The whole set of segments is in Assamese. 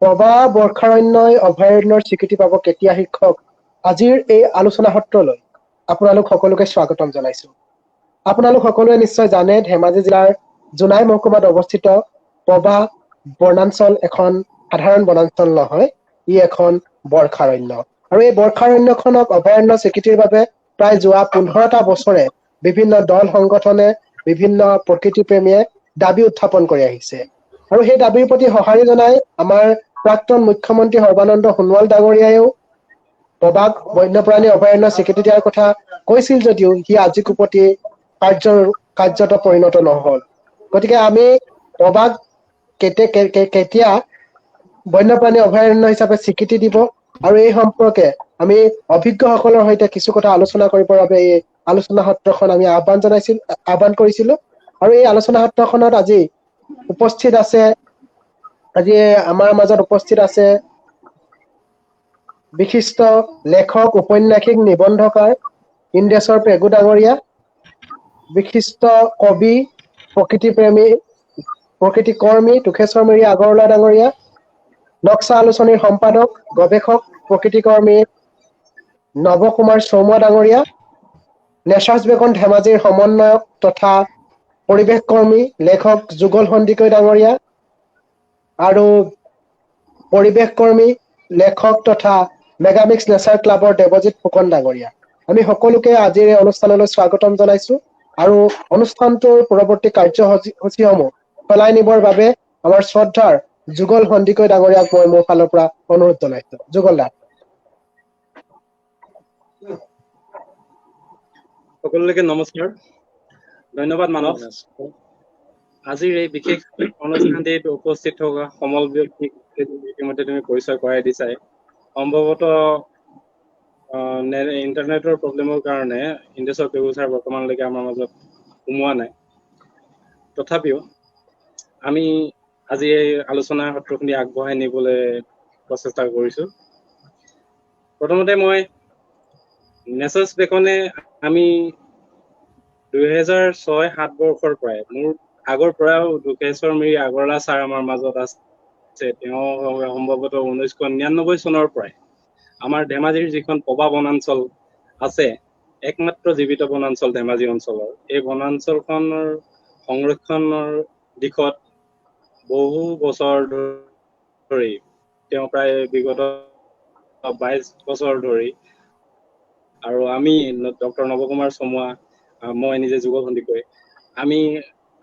পবা বৰ্ষাৰণ্যই অভয়াৰণ্যৰ স্বীকৃতি পাব কেতিয়া শীৰ্ষক আজিৰ এই আলোচনা সত্ৰলৈ আপোনালোক সকলোকে স্বাগতম জনাইছো। আপোনালোক সকলোৱে নিশ্চয় জানে ধেমাজি জিলাৰ জোনাই মহকুমাত অৱস্থিত পবা বনাঞ্চল এখন সাধাৰণ বনাঞ্চল নহয়, ই এখন বৰ্ষাৰণ্য। আৰু এই বৰ্ষাৰণ্যখনক অভয়াৰণ্য স্বীকৃতিৰ বাবে প্ৰায় যোৱা 15টা বছৰে বিভিন্ন দল সংগঠনে বিভিন্ন প্ৰকৃতি প্ৰেমীয়ে দাবী উত্থাপন কৰি আহিছে। আৰু সেই দাবীৰ প্ৰতি সঁহাৰি জনাই আমাৰ প্ৰাক্তন মুখ্যমন্ত্ৰী সৰ্বানন্দ সোণোৱাল ডাঙৰীয়াইও পবাক বন্যপ্ৰাণী অভয়াৰণ্য স্বীকৃতি দিয়াৰ কথা কৈছিল যদিও সি আজি কোপতি কাৰ্যত পৰিণত নহল। গতিকে আমি পবাক কেতিয়া বন্যপ্ৰাণী অভয়াৰণ্য হিচাপে স্বীকৃতি দিব আৰু এই সম্পৰ্কে আমি অভিজ্ঞসকলৰ সৈতে কিছু কথা আলোচনা কৰিবৰ বাবে এই আলোচনা সত্ৰখন আমি আহ্বান কৰিছিলো। আৰু এই আলোচনা সত্ৰখনত আজি আমাৰ মাজত উপস্থিত আছে বিশিষ্ট লেখক, ঔপন্যাসিক, নিবন্ধকাৰ ইন্দ্ৰেশ্বৰ পেগু ডাঙৰীয়া, বিশিষ্ট কবি, প্ৰকৃতি কৰ্মী টোখেশ্বৰ মেৰি আগৰৱালা ডাঙৰীয়া, নক্সা আলোচনীৰ সম্পাদক, গৱেষক, প্ৰকৃতি কৰ্মী নৱ কুমাৰ চৌমুৱা ডাঙৰীয়া, নেচাৰ্ছ বেকন ধেমাজিৰ সমন্বয়ক তথা পৰিৱেশ কৰ্মী লেখক যুগল সন্দিকৈ ডাঙৰীয়া আৰু পৰিৱেশ কৰ্মী লেখক তথা মেগামিক্স নেচাৰ ক্লাবৰ দেৱজিৎ ফুকন ডাঙৰীয়া। আমি সকলোকে আজিৰ এই অনুষ্ঠানলৈ স্বাগতম জনাইছো আৰু অনুষ্ঠানটোৰ পৰৱৰ্তী কাৰ্যসূচীসমূহ চলাই নিবৰ বাবে আমাৰ শ্ৰদ্ধাৰ যুগল সন্দিকৈ ডাঙৰীয়াক মই মোৰ ফালৰ পৰা অনুৰোধ জনাইছো। যুগল দা। সকলোকে নমস্কাৰ, ধন্যবাদ মানৱ। আজিৰ এই বিশেষ অনুষ্ঠানটিত উপস্থিত থকা সমল ব্যক্তিক ইতিমধ্যে তুমি পৰিচয় কৰাই দিছাই। সম্ভৱতঃ ইণ্টাৰনেটৰ প্ৰব্লেমৰ কাৰণে ইন্দ্ৰেশ্বৰ পেগু ছাৰ বৰ্তমানলৈকে আমাৰ মাজত সোমোৱা নাই। তথাপিও আমি আজি এই আলোচনা সত্ৰখিনি আগবঢ়াই নিবলৈ প্ৰচেষ্টা কৰিছো। প্ৰথমতে মই নেচাৰ্ছ বেকনে আমি 2006-07 বৰ্ষৰ পৰাই মোৰ আগৰ পৰাও টোখেশ্বৰ মেৰি আগৰৱালা ছাৰ আমাৰ মাজত আছে। তেওঁ সম্ভৱতঃ 1999 চনৰ পৰাই আমাৰ ধেমাজিৰ যিখন পবা বনাঞ্চল আছে, একমাত্ৰ জীৱিত বনাঞ্চল ধেমাজি অঞ্চলৰ, এই বনাঞ্চলখনৰ সংৰক্ষণৰ দিশত বহু বছৰ ধৰি তেওঁ প্ৰায় বিগত 22 বছৰ ধৰি আৰু আমি ডক্টৰ নৱ কুমাৰ চৌমুৱা, মই নিজে যুগল সন্দিকৈ, আমি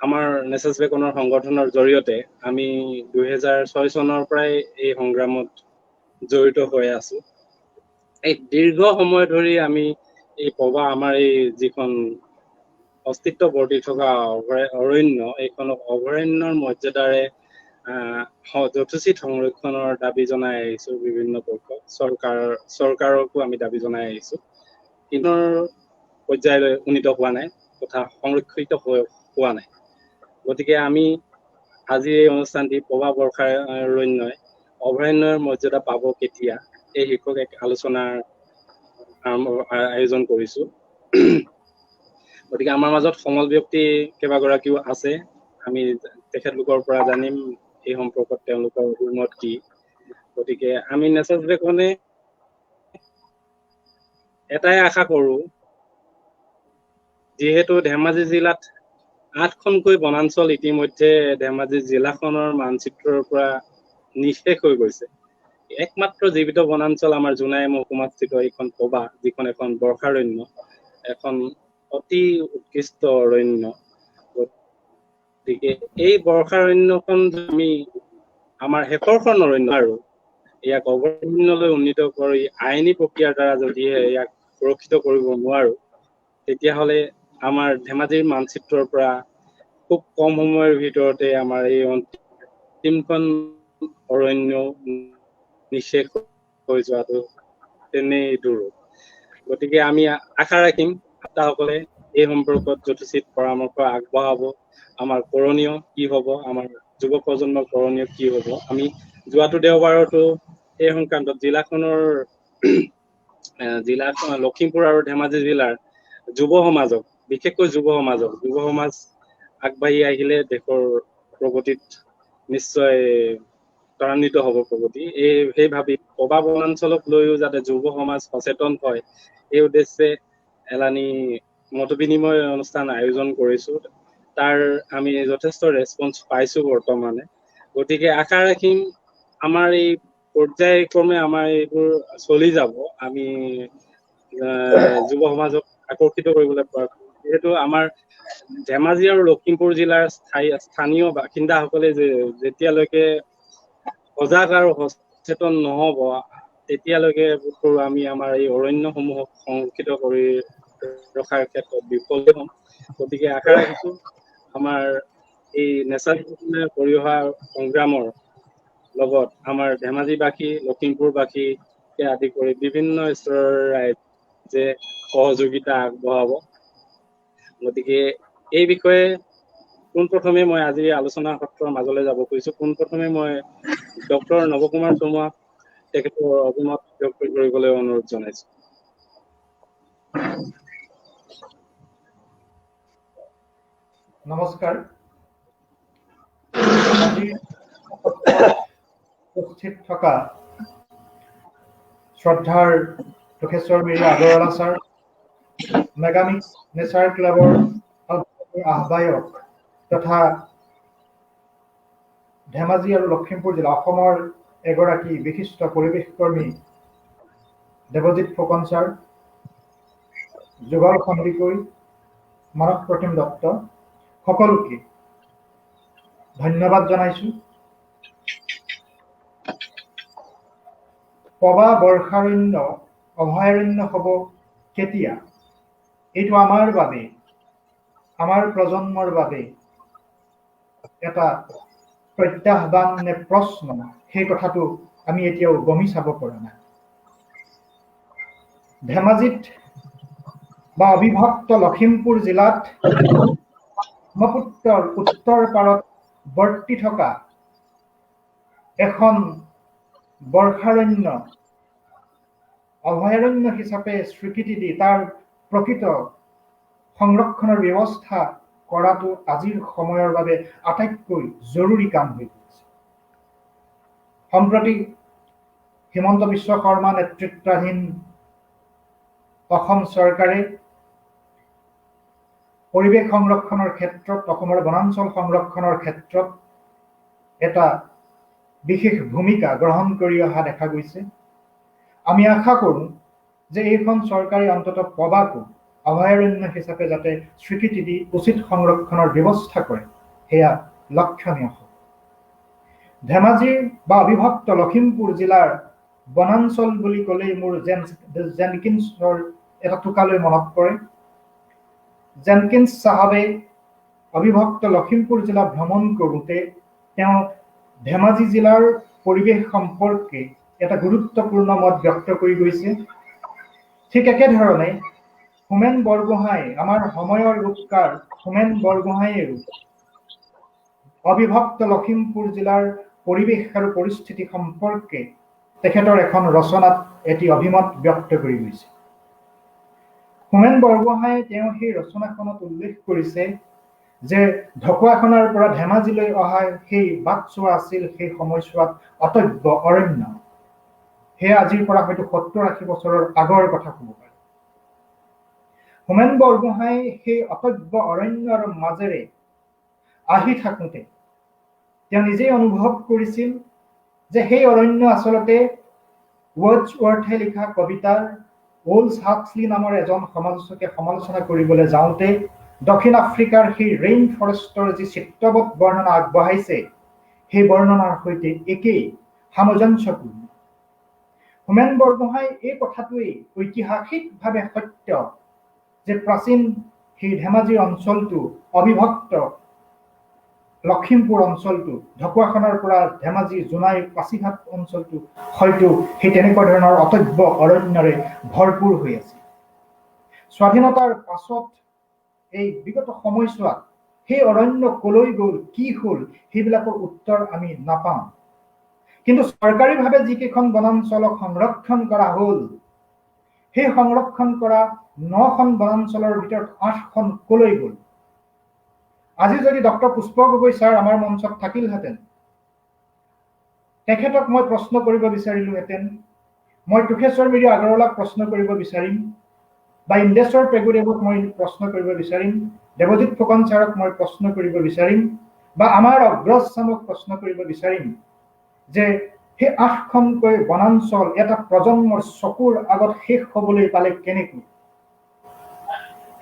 আমাৰ নেচাৰ্ছ বেকনৰ সংগঠনৰ জৰিয়তে আমি 2006 চনৰ পৰাই এই সংগ্ৰামত জড়িত হৈ আছো। এই দীৰ্ঘ সময় ধৰি আমি এই পবা আমাৰ এই যিখন অস্তিত্ব বৰ্তি থকা অৰণ্য, এইখনক অভয়াৰণ্যৰ মৰ্যাদাৰে যথোচিত সংৰক্ষণৰ দাবী জনাই আহিছো। বিভিন্ন পক্ষক চৰকাৰকো আমি দাবী জনাই আহিছো। কিন্তু পৰ্যায়লৈ উন্নীত হোৱা নাই তথা সংৰক্ষিত হোৱা নাই। গতিকে আমি আজি এই অনুষ্ঠানটি পবা বৰ্ষাৰণ্যই অভয়াৰণ্যৰ মৰ্যাদা পাব কেতিয়া, এই শীৰ্ষক এক আলোচনাৰ আয়োজন কৰিছো। গতিকে আমাৰ মাজত সমল ব্যক্তি কেইবাগৰাকীও আছে। আমি তেখেতলোকৰ পৰা জানিম এই সম্পৰ্কত তেওঁলোকৰ অভিমত কি। গতিকে আমি নেচাৰ্ছ বেকনে এটাই আশা কৰো, যিহেতু ধেমাজি জিলাত 8খনকৈ বনাঞ্চল ইতিমধ্যে ধেমাজি জিলাখনৰ মানচিত্ৰৰ পৰা নিঃশেষ হৈ গৈছে। একমাত্ৰ জীৱিত বনাঞ্চল আমাৰ জোনাই মহকুমাত স্থিত এইখন পবা, যিখন এখন বৰ্ষাৰণ্য, এখন অতি উৎকৃষ্ট অৰণ্য। গতিকে এই বৰ্ষাৰণ্যখন আমি আমাৰ শেষৰখন অৰণ্য আৰু ইয়াক অভয়াৰণ্যলৈ উন্নীত কৰি আইনী প্ৰক্ৰিয়াৰ দ্বাৰা যদিহে ইয়াক সুৰক্ষিত কৰিব নোৱাৰো, তেতিয়াহ'লে আমাৰ ধেমাজিৰ মানচিত্ৰৰ পৰা খুব কম সময়ৰ ভিতৰতে আমাৰ এই অন্তিমখন অৰণ্য নিঃশেষ হৈ যোৱাটো তেনেই দূৰ। গতিকে আমি আশা ৰাখিম আপোনাসকলে এই সম্পৰ্কত যথোচিত পৰামৰ্শ আগবঢ়াব। আমাৰ কৰণীয় কি হব, আমাৰ যুৱ প্ৰজন্মৰ কৰণীয় কি হব। আমি যোৱাটো দেওবাৰতো এই সংক্ৰান্তত জিলাখন লখিমপুৰ আৰু ধেমাজি জিলাৰ যুৱ সমাজক, বিশেষকৈ যুৱ সমাজ আগবাঢ়ি আহিলে দেশৰ প্ৰগতিত নিশ্চয় ত্বৰান্বিত হ'ব প্ৰগতি। সেই ভাবি পবা বনাঞ্চলক লৈও যাতে যুৱ সমাজ সচেতন হয়, এই উদ্দেশ্যে এলানি মত বিনিময় অনুষ্ঠান আয়োজন কৰিছো। তাৰ আমি যথেষ্ট ৰেছপন্স পাইছো বৰ্তমানে। গতিকে আশা ৰাখিম আমাৰ এই পৰ্যায়ক্ৰমে আমাৰ এইবোৰ চলি যাব। আমি যুৱ সমাজক আকৰ্ষিত কৰিবলৈ পৰা, যিহেতু আমাৰ ধেমাজি আৰু লখিমপুৰ জিলাৰ স্থানীয় বাসিন্দাসকলে যেতিয়ালৈকে সজাগ আৰু সচেতন নহব, তেতিয়ালৈকে আমি আমাৰ এই অৰণ্যসমূহক সংৰক্ষিত কৰি ৰখাৰ ক্ষেত্ৰত বিফল হ'ম। গতিকে আশা ৰাখিছো আমাৰ এই নেচাৰেল কৰি অহা সংগ্ৰামৰ লগত আমাৰ ধেমাজিবাসী, লখিমপুৰবাসীকে আদি কৰি বিভিন্ন স্তৰৰ ৰাইজে সহযোগিতা আগবঢ়াব। গতিকে এই বিষয়ে পোনপ্ৰথমে মই আজি আলোচনা সত্ৰৰ মাজলৈ যাব খুজিছো। পোনপ্ৰথমে মই ডক্টৰ নৱকুমাৰ চৌমাক তেখেতৰ অভিমত ব্যক্ত কৰিবলৈ অনুৰোধ জনাইছো। নমস্কাৰ। আজি উপস্থিত থকা শ্ৰদ্ধাৰ Lokeswar Miri Agarwala sir, megamix nature ক্লাবৰ আহ্বায়ক তথা ধেমাজি আৰু লখিমপুৰ জিলা অসমৰ এগৰাকী বিশিষ্ট পৰিৱেশ কৰ্মী দেৱজিৎ ফুকন ছাৰ, যুগল সন্দিকৈ, মানস প্ৰতিম দত্ত, সকলোকে ধন্যবাদ জনাইছো। পবা বৰ্ষাৰণ্য অভয়াৰণ্য হ'ব কেতিয়া, এইটো আমাৰ বাবে, আমাৰ প্ৰজন্মৰ বাবে এটা প্ৰত্যাহ্বান নে প্ৰশ্ন, সেই কথাটো আমি এতিয়াও গমি চাব পৰা নাই। ধেমাজিত বা অবিভক্ত লখিমপুৰ জিলাত ব্ৰহ্মপুত্ৰৰ উত্তৰ পাৰত বৰ্তি থকা এখন বৰ্ষাৰণ্য অভয়াৰণ্য হিচাপে স্বীকৃতি দি তাৰ প্ৰকৃত সংৰক্ষণৰ ব্যৱস্থা কৰাটো আজিৰ সময়ৰ বাবে আটাইতকৈ জৰুৰী কাম হৈ পৰিছে। সম্প্ৰতি হিমন্ত বিশ্ব শৰ্মা নেতৃত্বাধীন অসম চৰকাৰে পৰিৱেশ সংৰক্ষণৰ ক্ষেত্ৰত, অসমৰ বনাঞ্চল সংৰক্ষণৰ ক্ষেত্ৰত এটা বিশেষ ভূমিকা গ্ৰহণ কৰি অহা দেখা গৈছে। আমি আশা কৰোঁ যে এইখন চৰকাৰে অন্ততঃ পবাকো অভয়াৰণ্য হিচাপে যাতে স্বীকৃতি দি উচিত সংৰক্ষণৰ ব্যৱস্থা কৰে, সেয়া লক্ষণীয় হ'ব। ধেমাজি বা অবিভক্ত লখিমপুৰ জিলাৰ বনাঞ্চল বুলি ক'লেই মোৰ জেনকিন্সৰ এটা টোকালৈ মনত পৰে। জেনকিন্স চাহাবে অবিভক্ত লখিমপুৰ জিলা ভ্ৰমণ কৰোঁতে তেওঁ ধেমাজি জিলাৰ পৰিৱেশ সম্পৰ্কে এটা গুৰুত্বপূৰ্ণ মত ব্যক্ত কৰি গৈছে। ঠিক একেধৰণে হোমেন বৰগোহাঁই, আমাৰ সময়ৰ ৰূপকাৰ হোমেন বৰগোহাঁইয়েও অবিভক্ত লখিমপুৰ জিলাৰ পৰিৱেশ আৰু পৰিস্থিতি সম্পৰ্কে তেখেতৰ এখন ৰচনাত এটি অভিমত ব্যক্ত কৰি গৈছে। হোমেন বৰগোহাঁয়ে তেওঁ সেই ৰচনাখনত উল্লেখ কৰিছে যে ঢকুৱাখানাৰ পৰা ধেমাজিলৈ অহা সেই বাটছোৱা আছিল সেই সময়ছোৱাত অটব্য অৰণ্য। সেয়া আজিৰ পৰা হয়তো 70-80 বছৰৰ আগৰ কথা ক'ব পাৰি। হোমেন বৰগোহাঁই সেই অটব্য অৰণ্যৰ মাজেৰে আহি থাকোঁতে তেওঁ নিজেই অনুভৱ কৰিছিল যে সেই অৰণ্য আচলতে ৱৰ্ডছৱৰ্থে লিখা কবিতাৰ ওল্ডছ হাক্সলি নামৰ এজন সমালোচকে সমালোচনা কৰিবলৈ যাওঁতে দক্ষিণ আফ্ৰিকাৰ সেই ৰেইন ফৰেষ্টৰ যি চিত্ৰবৎ বৰ্ণনা আগবঢ়াইছে, সেই বৰ্ণনাৰ সৈতে একেই সামঞ্জস্যপূৰ্ণ। হোমেন বৰগোহাঁই এই কথাটোৱেই ঐতিহাসিকভাৱে সত্য যে প্ৰাচীন সেই ধেমাজি অঞ্চলটো, অবিভক্ত লখিমপুৰ অঞ্চলটো, ঢকুৱাখানাৰ পৰা ধেমাজি, জোনাই, পাছিঘাট অঞ্চলটো হয়তো সেই তেনেকুৱা ধৰণৰ অটব্য অৰণ্যৰে ভৰপূৰ হৈ আছে। স্বাধীনতাৰ পাছত এই বিগত সময়ছোৱাত সেই অৰণ্য কলৈ গ'ল, কি হ'ল, সেইবিলাকৰ উত্তৰ আমি নাপাওঁ। কিন্তু চৰকাৰীভাৱে যিকেইখন বনাঞ্চলক সংৰক্ষণ কৰা হ'ল, সেই সংৰক্ষণ কৰা 9খন বনাঞ্চলৰ ভিতৰত 8খন কলৈ গ'ল? আজি যদি ডক্টৰ পুষ্প গগৈ ছাৰ আমাৰ মঞ্চত থাকিলহেঁতেন, তেখেতক মই প্ৰশ্ন কৰিব বিচাৰিলোহেঁতেন, মই টুকেশ্বৰ মিৰি আগৰৱালাক প্ৰশ্ন কৰিব বিচাৰিম, বা ইন্দ্ৰেশ্বৰ পেগুদেৱক মই প্ৰশ্ন কৰিব বিচাৰিম, দেৱজিৎ ফুকন ছাৰক মই প্ৰশ্ন কৰিব বিচাৰিম, বা আমাৰ অগ্ৰজ চামক প্ৰশ্ন কৰিব বিচাৰিম যে সেই 8খনকৈ বনাঞ্চল এটা প্ৰজন্মৰ চকুৰ আগত শেষ হবলৈ পালে কেনেকৈ?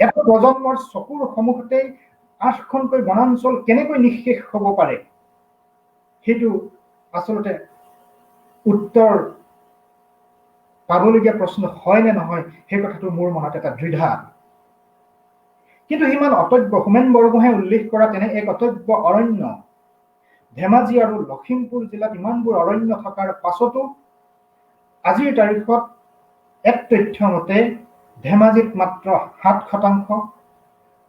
এটা প্ৰজন্মৰ চকুৰ সন্মুখতে 8খনকৈ বনাঞ্চল কেনেকৈ নিঃশেষ হব পাৰে? সেইটো আচলতে উত্তৰ পাবলগীয়া প্ৰশ্ন হয় নে নহয় সেই কথাটো মোৰ মনত এটা দ্বিধা। কিন্তু সিমান অটব্য হোমেন বৰগোহাঁয়ে উল্লেখ কৰা তেনে এক অটব্য অৰণ্য ধেমাজি আৰু লখিমপুৰ জিলাত ইমানবোৰ অৰণ্য থকাৰ পাছতো আজিৰ তাৰিখত এক তথ্য মতে ধেমাজিত মাত্ৰ 7%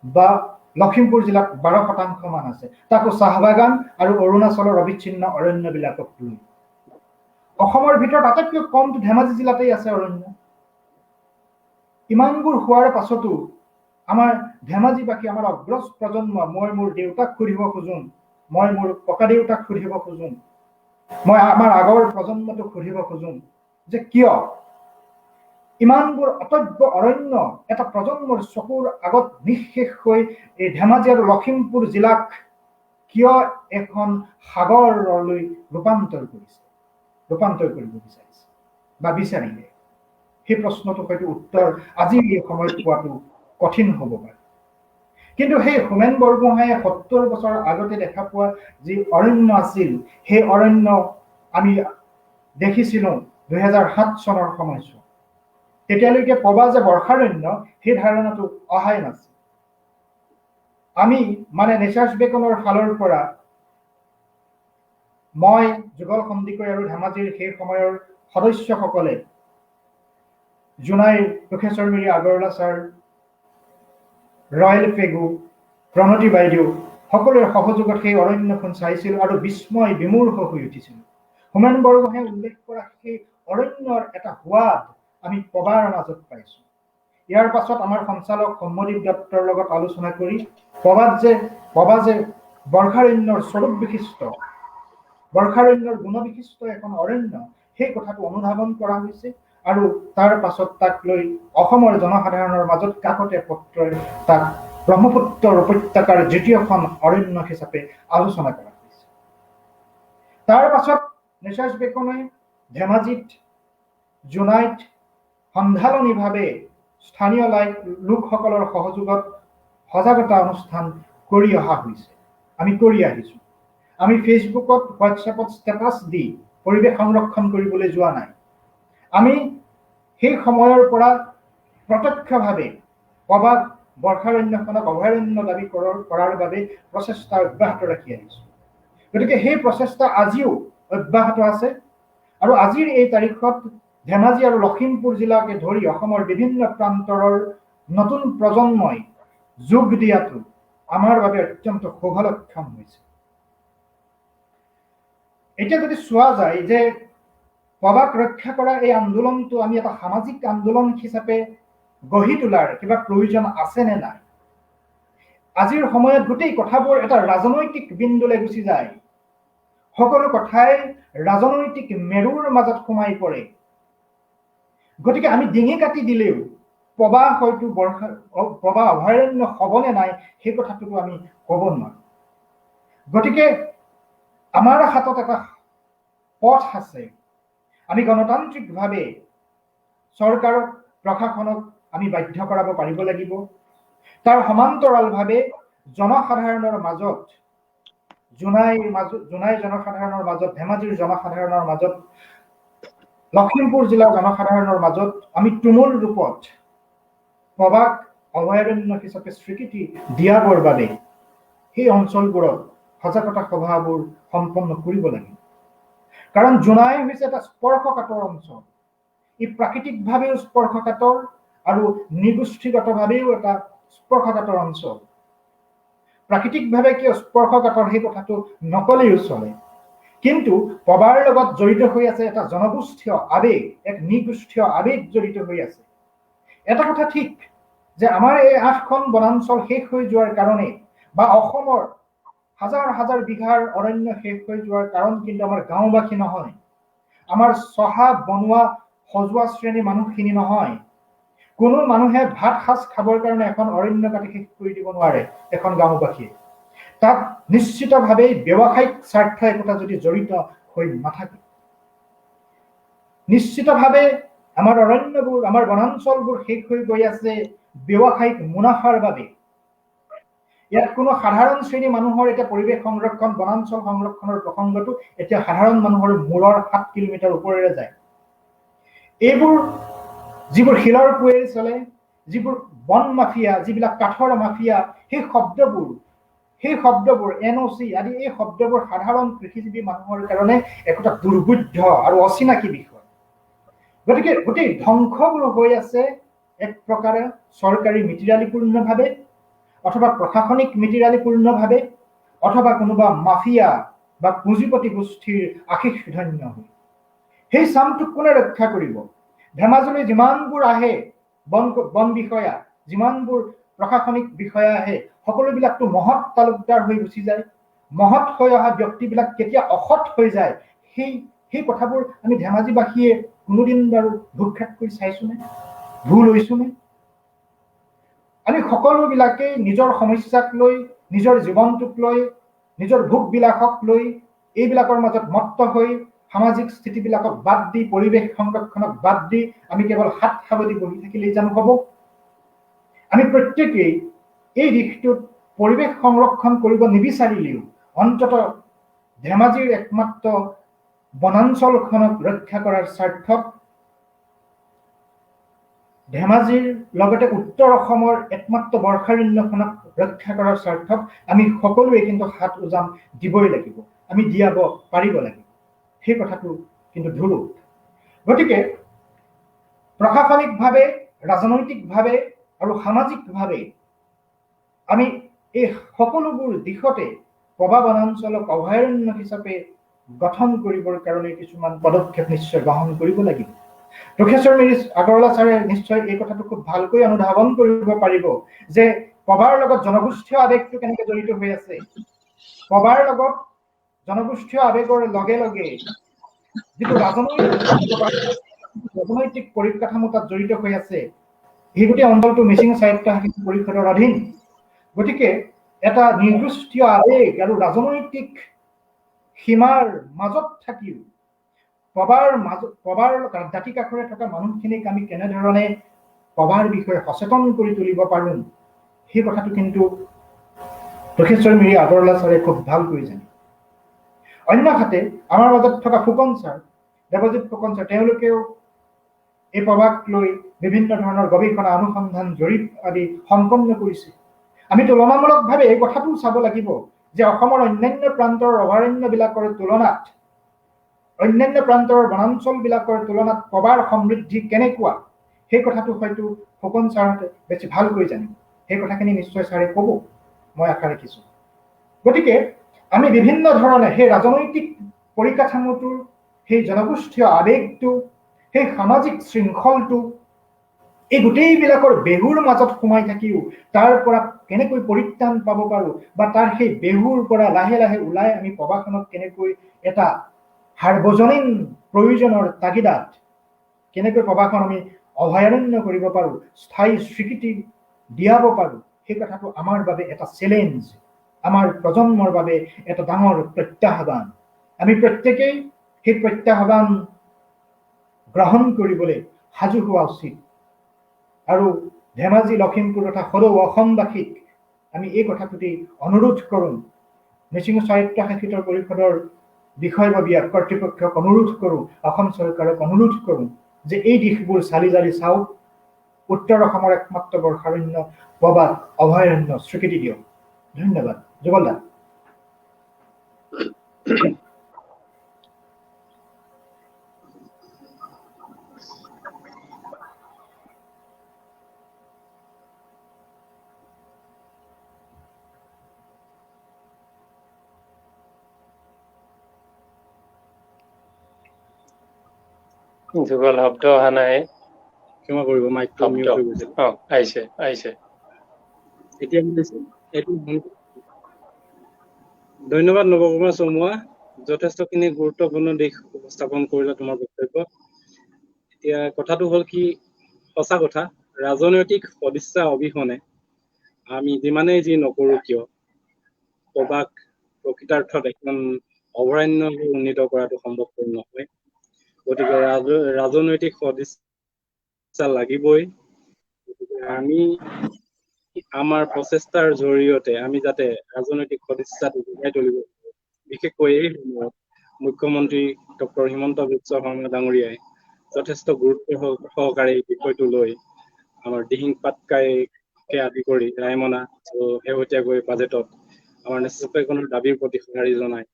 বা লখিমপুৰ জিলাত 12% মান আছে, তাকো চাহ বাগান আৰু অৰুণাচলৰ অবিচ্ছিন্ন অৰণ্যবিলাকক লৈ। অসমৰ ভিতৰত আটাইতকৈ কমটো ধেমাজি জিলাতেই আছে অৰণ্য। ইমানবোৰ হোৱাৰ পাছতো আমাৰ ধেমাজিবাসী, আমাৰ অগ্ৰজ প্ৰজন্ম, মই মোৰ দেউতাক সুধিব খোজো, মই মোৰ ককা দেউতাক সুধিব খোজো, মই আমাৰ আগৰ প্ৰজন্মটোক সুধিব খোজো যে কিয় ইমানবোৰ অটব্য অৰণ্য এটা প্ৰজন্মৰ চকুৰ আগত নিঃশেষ হৈ এই ধেমাজি আৰু লখিমপুৰ জিলাক কিয় এখন সাগৰলৈ ৰূপান্তৰ কৰিব বিচাৰিছে বা বিচাৰিলে? সেই প্ৰশ্নটো হয়তো উত্তৰ আজিৰ এই সময়ত পোৱাটো কঠিন হ'ব পাৰে। কিন্তু সেই হোমেন বৰগোহাঁয়ে 70 বছৰ আগতে দেখা পোৱা যি অৰণ্য আছিল, সেই অৰণ্য আমি দেখিছিলো 2007 চনৰ সময়ছোৱাত। তেতিয়ালৈকে পবা যে বৰ্ষাৰণ্য সেই ধাৰণাটো অহাই নাছিল। আমি মানে নেচাৰ্ছ বেকনৰ ফালৰ পৰা মই, যুগল সন্দিকৈ আৰু ধেমাজিৰ সেই সময়ৰ সদস্যসকলে জোনাই টুকেশ্বৰ মিৰি আগৰৱালা ছাৰ, ৰয়েল পেগু, প্ৰণতি বাইদেউ সকলোৰে সহযোগত সেই অৰণ্যখন চাইছিল আৰু বিস্ময় বিমূঢ় হৈ উঠিছিল। হোমেন বৰগোহাঁয়ে উল্লেখ কৰা সেই অৰণ্যৰ এটা সোৱাদ আমি পবাৰ মাজত পাইছো। ইয়াৰ পাছত আমাৰ সঞ্চালক সম্মদীপ দত্তৰ লগত আলোচনা কৰি পবা যে বৰ্ষাৰণ্যৰ স্বৰূপ বিশিষ্ট, বৰ্ষাৰণ্যৰ গুণবিশিষ্ট এখন অৰণ্য, সেই কথাটো অনুধাৱন কৰা হৈছে। আৰু তাৰ পাছত তাক লৈ অসমৰ জনসাধাৰণৰ মাজত কাকতে পত্ৰই তাক ব্ৰহ্মপুত্ৰ উপত্যকাৰ দ্বিতীয়খন অৰণ্য হিচাপে আলোচনা কৰা হৈছে। তাৰ পাছত নেচাৰ্ছ বেকনে ধেমাজিত, জোনাইত সন্ধাননীভাৱে স্থানীয় লোকসকলৰ সহযোগত সজাগতা অনুষ্ঠান কৰি অহা হৈছে, আমি কৰি আহিছো। আমি ফেচবুকত, হোৱাটছএপত ষ্টেটাছ দি পৰিৱেশ সংৰক্ষণ কৰিবলৈ যোৱা নাই। আমি সেই সময়ৰ পৰা প্ৰত্যক্ষভাৱে পবা বৰ্ষাৰণ্যখনক অভয়াৰণ্য দাবী কৰাৰ বাবে প্ৰচেষ্টা অব্যাহত ৰাখি আহিছো। গতিকে সেই প্ৰচেষ্টা আজিও অব্যাহত আছে। আৰু আজিৰ এই তাৰিখত ধেমাজি আৰু লখিমপুৰ জিলাকে ধৰি অসমৰ বিভিন্ন প্ৰান্তৰৰ নতুন প্ৰজন্মই যোগ দিয়াটো আমাৰ বাবে অত্যন্ত শুভলক্ষণ হৈছে। এতিয়া যদি চোৱা যায় যে পবাক ৰক্ষা কৰা এই আন্দোলনটো আমি এটা সামাজিক আন্দোলন হিচাপে গঢ়ি তোলাৰ কিবা প্ৰয়োজন আছে নে নাই? আজিৰ সময়ত গোটেই কথাবোৰ এটা ৰাজনৈতিক বিন্দুলৈ গুচি যায়। সকলো কথাই ৰাজনৈতিক মেৰুৰ মাজত সোমাই পৰে। গতিকে আমি ডিঙি কাটি দিলেও পবা হয়তো পবা অভয়াৰণ্য হ'বনে নাই সেই কথাটোতো আমি ক'ব নোৱাৰো। গতিকে আমাৰ হাতত এটা পথ আছে। আমি গণতান্ত্ৰিকভাৱে চৰকাৰক, প্ৰশাসনক আমি বাধ্য কৰাব পাৰিব লাগিব। তাৰ সমান্তৰালভাৱে জনসাধাৰণৰ মাজত, জোনাই জনসাধাৰণৰ মাজত, ধেমাজিৰ জনসাধাৰণৰ মাজত, লখিমপুৰ জিলাৰ জনসাধাৰণৰ মাজত আমি তুমুল ৰূপত পবাক অভয়াৰণ্য হিচাপে স্বীকৃতি দিয়াবৰ বাবে সেই অঞ্চলবোৰত সজাগতা সভাবোৰ সম্পন্ন কৰিব লাগিব। কাৰণ জোনাই হৈছে এটা স্পৰ্শকাতৰ অঞ্চল। ই প্ৰাকৃতিকভাৱেও স্পৰ্শকাতৰ আৰু নৃগোষ্ঠীগতভাৱেও এটা স্পৰ্শকাতৰ অঞ্চল। প্ৰাকৃতিকভাৱে কিয় স্পৰ্শকাতৰ সেই কথাটো নকলেও চলে। কিন্তু পবাৰ লগত জড়িত হৈ আছে এটা জনগোষ্ঠীয় আবেগ, এক নৃগোষ্ঠীয় আবেগ জড়িত হৈ আছে। এটা কথা ঠিক যে আমাৰ এই 8খন বনাঞ্চল শেষ হৈ যোৱাৰ কাৰণে বা অসমৰ হাজাৰ হাজাৰ বিঘাৰ অৰণ্য শেষ হৈ যোৱাৰ কাৰণ কিন্তু আমাৰ গাঁওবাসী নহয়, আমাৰ চহা বনোৱা সজোৱা শ্ৰেণীৰ মানুহখিনি নহয়। কোনো মানুহে ভাত সাজ খাবৰ কাৰণে এখন অৰণ্য কাটি শেষ কৰি দিব নোৱাৰে এখন গাঁওবাসীয়ে। তাত নিশ্চিতভাৱে ব্যৱসায়িক স্বাৰ্থ একোটা যদি জড়িত হৈ নাথাকে, নিশ্চিতভাৱে আমাৰ অৰণ্যবোৰ, আমাৰ বনাঞ্চলবোৰ শেষ হৈ গৈ আছে ব্যৱসায়িক মুনাফাৰ বাবে। ইয়াত কোনো সাধাৰণ শ্ৰেণীৰ মানুহৰ এতিয়া পৰিৱেশ সংৰক্ষণ, বনাঞ্চল সংৰক্ষণৰ প্ৰসংগটো এতিয়া সাধাৰণ মানুহৰ মূৰৰ 7 কিলোমিটাৰ ওপৰেৰে যায়। এইবোৰ যিবোৰ শিলৰ কোৱেৰে চলে, যিবোৰ বন মাফিয়া, যিবিলাক কাঠৰ মাফিয়া, সেই শব্দবোৰ NOC আদি এই শব্দবোৰ সাধাৰণ কৃষিজীৱী মানুহৰ কাৰণে একোটা দুৰ্বোধ্য আৰু অচিনাকি বিষয়। গতিকে গোটেই ধ্বংসবোৰ হৈ আছে এক প্ৰকাৰে চৰকাৰী মিতিৰালিপূৰ্ণভাৱে, অথবা প্ৰশাসনিক মিতিৰালিপূৰ্ণভাৱে, অথবা কোনোবা মাফিয়া বা পুঁজিপতি গোষ্ঠীৰ আশীষ ধন্য হৈ। সেই চামটোক কোনে ৰক্ষা কৰিব? ধেমাজিলৈ যিমানবোৰ আহে বন বিষয়া, যিমানবোৰ প্ৰশাসনিক বিষয়া আহে, সকলোবিলাকতো মহৎ তালুকদাৰ হৈ গুচি যায়। মহৎ হৈ অহা ব্যক্তিবিলাক কেতিয়া অসৎ হৈ যায়, সেই কথাবোৰ আমি ধেমাজিবাসীয়ে কোনোদিন বাৰু ভূক্ষেপ কৰি চাইছোনে? ভুল হৈছোনে? আমি সকলোবিলাকেই নিজৰ সমস্যাক লৈ, নিজৰ জীৱনটোক লৈ, নিজৰ ভোগ বিলাসক লৈ এইবিলাকৰ মাজত মত্ত হৈ সামাজিক স্থিতিবিলাকক বাদ দি, পৰিৱেশ সংৰক্ষণক বাদ দি আমি কেৱল হাত সাৱটি বহি থাকিলেই জানো হ'ব? আমি প্ৰত্যেকেই এই দিশটোত পৰিৱেশ সংৰক্ষণ কৰিব নিবিচাৰিলেও অন্ততঃ ধেমাজিৰ একমাত্ৰ বনাঞ্চলখনক ৰক্ষা কৰাৰ স্বাৰ্থত, ধেমাজিৰ লগতে উত্তৰ অসমৰ একমাত্ৰ বৰ্ষাৰণ্যখনক ৰক্ষা কৰাৰ স্বাৰ্থত আমি সকলোৱে কিন্তু হাত উজান দিবই লাগিব, আমি দিয়াব পাৰিব লাগিব। সেই কথাটো কিন্তু ধুলো। গতিকে প্ৰশাসনিকভাৱে, ৰাজনৈতিকভাৱে আৰু সামাজিকভাৱে আমি এই সকলোবোৰ দিশতে পবা বনাঞ্চলক অভয়াৰণ্য হিচাপে গঠন কৰিবৰ কাৰণে কিছুমান পদক্ষেপ নিশ্চয় গ্ৰহণ কৰিব লাগিব। প্ৰফেচৰ মিৰিছ আগৰৱালা ছাৰে নিশ্চয় এই কথাটো খুব ভালকৈ অনুধাৱন কৰিব পাৰিব যে পবাৰ লগত জনগোষ্ঠীয় আৱেগটো কেনেকৈ জড়িত হৈ আছে। পবাৰ লগত জনগোষ্ঠীয় আৱেগৰ লগে লগে যিটো ৰাজনৈতিক পৰিকাঠামো তাত জড়িত হৈ আছে, এই গোটেই অঞ্চলটো মিচিং স্বায়ত্তশাসিত পৰিষদৰ অধীন। গতিকে এটা নিৰ্গোষ্ঠীয় আৱেগ আৰু ৰাজনৈতিক সীমাৰ মাজত থাকিও পবাৰ দাঁতি কাষৰে থকা মানুহখিনিক আমি কেনেধৰণে পবাৰ বিষয়ে সচেতন কৰি তুলিব পাৰোঁ, সেই কথাটো কিন্তু প্ৰফেচৰ মিৰি আগৰৱালা ছাৰে খুব ভালকৈ জানে। অন্যহাতে আমাৰ মাজত থকা ফুকন ছাৰ, দেৱজিৎ ফুকন ছাৰ, তেওঁলোকেও এই পবাক লৈ বিভিন্ন ধৰণৰ গৱেষণা, অনুসন্ধান, জৰীপ আদি সম্পন্ন কৰিছে। আমি তুলনামূলকভাৱে এই কথাটোও চাব লাগিব যে অসমৰ অন্যান্য প্ৰান্তৰ অভয়াৰণ্যবিলাকৰ তুলনাত, অন্যান্য প্ৰান্তৰ বনাঞ্চলবিলাকৰ তুলনাত পবাৰ সমৃদ্ধি কেনেকুৱা, সেই কথাটো হয়তো ফুকন ছাৰহঁতে বেছি ভালকৈ জানে। সেই কথাখিনি নিশ্চয় ছাৰে ক'ব, মই আশা ৰাখিছোঁ। গতিকে আমি বিভিন্ন ধৰণে সেই ৰাজনৈতিক পৰিকাঠামোটোৰ, সেই জনগোষ্ঠীয় আৱেগটো, সেই সামাজিক শৃংখলটো, এই গোটেইবিলাকৰ বেহুৰ মাজত সোমাই থাকিও তাৰ পৰা কেনেকৈ পৰিত্ৰাণ পাব পাৰোঁ, বা তাৰ সেই বেহুৰ পৰা লাহে লাহে ওলাই আমি পবাখনক কেনেকৈ এটা সাৰ্বজনীন প্ৰয়োজনৰ তাগিদাত কেনেকৈ পবাখন আমি অভয়াৰণ্য কৰিব পাৰোঁ, স্থায়ী স্বীকৃতি দিয়াব পাৰোঁ, সেই কথাটো আমাৰ বাবে এটা চেলেঞ্জ, আমাৰ প্ৰজন্মৰ বাবে এটা ডাঙৰ প্ৰত্যাহ্বান। আমি প্ৰত্যেকেই সেই প্ৰত্যাহ্বান গ্ৰহণ কৰিবলৈ সাজু হোৱা উচিত। আৰু ধেমাজি, লখিমপুৰ তথা সদৌ অসমবাসীক আমি এই কথাটোতে অনুৰোধ কৰোঁ, মিচিং স্বায়ত্তশাসিত পৰিষদৰ বিষয়ববীয়া কৰ্তৃপক্ষক অনুৰোধ কৰোঁ, অসম চৰকাৰক অনুৰোধ কৰোঁ যে এই দিশবোৰ চালি জাৰি চাওক, উত্তৰ অসমৰ একমাত্ৰ বৰ্ষাৰণ্য পবা অভয়াৰণ্য স্বীকৃতি দিয়ক। ধন্যবাদ। যুগল দা। যুগল শব্দ অহা নাই। ক্ষমা কৰিব, মাইকটো মিউট হৈ গৈছিল। আহিছে। এতিয়া শুনিছে? এইটো ধন্যবাদ নৱকুমাৰ চমুৱা, যথেষ্টখিনি গুৰুত্বপূৰ্ণ দিশ উপস্থাপন কৰিলে তোমাৰ বক্তব্য। এতিয়া কথাটো হ'ল কি, সঁচা কথা, ৰাজনৈতিক সদিচ্ছা অবিহনে আমি যিমানেই যি নকৰো কিয় পবাক প্ৰকৃতাৰ্থত এখন অভয়াৰণ্য উন্নীত কৰাটো সম্ভৱপৰ নহয়। গতিকে ৰাজনৈতিক সদিচ্ছা লাগিবই। আমি আমাৰ প্ৰচেষ্টাৰ জৰিয়তে আমি যাতে ৰাজনৈতিক সদিচ্ছাটো যোগাই তুলিব পাৰো। বিশেষকৈ এই সময়ত মুখ্যমন্ত্ৰী ডক্টৰ হিমন্ত বিশ্ব শৰ্মা ডাঙৰীয়াই যথেষ্ট গুৰুত্ব সহকাৰে এই বিষয়টো লৈ আমাৰ দিহিং পাটকাইকে আদি কৰি ৰায়মনা আৰু শেহতীয়াকৈ বাজেটত আমাৰ নেচেপাইখনৰ দাবীৰ প্ৰতি সঁহাৰি জনাই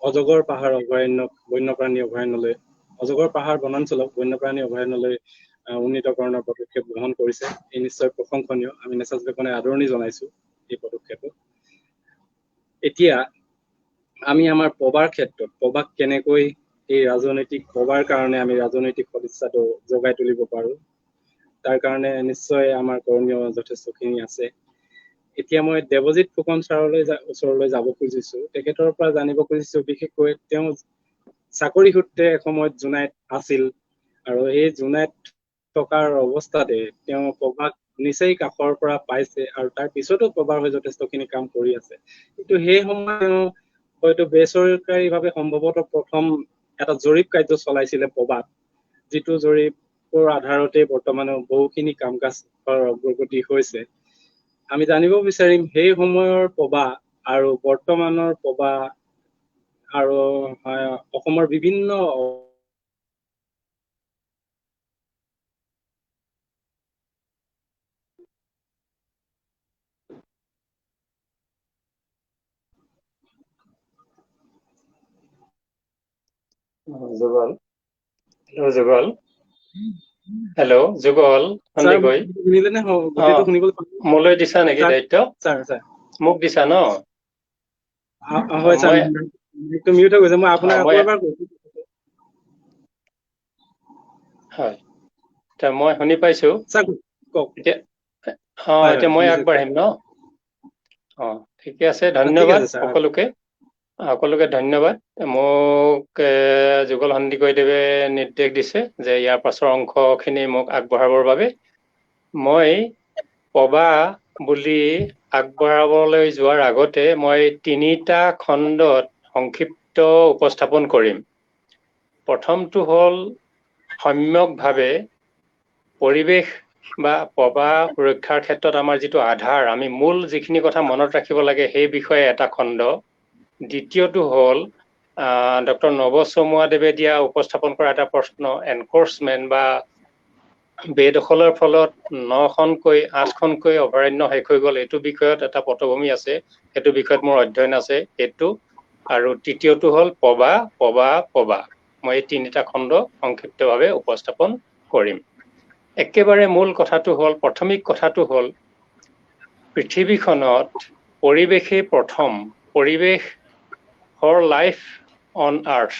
অজগৰ পাহাৰ অভয়াৰণ্যক বন্যপ্ৰাণী অভয়াৰণ্যলৈ, অজগৰ পাহাৰ বনাঞ্চলক বন্যপ্ৰাণী অভয়াৰণ্যলৈ উন্নীতকৰণৰ পদক্ষেপ গ্ৰহণ কৰিছে। এই নিশ্চয় প্ৰশংসনীয়। আমি নেচাছবেকনে আদৰণি জনাইছো এই পদক্ষেপক। এতিয়া আমি আমাৰ পবাৰ ক্ষেত্ৰত পবাক কেনেকৈ এই ৰাজনৈতিক পবাৰ কাৰণে আমি ৰাজনৈতিক সদিচ্ছাটো জগাই তুলিব পাৰো, তাৰ কাৰণে নিশ্চয় আমাৰ কৰণীয় যথেষ্টখিনি আছে। এতিয়া মই দেৱজিৎ ফুকন ছাৰলৈ ওচৰলৈ যাব খুজিছো। তেখেতৰ পৰা জানিব খুজিছো, বিশেষকৈ তেওঁ চাকৰি সূত্ৰে এসময়ত জোনাইত আছিল আৰু এই জোনাইত থকাৰ অৱস্থাতে তেওঁ পবাক নিচেই কাষৰ পৰা পাইছে আৰু তাৰ পিছতো পবাৰ হৈ যথেষ্টখিনি কাম কৰি আছে। কিন্তু সেই সময়ত তেওঁ হয়তো বেচৰকাৰীভাৱে সম্ভৱতঃ প্ৰথম এটা জৰীপ কাৰ্য চলাইছিলে পবাত, যিটো জৰীপৰ আধাৰতে বৰ্তমানে বহুখিনি কাম কাজৰ অগ্ৰগতি হৈছে। আমি জানিব বিচাৰিম সেই সময়ৰ পবা আৰু বৰ্তমানৰ পবা আৰু অসমৰ বিভিন্ন যুগল, যুগল, হেল্ল' যুগল সন্দিকৈ, শুনিলে নে? গোটেইটো শুনিবলৈ মোলৈ দিছা নেকি দায়িত্ব? ছাৰ মোক দিছা ন? হয় ছাৰ, মিউট হৈ গৈছে। মই আপোনাক আকৌ মই এবাৰ কৈছো। হয়, মই শুনি পাইছো। ছাৰ কওক। এতিয়া মই আগবাঢ়িম ন? ঠিকে আছে, ঠিক ধন্যবাদ আছে ছাৰ। সকলোকে ধন্যবাদ। মোক যুগল সন্দিকৈদেৱে নিৰ্দেশ দিছে যে ইয়াৰ পাছৰ অংশখিনি মোক আগবঢ়াবৰ বাবে। মই পবা বুলি আগবঢ়াবলৈ যোৱাৰ আগতে মই 3টা খণ্ডত সংক্ষিপ্ত উপস্থাপন কৰিম। প্ৰথমটো হ'ল সম্যকভাৱে পৰিৱেশ বা পবা সুৰক্ষাৰ ক্ষেত্ৰত আমাৰ যিটো আধাৰ, আমি মূল যিখিনি কথা মনত ৰাখিব লাগে সেই বিষয়ে এটা খণ্ড। দ্বিতীয়টো হ'ল ডক্টৰ নৱ চমুৱা দেৱে দিয়া উপস্থাপন কৰা এটা প্ৰশ্ন, এনফৰ্চমেণ্ট বা বেদখলৰ ফলত 9খনকৈ 8খনকৈ অভয়াৰণ্য শেষ হৈ গ'ল, এইটো বিষয়ত এটা পটভূমি আছে, সেইটো বিষয়ত মোৰ অধ্যয়ন আছে সেইটো। আৰু তৃতীয়টো হ'ল পবা। মই এই 3টা খণ্ড সংক্ষিপ্তভাৱে উপস্থাপন কৰিম। একেবাৰে মূল কথাটো হ'ল, প্ৰাথমিক কথাটো হ'ল, পৃথিৱীখনত পৰিৱেশেই প্ৰথম। পৰিৱেশ for life on earth,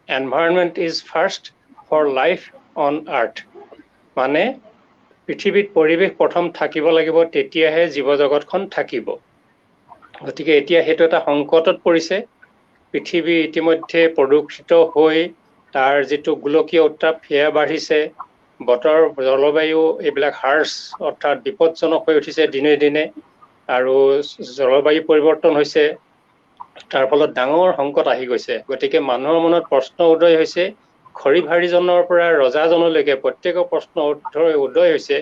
environment is first for life on earth. মানে পৃথিৱীত পৰিৱেশ প্ৰথম থাকিব লাগিব, তেতিয়াহে জীৱ জগতখন থাকিব। গতিকে এতিয়া সেইটো এটা সংকটত পৰিছে। পৃথিৱী ইতিমধ্যে প্ৰদূষিত হৈ তাৰ যিটো গোলকীয় উত্তাপ সেয়া বাঢ়িছে। বতৰ জলবায়ু এইবিলাক হাৰ্ছ অৰ্থাৎ বিপদজনক হৈ উঠিছে দিনে দিনে, আৰু জলবায়ু পৰিৱৰ্তন হৈছে। তাৰ ফলত ডাঙৰ সংকট আহি গৈছে। গতিকে মানুহৰ মনত প্ৰশ্ন উদয় হৈছে, খৰিভাৰীজনৰ পৰা ৰজাজনলৈকে প্ৰত্যেকৰ প্ৰশ্ন উদয় হৈছে,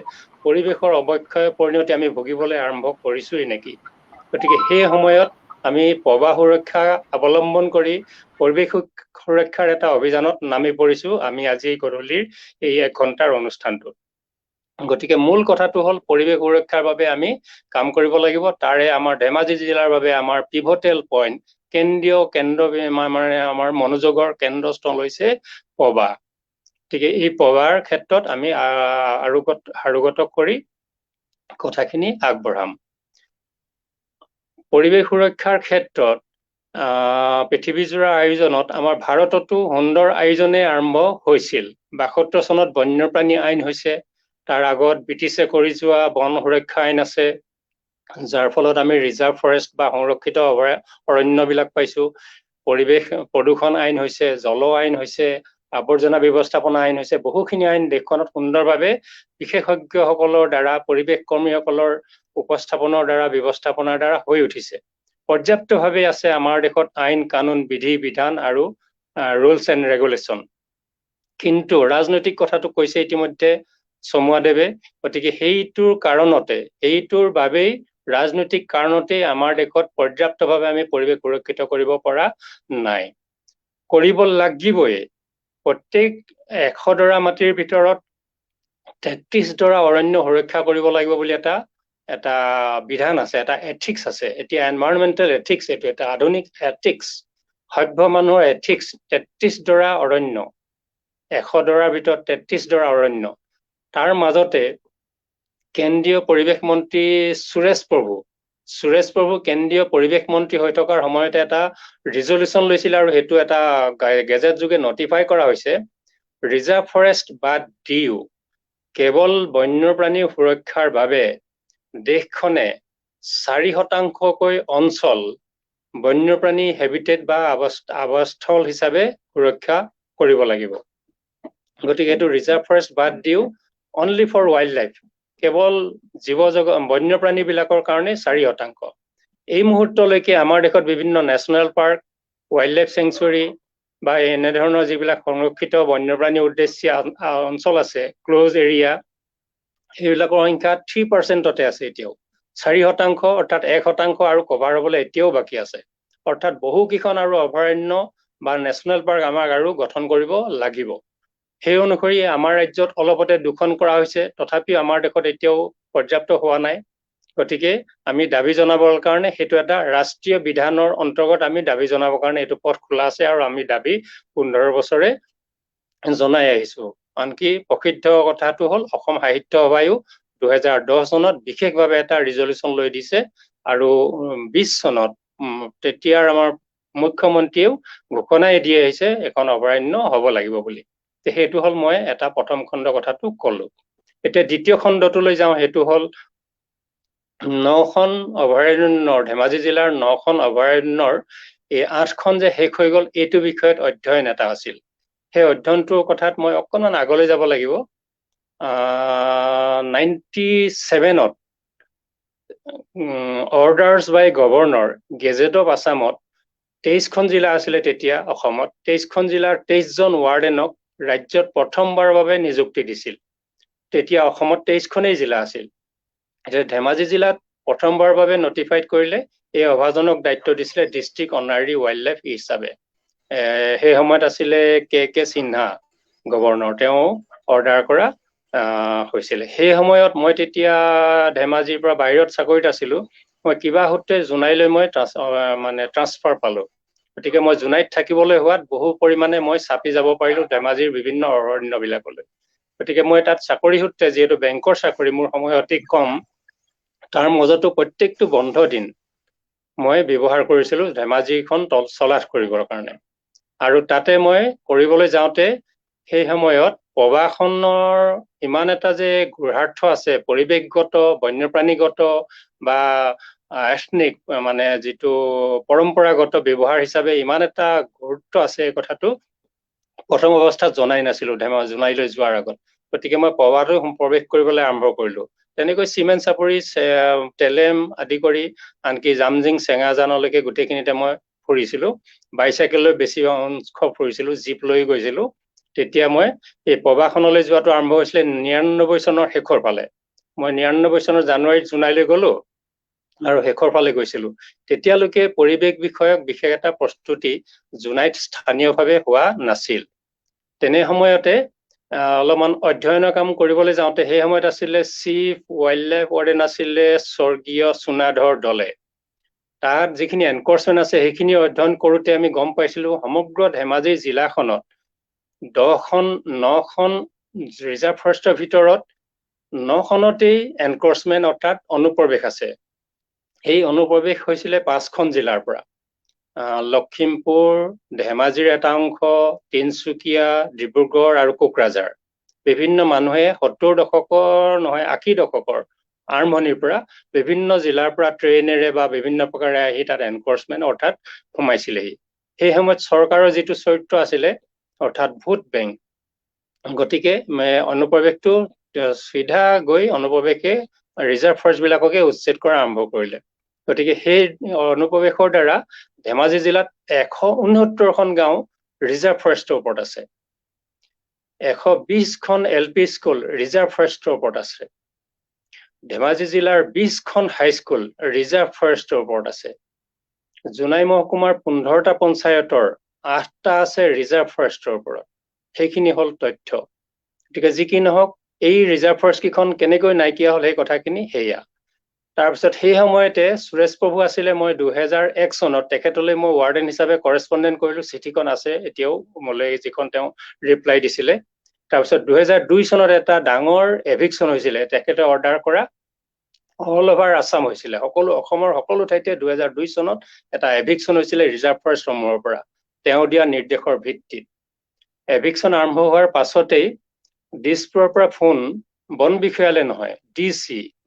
পৰিৱেশৰ অৱক্ষয় পৰিণতি আমি ভুগিবলৈ আৰম্ভ কৰিছোৱেই নেকি? গতিকে সেই সময়ত আমি পবা সুৰক্ষা অৱলম্বন কৰি পৰিৱেশ সুৰক্ষাৰ এটা অভিযানত নামি পৰিছো আমি আজি গধূলিৰ এই 1 ঘণ্টাৰ অনুষ্ঠানটোত। গতিকে মূল কথাটো হ'ল পৰিৱেশ সুৰক্ষাৰ বাবে আমি কাম কৰিব লাগিব। তাৰে আমাৰ ধেমাজি জিলাৰ বাবে আমাৰ পিভটেল পইণ্ট, মানে আমাৰ মনোযোগৰ কেন্দ্ৰস্থল হৈছে পবা। গতিকে এই পবাৰ ক্ষেত্ৰত আমি আৰুগত কৰি কথাখিনি আগবঢ়াম। পৰিৱেশ সুৰক্ষাৰ ক্ষেত্ৰত পৃথিৱীজোৰা আয়োজনত আমাৰ ভাৰততো সুন্দৰ আয়োজনে আৰম্ভ হৈছিল। 72 চনত বন্যপ্ৰাণী আইন হৈছে, তাৰ আগত ব্ৰিটিছে কৰি যোৱা বন সুৰক্ষা আইন আছে, যাৰ ফলত আমি ৰিজাৰ্ভ ফৰেষ্ট বা সংৰক্ষিত অৰণ্যবিলাক পাইছো, পৰিৱেশ প্ৰদূষণ আইন হৈছে, জল আইন হৈছে, আৱৰ্জনা ব্যৱস্থাপনা আইন হৈছে, বহুখিনি আইন দেশখনত সুন্দৰভাৱে বিশেষজ্ঞসকলৰ দ্বাৰা, পৰিৱেশ কৰ্মীসকলৰ উপস্থাপনৰ দ্বাৰা, ব্যৱস্থাপনাৰ দ্বাৰা হৈ উঠিছে। পৰ্যাপ্তভাৱে আছে আমাৰ দেশত আইন কানুন, বিধি বিধান আৰু ৰুলছ এণ্ড ৰেগুলেশ্যন। কিন্তু ৰাজনৈতিক কথাটো কৈছে ইতিমধ্যে চমুৱাদেৱে, গতিকে সেইটোৰ বাবেই ৰাজনৈতিক কাৰণতেই আমাৰ দেশত পৰ্যাপ্তভাৱে আমি পৰিৱেশ সুৰক্ষিত কৰিব পৰা নাই। কৰিব লাগিবই। প্ৰত্যেক 100 ডৰা মাটিৰ ভিতৰত 33 ডৰা অৰণ্য সুৰক্ষা কৰিব লাগিব বুলি এটা বিধান আছে, এটা এথিক্স আছে। এতিয়া এনভাইৰনমেণ্টেল এথিক্স, এইটো এটা আধুনিক এথিক্স, সভ্য মানুহৰ এথিক্স। 33 ডৰা অৰণ্য, 100 ডৰাৰ ভিতৰত 33 ডৰা অৰণ্য। তাৰ মাজতে কেন্দ্ৰীয় পৰিৱেশ মন্ত্ৰী সুৰেশ প্ৰভু কেন্দ্ৰীয় পৰিৱেশ মন্ত্ৰী হৈ থকাৰ সময়তে এটা ৰিজলিউশ্যন লৈছিল, আৰু সেইটো এটা গেজেট যোগে নটিফাই কৰা হৈছে। ৰিজাৰ্ভ ফৰেষ্ট বাদ দিও কেৱল বন্যপ্ৰাণী সুৰক্ষাৰ বাবে দেশখনে 4% অঞ্চল বন্যপ্ৰাণী হেবিটেট বা আৱাসস্থল হিচাপে সুৰক্ষা কৰিব লাগিব। গতিকে এইটো ৰিজাৰ্ভ ফৰেষ্ট বাদ দিও অনলি ফৰ ৱাইল্ড লাইফ, কেৱল বন্যপ্ৰাণী বিলাকৰ কাৰণে 4%। এই মুহূৰ্তলৈকে আমাৰ দেশত বিভিন্ন national park, wild life sanctuary বা এনেধৰণৰ যিবিলাক সংৰক্ষিত বন্যপ্ৰাণী উদ্দেশ্যীয় অঞ্চল আছে, ক্ল'জ এৰিয়া, সেইবিলাকৰ সংখ্যা 3%তে আছে এতিয়াও। 4%, অৰ্থাৎ 1% আৰু কভাৰ হ'বলৈ এতিয়াও বাকী আছে। অৰ্থাৎ বহুকেইখন আৰু অভয়াৰণ্য বা নেশ্যনেল পাৰ্ক আমাক আৰু গঠন কৰিব লাগিব। সেই অনুসৰি আমাৰ ৰাজ্যত অলপতে 2খন কৰা হৈছে, তথাপিও আমাৰ দেশত এতিয়াও পৰ্যাপ্ত হোৱা নাই। গতিকে আমি দাবী জনাবৰ কাৰণে সেইটো এটা ৰাষ্ট্ৰীয় বিধানৰ অন্তৰ্গত আমি দাবী জনাবৰ কাৰণে এইটো পথ খোলা আছে, আৰু আমি দাবী 15 বছৰে জনাই আহিছো। আনকি প্ৰসিদ্ধ কথাটো হ'ল অসম সাহিত্য সভায়ো 2010 চনত বিশেষভাৱে এটা ৰিজলিউশ্যন লৈ দিছে, আৰু 20 চনত তেতিয়াৰ আমাৰ মুখ্যমন্ত্ৰীয়েও ঘোষণাই দি আহিছে এখন অভয়াৰণ্য হ'ব লাগিব বুলি। সেইটো হ'ল মই এটা প্ৰথম খণ্ড কথাটো ক'লো। এতিয়া দ্বিতীয় খণ্ডটোলৈ যাওঁ, সেইটো হ'ল 9খন অভয়াৰণ্যৰ, ধেমাজি জিলাৰ 9খন অভয়াৰণ্যৰ এই 8খন যে শেষ হৈ গ'ল, এইটো বিষয়ত অধ্যয়ন এটা আছিল। সেই অধ্যয়নটোৰ কথাত মই অকণমান আগলৈ যাব লাগিব। 97ত অৰ্ডাৰ্ছ বাই গভৰ্ণৰ, গেজেট অফ আছামত 23খন জিলা আছিলে তেতিয়া অসমত। 23খন জিলাৰ 23জন ৱাৰ্ডেনক ৰাজ্যত প্ৰথমবাৰৰ বাবে নিযুক্তি দিছিল। তেতিয়া অসমত 23খনেই জিলা আছিল। এতিয়া ধেমাজি জিলাত প্ৰথমবাৰৰ বাবে নটিফাইড কৰিলে, এই অভাজনক দায়িত্ব দিছিলে ডিষ্ট্ৰিক্ট অনাৰী ৱাইল্ড লাইফ হিচাপে। সেই সময়ত আছিলে কে সিনহা গভৰ্ণৰ, তেওঁ অৰ্ডাৰ কৰা হৈছিলে। সেই সময়ত মই তেতিয়া ধেমাজিৰ পৰা বাহিৰত চাকৰিত আছিলো। মই কিবা সূত্ৰে জোনাইলৈ মই ট্ৰান্সফাৰ পালো। গতিকে মই জোনাইত থাকিবলৈ হোৱাত বহু পৰিমাণে মই চাপি যাব পাৰিলো ধেমাজিৰ বিভিন্ন অৰণ্যবিলাকলৈ। গতিকে মই তাত চাকৰি সূত্ৰে, যিহেতু বেংকৰ চাকৰি, মোৰ সময় অতি কম, তাৰ মাজতো প্ৰত্যেকটো বন্ধ দিন মই ব্যৱহাৰ কৰিছিলো ধেমাজিখন চলাথ কৰিবৰ কাৰণে। আৰু তাতে মই কৰিবলৈ যাওঁতে সেই সময়ত প্ৰবাসনৰ ইমান এটা যে গূঢ়াৰ্থ আছে, পৰিৱেশগত, বন্যপ্ৰাণীগত বা এথনিক, মানে যিটো পৰম্পৰাগত ব্যৱহাৰ হিচাপে ইমান এটা গুৰুত্ব আছে, এই কথাটো প্ৰথম অৱস্থাত জনাই নাছিলো জোনাইলৈ যোৱাৰ আগত। গতিকে মই প্ৰবাহটো প্ৰৱেশ কৰিবলৈ আৰম্ভ কৰিলো। তেনেকৈ চিমেণ্ট চাপৰি, তেলেম আদি কৰি আনকি জামজিং, চেঙাজানলৈকে গোটেইখিনিতে মই ফুৰিছিলো। বাইচাইকেল লৈ বেছি অংশ ফুৰিছিলো, জীপ লৈ গৈছিলো। তেতিয়া মই এই প্ৰবাসনলৈ যোৱাটো আৰম্ভ হৈছিলে 99 চনৰ শেষৰ ফালে। মই 99 চনৰ জানুৱাৰীত জোনাইলৈ গলো আৰু শেষৰ ফালে গৈছিলো। তেতিয়ালৈকে পৰিৱেশ বিষয়ক বিশেষ এটা প্ৰস্তুতি জোনাইত স্থানীয়ভাৱে হোৱা নাছিল। তেনে সময়তে অলপমান অধ্যয়নৰ কাম কৰিবলৈ যাওঁতে, সেই সময়ত আছিলে চিফ ৱাইল্ড লাইফ ৱাৰ্ডেন আছিলে স্বৰ্গীয় সোণাধৰ দলে। তাত যিখিনি এনক্ৰচমেণ্ট আছে সেইখিনি অধ্যয়ন কৰোঁতে আমি গম পাইছিলো সমগ্ৰ ধেমাজি জিলাখনত 9খন ৰিজাৰ্ভ ফৰেষ্টৰ ভিতৰত 9খনতেই এনক্ৰচমেণ্ট অৰ্থাৎ অনুপ্ৰৱেশ আছে। এই অনুপ্ৰৱেশ হৈছিলে 5খন জিলাৰ পৰা। লখিমপুৰ, ধেমাজিৰ এটা অংশ, তিনচুকীয়া, ডিব্ৰুগড় আৰু কোকৰাঝাৰ। বিভিন্ন মানুহে 70 দশকৰ নহয় 80 দশকৰ আৰম্ভণিৰ পৰা বিভিন্ন জিলাৰ পৰা ট্ৰেইনেৰে বা বিভিন্ন প্ৰকাৰে আহি তাত এনফৰ্চমেণ্ট অৰ্থাৎ সোমাইছিলেহি। সেই সময়ত চৰকাৰৰ যিটো চৰিত্ৰ আছিলে অৰ্থাৎ ভোট বেংক, গতিকে অনুপ্ৰৱেশটো চিধা গৈ অনুপ্ৰৱেশে ৰিজাৰ্ভ ফৰ্চবিলাককে উচ্ছেদ কৰা আৰম্ভ কৰিলে। গতিকে সেই অনুপ্ৰৱেশৰ দ্বাৰা ধেমাজি জিলাত 169খন গাঁও ৰিজাৰ্ভ ফৰেষ্টৰ ওপৰত আছে, 120খন LP স্কুল ৰিজাৰ্ভ ফৰেষ্টৰ ওপৰত আছে, ধেমাজি জিলাৰ 20খন হাইস্কুল ৰিজাৰ্ভ ফৰেষ্টৰ ওপৰত আছে, জোনাই মহকুমাৰ 15টা পঞ্চায়তৰ 8টা আছে ৰিজাৰ্ভ ফৰেষ্টৰ ওপৰত। সেইখিনি হ'ল তথ্য। গতিকে যি কি নহওক, এই ৰিজাৰ্ভ ফৰেষ্ট কেইখন কেনেকৈ নাইকিয়া হ'ল সেই কথাখিনি সেয়া। তাৰপিছত সেই সময়তে সুৰেশ প্ৰভু আছিলে, মই 2001 চনত তেখেতলৈ মই ৱাৰ্ডেন হিচাপে কৰেছপণ্ডেণ্ট কৰিলোঁ, চিঠিখন আছে এতিয়াও মোলৈ, যিখন তেওঁ ৰিপ্লাই দিছিলে। তাৰপিছত 2002 চনত এটা ডাঙৰ এভিকশ্যন হৈছিলে, তেখেতে অৰ্ডাৰ কৰা অল অভাৰ আছাম হৈছিলে, অসমৰ সকলো ঠাইতে 2002 চনত এটা এভিকশ্যন হৈছিলে ৰিজাৰ্ভ ফৰেষ্টসমূহৰ পৰা তেওঁ দিয়া নিৰ্দেশৰ ভিত্তিত। এভিকশ্যন আৰম্ভ হোৱাৰ পাছতেই দিছপুৰৰ পৰা ফোন বন বিষয়ালে নহয়, DC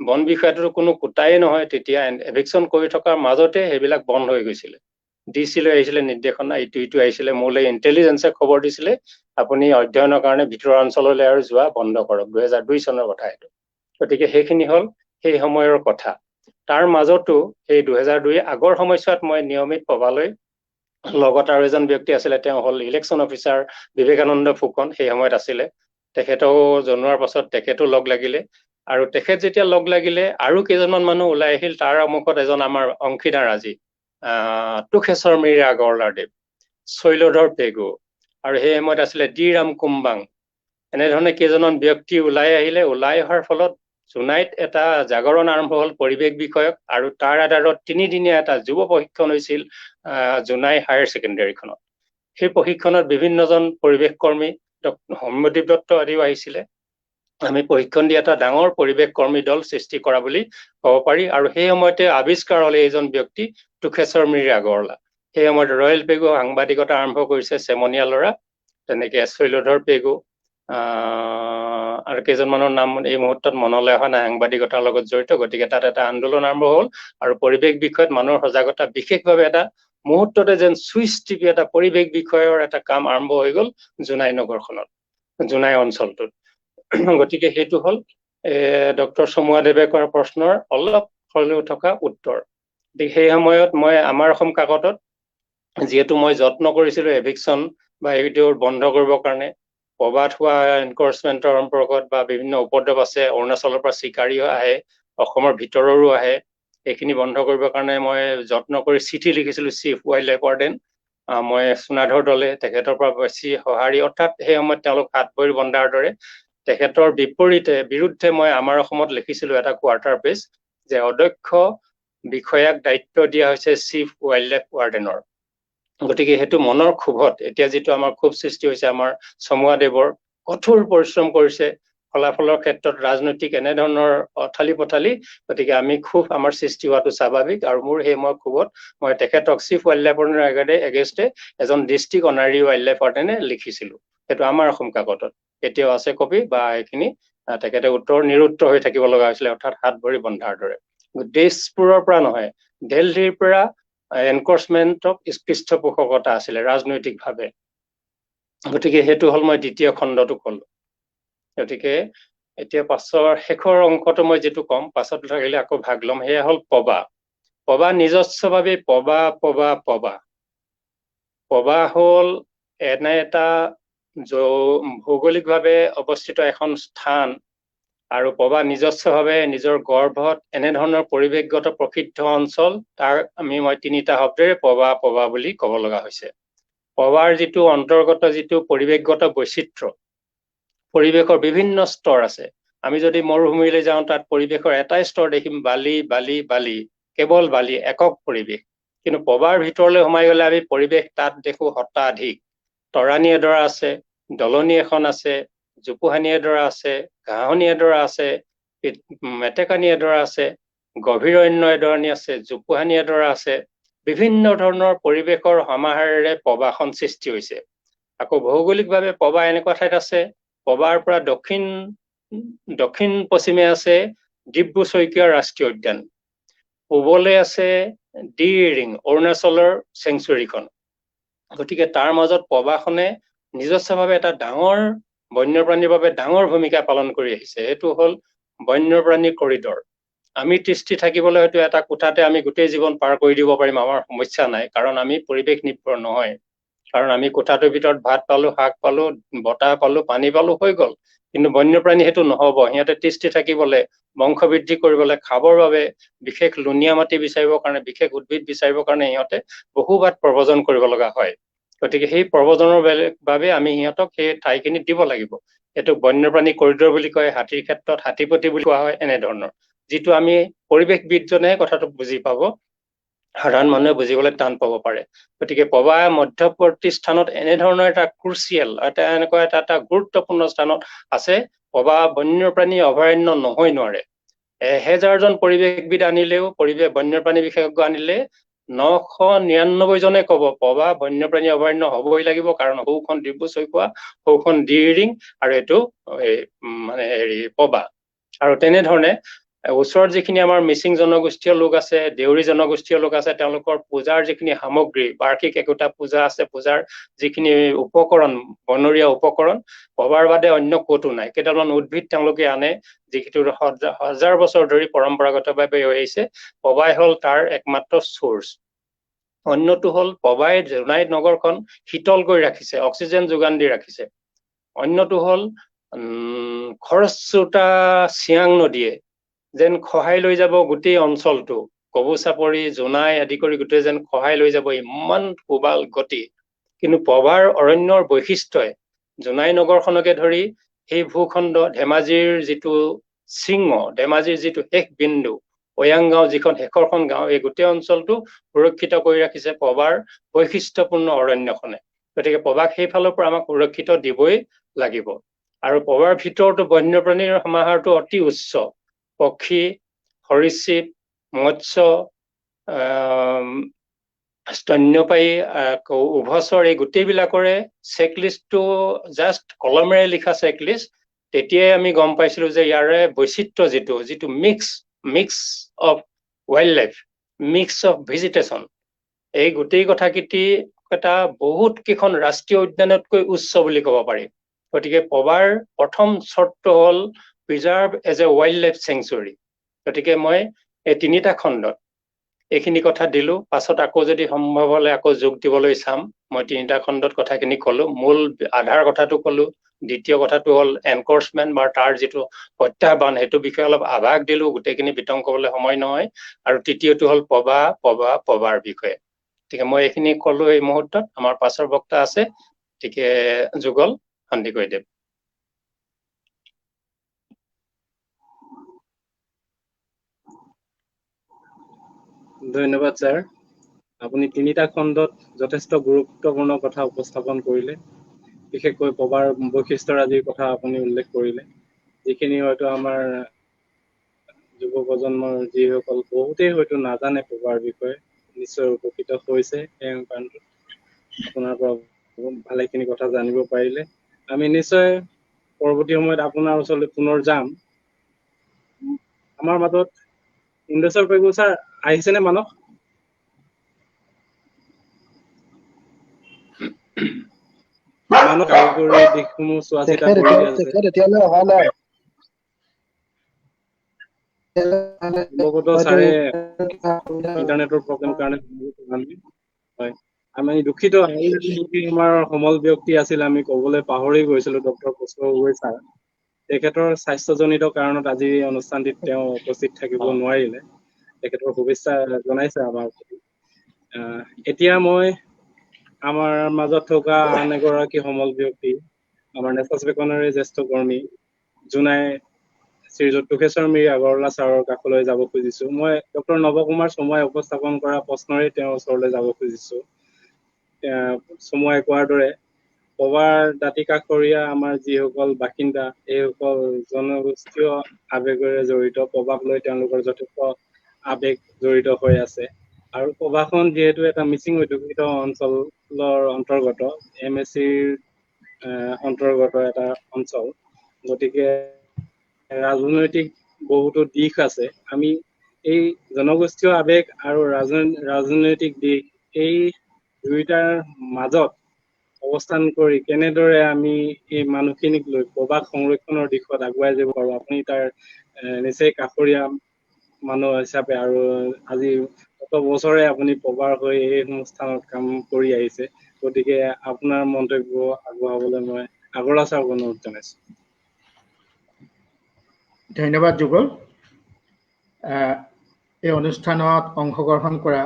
বন বিষয়াটোৰ কোনো কোটাই নহয়, তেতিয়া এভিকশ্যন কৰি থকাৰ মাজতে সেইবিলাক বন্ধ হৈ গৈছিলে। DC লৈ আহিছিলে নিৰ্দেশনা, ইটো আহিছিলে, মোলৈ ইণ্টেলিজেন্সে খবৰ দিছিলে আপুনি অধ্যয়নৰ কাৰণে ভিতৰুৱা অঞ্চললৈ আৰু যোৱা বন্ধ কৰক। 2002 চনৰ কথা এইটো। গতিকে সেইখিনি হ'ল সেই সময়ৰ কথা। তাৰ মাজতো সেই 2002 আগৰ সময়ছোৱাত মই নিয়মিত পবালৈ, লগত আৰু এজন ব্যক্তি আছিলে, তেওঁ হ'ল ইলেকশ্যন অফিচাৰ বিবেকানন্দ ফুকন, সেই সময়ত আছিলে। তেখেতক জনোৱাৰ পাছত তেখেতো লগ লাগিলে, আৰু তেখেত যেতিয়া লগ লাগিলে আৰু কেইজনমান মানুহ ওলাই আহিল। তাৰ সন্মুখত এজন আমাৰ অংশীদাৰ আজি টুখেশ্বৰ মিৰি আগৰৱালাদেৱ, শৈলধৰ পেগু, আৰু সেই সময়ত আছিলে ডি ৰাম কুম্বাং। এনেধৰণে কেইজনমান ব্যক্তি ওলাই আহিলে। ওলাই অহাৰ ফলত জোনাইত এটা জাগৰণ আৰম্ভ হ'ল পৰিৱেশ বিষয়ক, আৰু তাৰ আধাৰত 3 দিনীয়া এটা যুৱ প্ৰশিক্ষণ হৈছিল জোনাই হায়াৰ ছেকেণ্ডেৰীখনত। সেই প্ৰশিক্ষণত বিভিন্নজন পৰিৱেশ কৰ্মী, সৌম্যদীপ দত্ত আদিও আহিছিলে। আমি প্ৰশিক্ষণ দি এটা ডাঙৰ পৰিৱেশ কৰ্মী দল সৃষ্টি কৰা বুলি ক'ব পাৰি। আৰু সেই সময়তে আৱিষ্কাৰ হ'লে এইজন ব্যক্তি টুখেশ্বৰ মিৰি আগৰৱালা। সেই সময়ত ৰয়েল পেগু সাংবাদিকতা আৰম্ভ কৰিছে, চেমনীয়া ল'ৰা। তেনেকে শৈলধৰ পেগু আৰু কেইজনমানৰ নাম এই মুহূৰ্তত মনলৈ অহা নাই, সাংবাদিকতাৰ লগত জড়িত। গতিকে তাত এটা আন্দোলন আৰম্ভ হ'ল, আৰু পৰিৱেশ বিষয়ত মানুহৰ সজাগতা, বিশেষভাৱে এটা মুহূৰ্ততে যেন চুইচ টিপি এটা পৰিৱেশ বিষয়ৰ এটা কাম আৰম্ভ হৈ গ'ল জোনাই নগৰখনত, জোনাই অঞ্চলটোত। গতিকে সেইটো হ'ল ডক্টৰ চমুৱাদেৱে কৰা প্ৰশ্নৰ অলপ হ'লেও থকা উত্তৰ। সেই সময়ত মই আমাৰ অসম কাকতত, যিহেতু মই যত্ন কৰিছিলোঁ এভিকশ্যন বা এইটো বন্ধ কৰিবৰ কাৰণে, প্ৰবাদ হোৱা এনক্ৰচমেণ্টৰ সম্পৰ্কত বা বিভিন্ন উপদ্ৰৱ আছে, অৰুণাচলৰ পৰা চিকাৰী আহে, অসমৰ ভিতৰৰো আহে, এইখিনি বন্ধ কৰিবৰ কাৰণে মই যত্ন কৰি চিঠি লিখিছিলোঁ চিফ ৱাইল্ড লাইফ ৱাৰ্ডেন। মই সোণাধৰ দলে তেখেতৰ পৰা বেছি সঁহাৰি, অৰ্থাৎ সেই সময়ত তেওঁলোক হাত ভৰি বন্ধাৰ দৰে। তেখেতৰ বিৰুদ্ধে মই আমাৰ অসমত লিখিছিলোঁ এটা কোৱাৰ্টাৰ পেজ, যে অদক্ষ বিষয়াক দায়িত্ব দিয়া হৈছে চিফ ৱাইল্ড লাইফ ৱাৰ্ডেনৰ। গতিকে সেইটো মনৰ ক্ষোভত এতিয়া যিটো আমাৰ ক্ষোভ সৃষ্টি হৈছে, আমাৰ চমুৱাদেৱৰ কঠোৰ পৰিশ্ৰম কৰিছে ফলাফলৰ ক্ষেত্ৰত ৰাজনৈতিক এনেধৰণৰ অথালি পথালি, গতিকে আমি ক্ষোভ আমাৰ সৃষ্টি হোৱাটো স্বাভাৱিক। আৰু মোৰ সেই ক্ষোভত মই তেখেতক চিফ ৱাইল্ড লাইফ ৱাৰ্ডেনৰ এগেইনষ্টে এজন ডিষ্ট্ৰিক্ট অনাৰী ৱাইল্ড লাইফ ৱাৰ্ডেনে লিখিছিলোঁ। সেইটো আমাৰ অসম কাকতত এতিয়াও আছে কপি, বা এইখিনি তেখেতে নিৰুত্তৰ হৈ থাকিব লগা হৈছিলে, অৰ্থাৎ হাত ভৰি বন্ধাৰ দৰে। দিছপুৰৰ পৰা নহয়, দিল্লীৰ পৰা এনক্ৰচমেণ্টক পৃষ্ঠপোষকতা আছিলে ৰাজনৈতিকভাৱে। গতিকে সেইটো হ'ল মই দ্বিতীয় খণ্ডটো ক'লো। গতিকে এতিয়া পাছৰ শেষৰ অংশটো মই যিটো ক'ম, পাছত থাকিলে আকৌ ভাগ ল'ম, সেয়া হ'ল পবা। পবা নিজস্বভাৱে পবা হ'ল এনে এটা ভৌগোলিকভাৱে অৱস্থিত এখন স্থান, আৰু পবা নিজস্বভাৱে নিজৰ গৰ্ভত এনেধৰণৰ পৰিৱেশগত প্ৰসিদ্ধ অঞ্চল, তাৰ মই 3টা শব্দেৰে পবা বুলি ক'ব লগা হৈছে। পবাৰ যিটো অন্তৰ্গত যিটো পৰিৱেশগত বৈচিত্ৰ্য, পৰিৱেশৰ বিভিন্ন স্তৰ আছে। আমি যদি মৰুভূমিলৈ যাওঁ, তাত পৰিৱেশৰ এটাই স্তৰ দেখিম, বালি বালি বালি, কেৱল বালি, একক পৰিৱেশ। কিন্তু পবাৰ ভিতৰলৈ সোমাই গ'লে আমি পৰিৱেশ তাত দেখো শতাধিক। তৰাণী এডৰা আছে, দলনি এখন আছে, জোপোহানি এডৰা আছে, ঘাঁহনি এডৰা আছে, মেটেকানি এডৰা আছে, গভীৰ অৰণ্য এডৰানি আছে, জোপোহানি এডৰা আছে। বিভিন্ন ধৰণৰ পৰিৱেশৰ সমাহাৰেৰে পবাখন সৃষ্টি হৈছে। আকৌ ভৌগোলিকভাৱে পবা এনেকুৱা ঠাইত আছে, পবাৰ পৰা দক্ষিণ পশ্চিমে আছে ডিব্ৰু ছৈখোৱা ৰাষ্ট্ৰীয় উদ্যান, পূবলে আছে ডিৰিং অৰুণাচলৰ চেংচুৰীখন। গতিকে তাৰ মাজত পবাখনে নিজস্বভাৱে এটা ডাঙৰ বন্যপ্ৰাণীৰ বাবে ডাঙৰ ভূমিকা পালন কৰি আহিছে। এইটো হ'ল বন্যপ্ৰাণী কৰিডৰ। আমি তৃষ্টি থাকিবলৈ হয়তো এটা কোঠাতে আমি গোটেই জীৱন পাৰ কৰি দিব পাৰিম, আমাৰ সমস্যা নাই, কাৰণ আমি পৰিৱেশ নিৰ্ভৰ নহয়। কাৰণ আমি কোঠাটোৰ ভিতৰত ভাত পালো, শাক পালো, বতাহ পালো, পানী পালো, হৈ গ'ল। কিন্তু বন্যপ্ৰাণী সেইটো নহব। সিহঁতে তৃষ্টি থাকিবলৈ, বংশ বৃদ্ধি কৰিবলৈ, খাবৰ বাবে, বিশেষ লুণীয়া মাটি বিচাৰিবৰ কাৰণে, বিশেষ উদ্ভিদ বিচাৰিবৰ কাৰণে সিহঁতে বহু বাট প্ৰব্ৰজন কৰিব লগা হয়। গতিকে সেই প্ৰব্ৰজনৰ বাবে আমি সিহঁতক সেই ঠাইখিনি দিব লাগিব। এইটোক বন্যপ্ৰাণী কৰিডৰ বুলি কয়। হাতীৰ ক্ষেত্ৰত হাতীপতি বুলি কোৱা হয়, এনেধৰণৰ। যিটো আমি পৰিৱেশবিদজনেহে কথাটো বুজি পাব, সাধাৰণ মানুহে বুজিবলৈ টান পাব পাৰে। গতিকে পবা মধ্যৱৰ্তী স্থানত এনেধৰণৰ এটা ক্ৰুচিয়েল, এনেকুৱা এটা গুৰুত্বপূৰ্ণ স্থানত আছে। পবা বন্যপ্ৰাণী অভয়াৰণ্য নহয় নোৱাৰে। 1000জন পৰিৱেশবিদ আনিলেও, বন্যপ্ৰাণী বিশেষজ্ঞ আনিলে 999 জনে ক'ব পবা বন্যপ্ৰাণী অভয়াৰণ্য হবই লাগিব, কাৰণ সৌখন ডিব্ৰু ছৈখোৱা, সৌখন ডিৰিং, আৰু এইটো মানে পবা। আৰু তেনেধৰণে ওচৰত যিখিনি আমাৰ মিচিং জনগোষ্ঠীয় লোক আছে, দেউৰী জনগোষ্ঠীয় লোক আছে, তেওঁলোকৰ পূজাৰ যিখিনি সামগ্ৰী, বাৰ্ষিক একোটা পূজা আছে, পূজাৰ যিখিনি উপকৰণ, বনৰীয়া উপকৰণ, পবাৰ বাদে অন্য ক'তো নাই। কেইটামান উদ্ভিদ তেওঁলোকে আনে, যিটো হাজাৰ বছৰ ধৰি পৰম্পৰাগতভাৱে হৈ আহিছে। পবাই হ'ল তাৰ একমাত্ৰ চ'ৰ্চ। অন্যটো হ'ল পবাই জোনাই নগৰখন শীতল কৰি ৰাখিছে, অক্সিজেন যোগান দি ৰাখিছে। অন্যটো হ'ল খৰস্ৰোতা চিয়াং নদীয়ে যেন খহাই লৈ যাব গোটেই অঞ্চলটো, কবু চাপৰি, জোনাই আদি কৰি গোটেই যেন খহাই লৈ যাব, ইমান কোবাল গতি। কিন্তু পবাৰ অৰণ্যৰ বৈশিষ্ট্যই জোনাই নগৰখনকে ধৰি সেই ভূখণ্ড, ধেমাজিৰ যিটো শৃংগ, ধেমাজিৰ যিটো শেষ বিন্দু, ঐয়াংগাঁও যিখন শেষৰখন গাঁও, এই গোটেই অঞ্চলটো সুৰক্ষিত কৰি ৰাখিছে পবাৰ বৈশিষ্ট্যপূৰ্ণ অৰণ্যখনে। গতিকে পবাক সেইফালৰ পৰা আমাক সুৰক্ষিত দিবই লাগিব। আৰু পবাৰ ভিতৰতো বন্যপ্ৰাণীৰ সমাহাৰটো অতি উচ্চ। পক্ষী, সৰীসৃপ, মৎস্য, স্তন্যপায়ী, উভচৰ, এই গোটেইবিলাকৰে চেকলিষ্টটো জাষ্ট কলমেৰে লিখা চেকলিষ্ট। তেতিয়াই আমি গম পাইছিলো যে ইয়াৰে বৈচিত্ৰ্য যিটো mix of wild life, mix of vegetation, এই গোটেই কথাকেইটি এটা বহুত কেইখন ৰাষ্ট্ৰীয় উদ্যানতকৈ উচ্চ বুলি ক'ব পাৰি। গতিকে পবাৰ প্ৰথম চৰ্ত হ'ল preserve as a wildlife sanctuary. গতিকে মই এই 3টা খণ্ডত এইখিনি কথা দিলো। পাছত আকৌ যদি সম্ভৱ হলে আকৌ যোগ দিবলৈ চাম। মই 3টা খণ্ডত কথাখিনি কলো। মূল আধাৰ কথাটো কলো। দ্বিতীয় কথাটো হ'ল এনকৰ্চমেণ্ট বা তাৰ যিটো প্ৰত্যাহ্বান, সেইটো বিষয়ে অলপ আভাস দিলো, গোটেইখিনি বিতং ক'বলৈ সময় নহয়। আৰু তৃতীয়টো হ'ল পবাৰ বিষয়ে। গতিকে মই এইখিনি কলো এই মুহূৰ্তত। আমাৰ পাছৰ বক্তা আছে, গতিকে যুগল সন্দিকৈদেৱ। ধন্যবাদ ছাৰ। আপুনি 3টা খণ্ডত যথেষ্ট গুৰুত্বপূৰ্ণ কথা উপস্থাপন কৰিলে। বিশেষকৈ পবাৰ বৈশিষ্ট্যৰাজিৰ কথা আপুনি উল্লেখ কৰিলে, যিখিনি হয়তো আমাৰ যুৱ প্ৰজন্মৰ যিসকল বহুতেই হয়তো নাজানে পবাৰ বিষয়ে, নিশ্চয় উপকৃত হৈছে এই কাৰণটোত। আপোনাৰ পৰা ভালেখিনি কথা জানিব পাৰিলে। আমি নিশ্চয় পৰৱৰ্তী সময়ত আপোনাৰ ওচৰলৈ পুনৰ যাম। আমাৰ মাজত ইন্দ্ৰেশ্বৰ পেগু ছাৰ আহিছেনে মানস? মানস কাৰিকৰী দিশসমূহ চোৱা চিতা কৰি আছে। এতিয়ালৈ অহা নাই। সম্ভৱতঃ ছাৰে ইণ্টাৰনেটৰ প্ৰব্লেম কাৰণে হয়, আমি দুখিত। আমাৰ সমল ব্যক্তি আছিল, আমি কবলৈ পাহৰি গৈছিলো, ডক্টৰ প্ৰস্তৰ গগৈ ছাৰ। তেখেতৰ স্বাস্থ্যজনিত কাৰণত আজি এই অনুষ্ঠানটিত তেওঁ উপস্থিত থাকিব নোৱাৰিলে। তেখেতৰ শুভেচ্ছা জনাইছে আমাৰ প্ৰতি। এতিয়া মই আমাৰ মাজত থকা আন এগৰাকী সমল ব্যক্তি, আমাৰ নেফাছ বেকনৰে জ্যেষ্ঠ কৰ্মী জোনাই শ্ৰীযুত দুখেশ্বৰ মিৰি আগৰৱালা ছাৰৰ কাষলৈ যাব খুজিছো। মই ডক্টৰ নৱকুমাৰ চমুৱাই উপস্থাপন কৰা প্ৰশ্নৰে তেওঁৰ ওচৰলৈ যাব খুজিছো। চমুৱাই কোৱাৰ দৰে পবাৰ দাঁতি কাষৰীয়া আমাৰ যিসকল বাসিন্দা, এইসকল জনগোষ্ঠীয় আৱেগেৰে জড়িত। পবাক লৈ তেওঁলোকৰ যথেষ্ট আৱেগ জড়িত হৈ আছে। আৰু পবাখন যিহেতু এটা মিচিং অধ্যুষিত অঞ্চলৰ অন্তৰ্গত, MSCৰ অন্তৰ্গত এটা অঞ্চল, গতিকে ৰাজনৈতিক বহুতো দিশ আছে। আমি এই জনগোষ্ঠীয় আৱেগ আৰু ৰাজনৈতিক দিশ এই দুয়োটাৰ মাজত অৱস্থান কৰি কেনেদৰে আমি এই মানুহখিনিক লৈ প্ৰবাহ সংৰক্ষণৰ দিশত আগুৱাই যাব পাৰোঁ, আপুনি তাৰ নিচেই কাষৰীয়া মানুহ হিচাপে আৰু আজি কত বছৰে আপুনি প্ৰবাহ হৈ এই অনুষ্ঠানত কাম কৰি আহিছে, গতিকে আপোনাৰ মন্তব্য আগবঢ়াবলৈ মই আগৰৱালা ছাৰক অনুৰোধ জনাইছো। ধন্যবাদ যুগল। এই অনুষ্ঠানত অংশগ্ৰহণ কৰা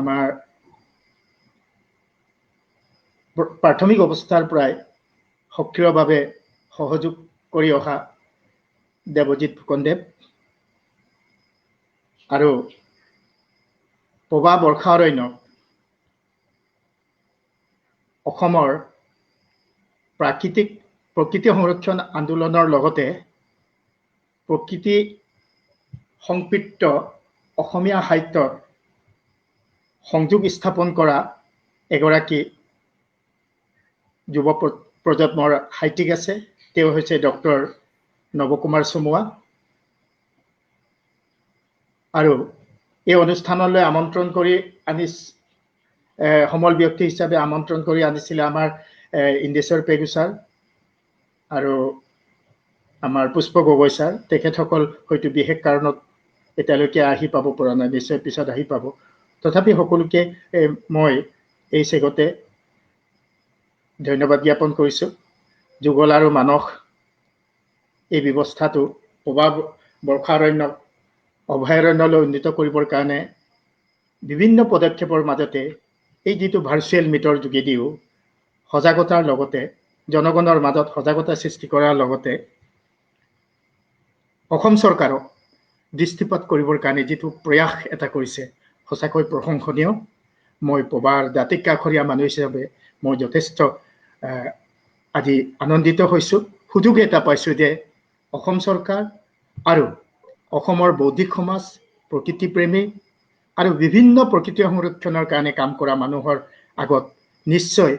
আমাৰ প্ৰাথমিক অৱস্থাৰ পৰাই সক্ৰিয়ভাৱে সহযোগ কৰি অহা দেৱজিৎ ফুকনদেৱ আৰু প্ৰবাহ বৰ্ষাৰণ্য অসমৰ প্ৰকৃতি সংৰক্ষণ আন্দোলনৰ লগতে প্ৰকৃতি সংপৃক্ত অসমীয়া সাহিত্যৰ সংযোগ স্থাপন কৰা এগৰাকী যুৱ প্ৰজন্মৰ সাহিত্যিক আছে। তেওঁ হৈছে ডক্টৰ নৱকুমাৰ চমুৱা। আৰু এই অনুষ্ঠানলৈ আমন্ত্ৰণ কৰি সমল ব্যক্তি হিচাপে আমন্ত্ৰণ কৰি আনিছিলে আমাৰ ইন্দেশ্বৰ পেগু ছাৰ আৰু আমাৰ পুষ্প গগৈ ছাৰ। তেখেতসকল হয়তো বিশেষ কাৰণত এতিয়ালৈকে আহি পাব পৰা নাই, নিশ্চয় পিছত আহি পাব। তথাপি সকলোকে মই এই চেগতে ধন্যবাদ জ্ঞাপন কৰিছোঁ। যুগল আৰু মানস এই ব্যৱস্থাটো প্ৰবাহ বৰ্ষাৰণ্য অভয়াৰণ্যলৈ উন্নীত কৰিবৰ কাৰণে বিভিন্ন পদক্ষেপৰ মাজতে এই যিটো ভাৰ্চুৱেল মিটৰ যোগেদিও সজাগতাৰ লগতে জনগণৰ মাজত সজাগতা সৃষ্টি কৰাৰ লগতে অসম চৰকাৰক দৃষ্টিপাত কৰিবৰ কাৰণে যিটো প্ৰয়াস এটা কৰিছে, সঁচাকৈ প্ৰশংসনীয়। মই প্ৰবাহৰ দাঁতি কাষৰীয়া মানুহ হিচাপে মই যথেষ্ট আজি আনন্দিত হৈছোঁ। সুযোগ এটা পাইছোঁ যে অসম চৰকাৰ আৰু অসমৰ বৌদ্ধিক সমাজ, প্ৰকৃতিপ্ৰেমী আৰু বিভিন্ন প্ৰকৃতি সংৰক্ষণৰ কাৰণে কাম কৰা মানুহৰ আগত নিশ্চয়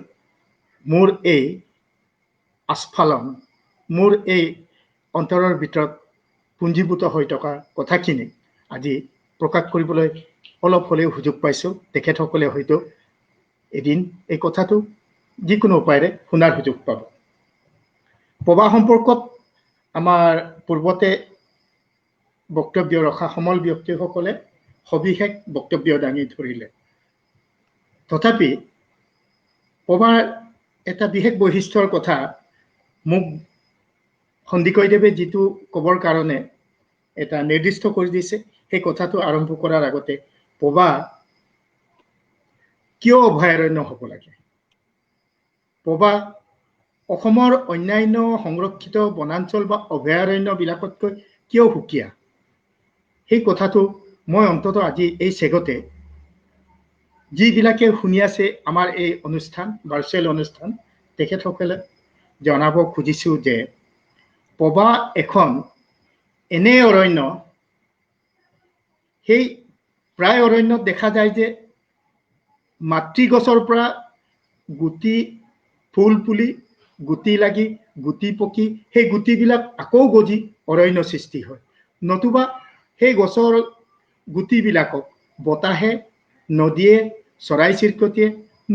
মোৰ এই আস্ফালন, মোৰ এই অন্তৰৰ ভিতৰত পুঞ্জীভূত হৈ থকা কথাখিনি আজি প্ৰকাশ কৰিবলৈ অলপ হ'লেও সুযোগ পাইছোঁ। তেখেতসকলে হয়তো এদিন এই কথাটো যিকোনো উপায়েৰে শুনাৰ সুযোগ পাব। প্ৰবাহ সম্পৰ্কত আমাৰ পূৰ্বতে বক্তব্য ৰখা সমল ব্যক্তিসকলে সবিশেষ বক্তব্য দাঙি ধৰিলে। তথাপি প্ৰবাহ এটা বিশেষ বৈশিষ্ট্যৰ কথা মোক সন্দিকৈদেৱে যিটো ক'বৰ কাৰণে এটা নিৰ্দিষ্ট কৰি দিছে, সেই কথাটো আৰম্ভ কৰাৰ আগতে প্ৰবাহ কিয় অভয়াৰণ্য হ'ব লাগে, প্ৰবাহ অসমৰ অন্যান্য সংৰক্ষিত বনাঞ্চল বা অভয়াৰণ্যবিলাকতকৈ কিয় সুকীয়া, সেই কথাটো মই অন্তত আজি এই চেগতে যিবিলাকে শুনি আছে আমাৰ এই অনুষ্ঠান, ভাৰ্চুৱেল অনুষ্ঠান, তেখেতসকলে জনাব খুজিছোঁ যে প্ৰবাহ এখন এনে অৰণ্য, সেই প্ৰায় অৰণ্যত দেখা যায় যে মাতৃ গছৰ পৰা গুটি ফুল পুলি, গুটি লাগি, গুটি পকি, সেই গুটিবিলাক আকৌ গজি অৰণ্য সৃষ্টি হয়। নতুবা সেই গছৰ গুটিবিলাকক বতাহে, নদীয়ে, চৰাই চিৰিকটিয়ে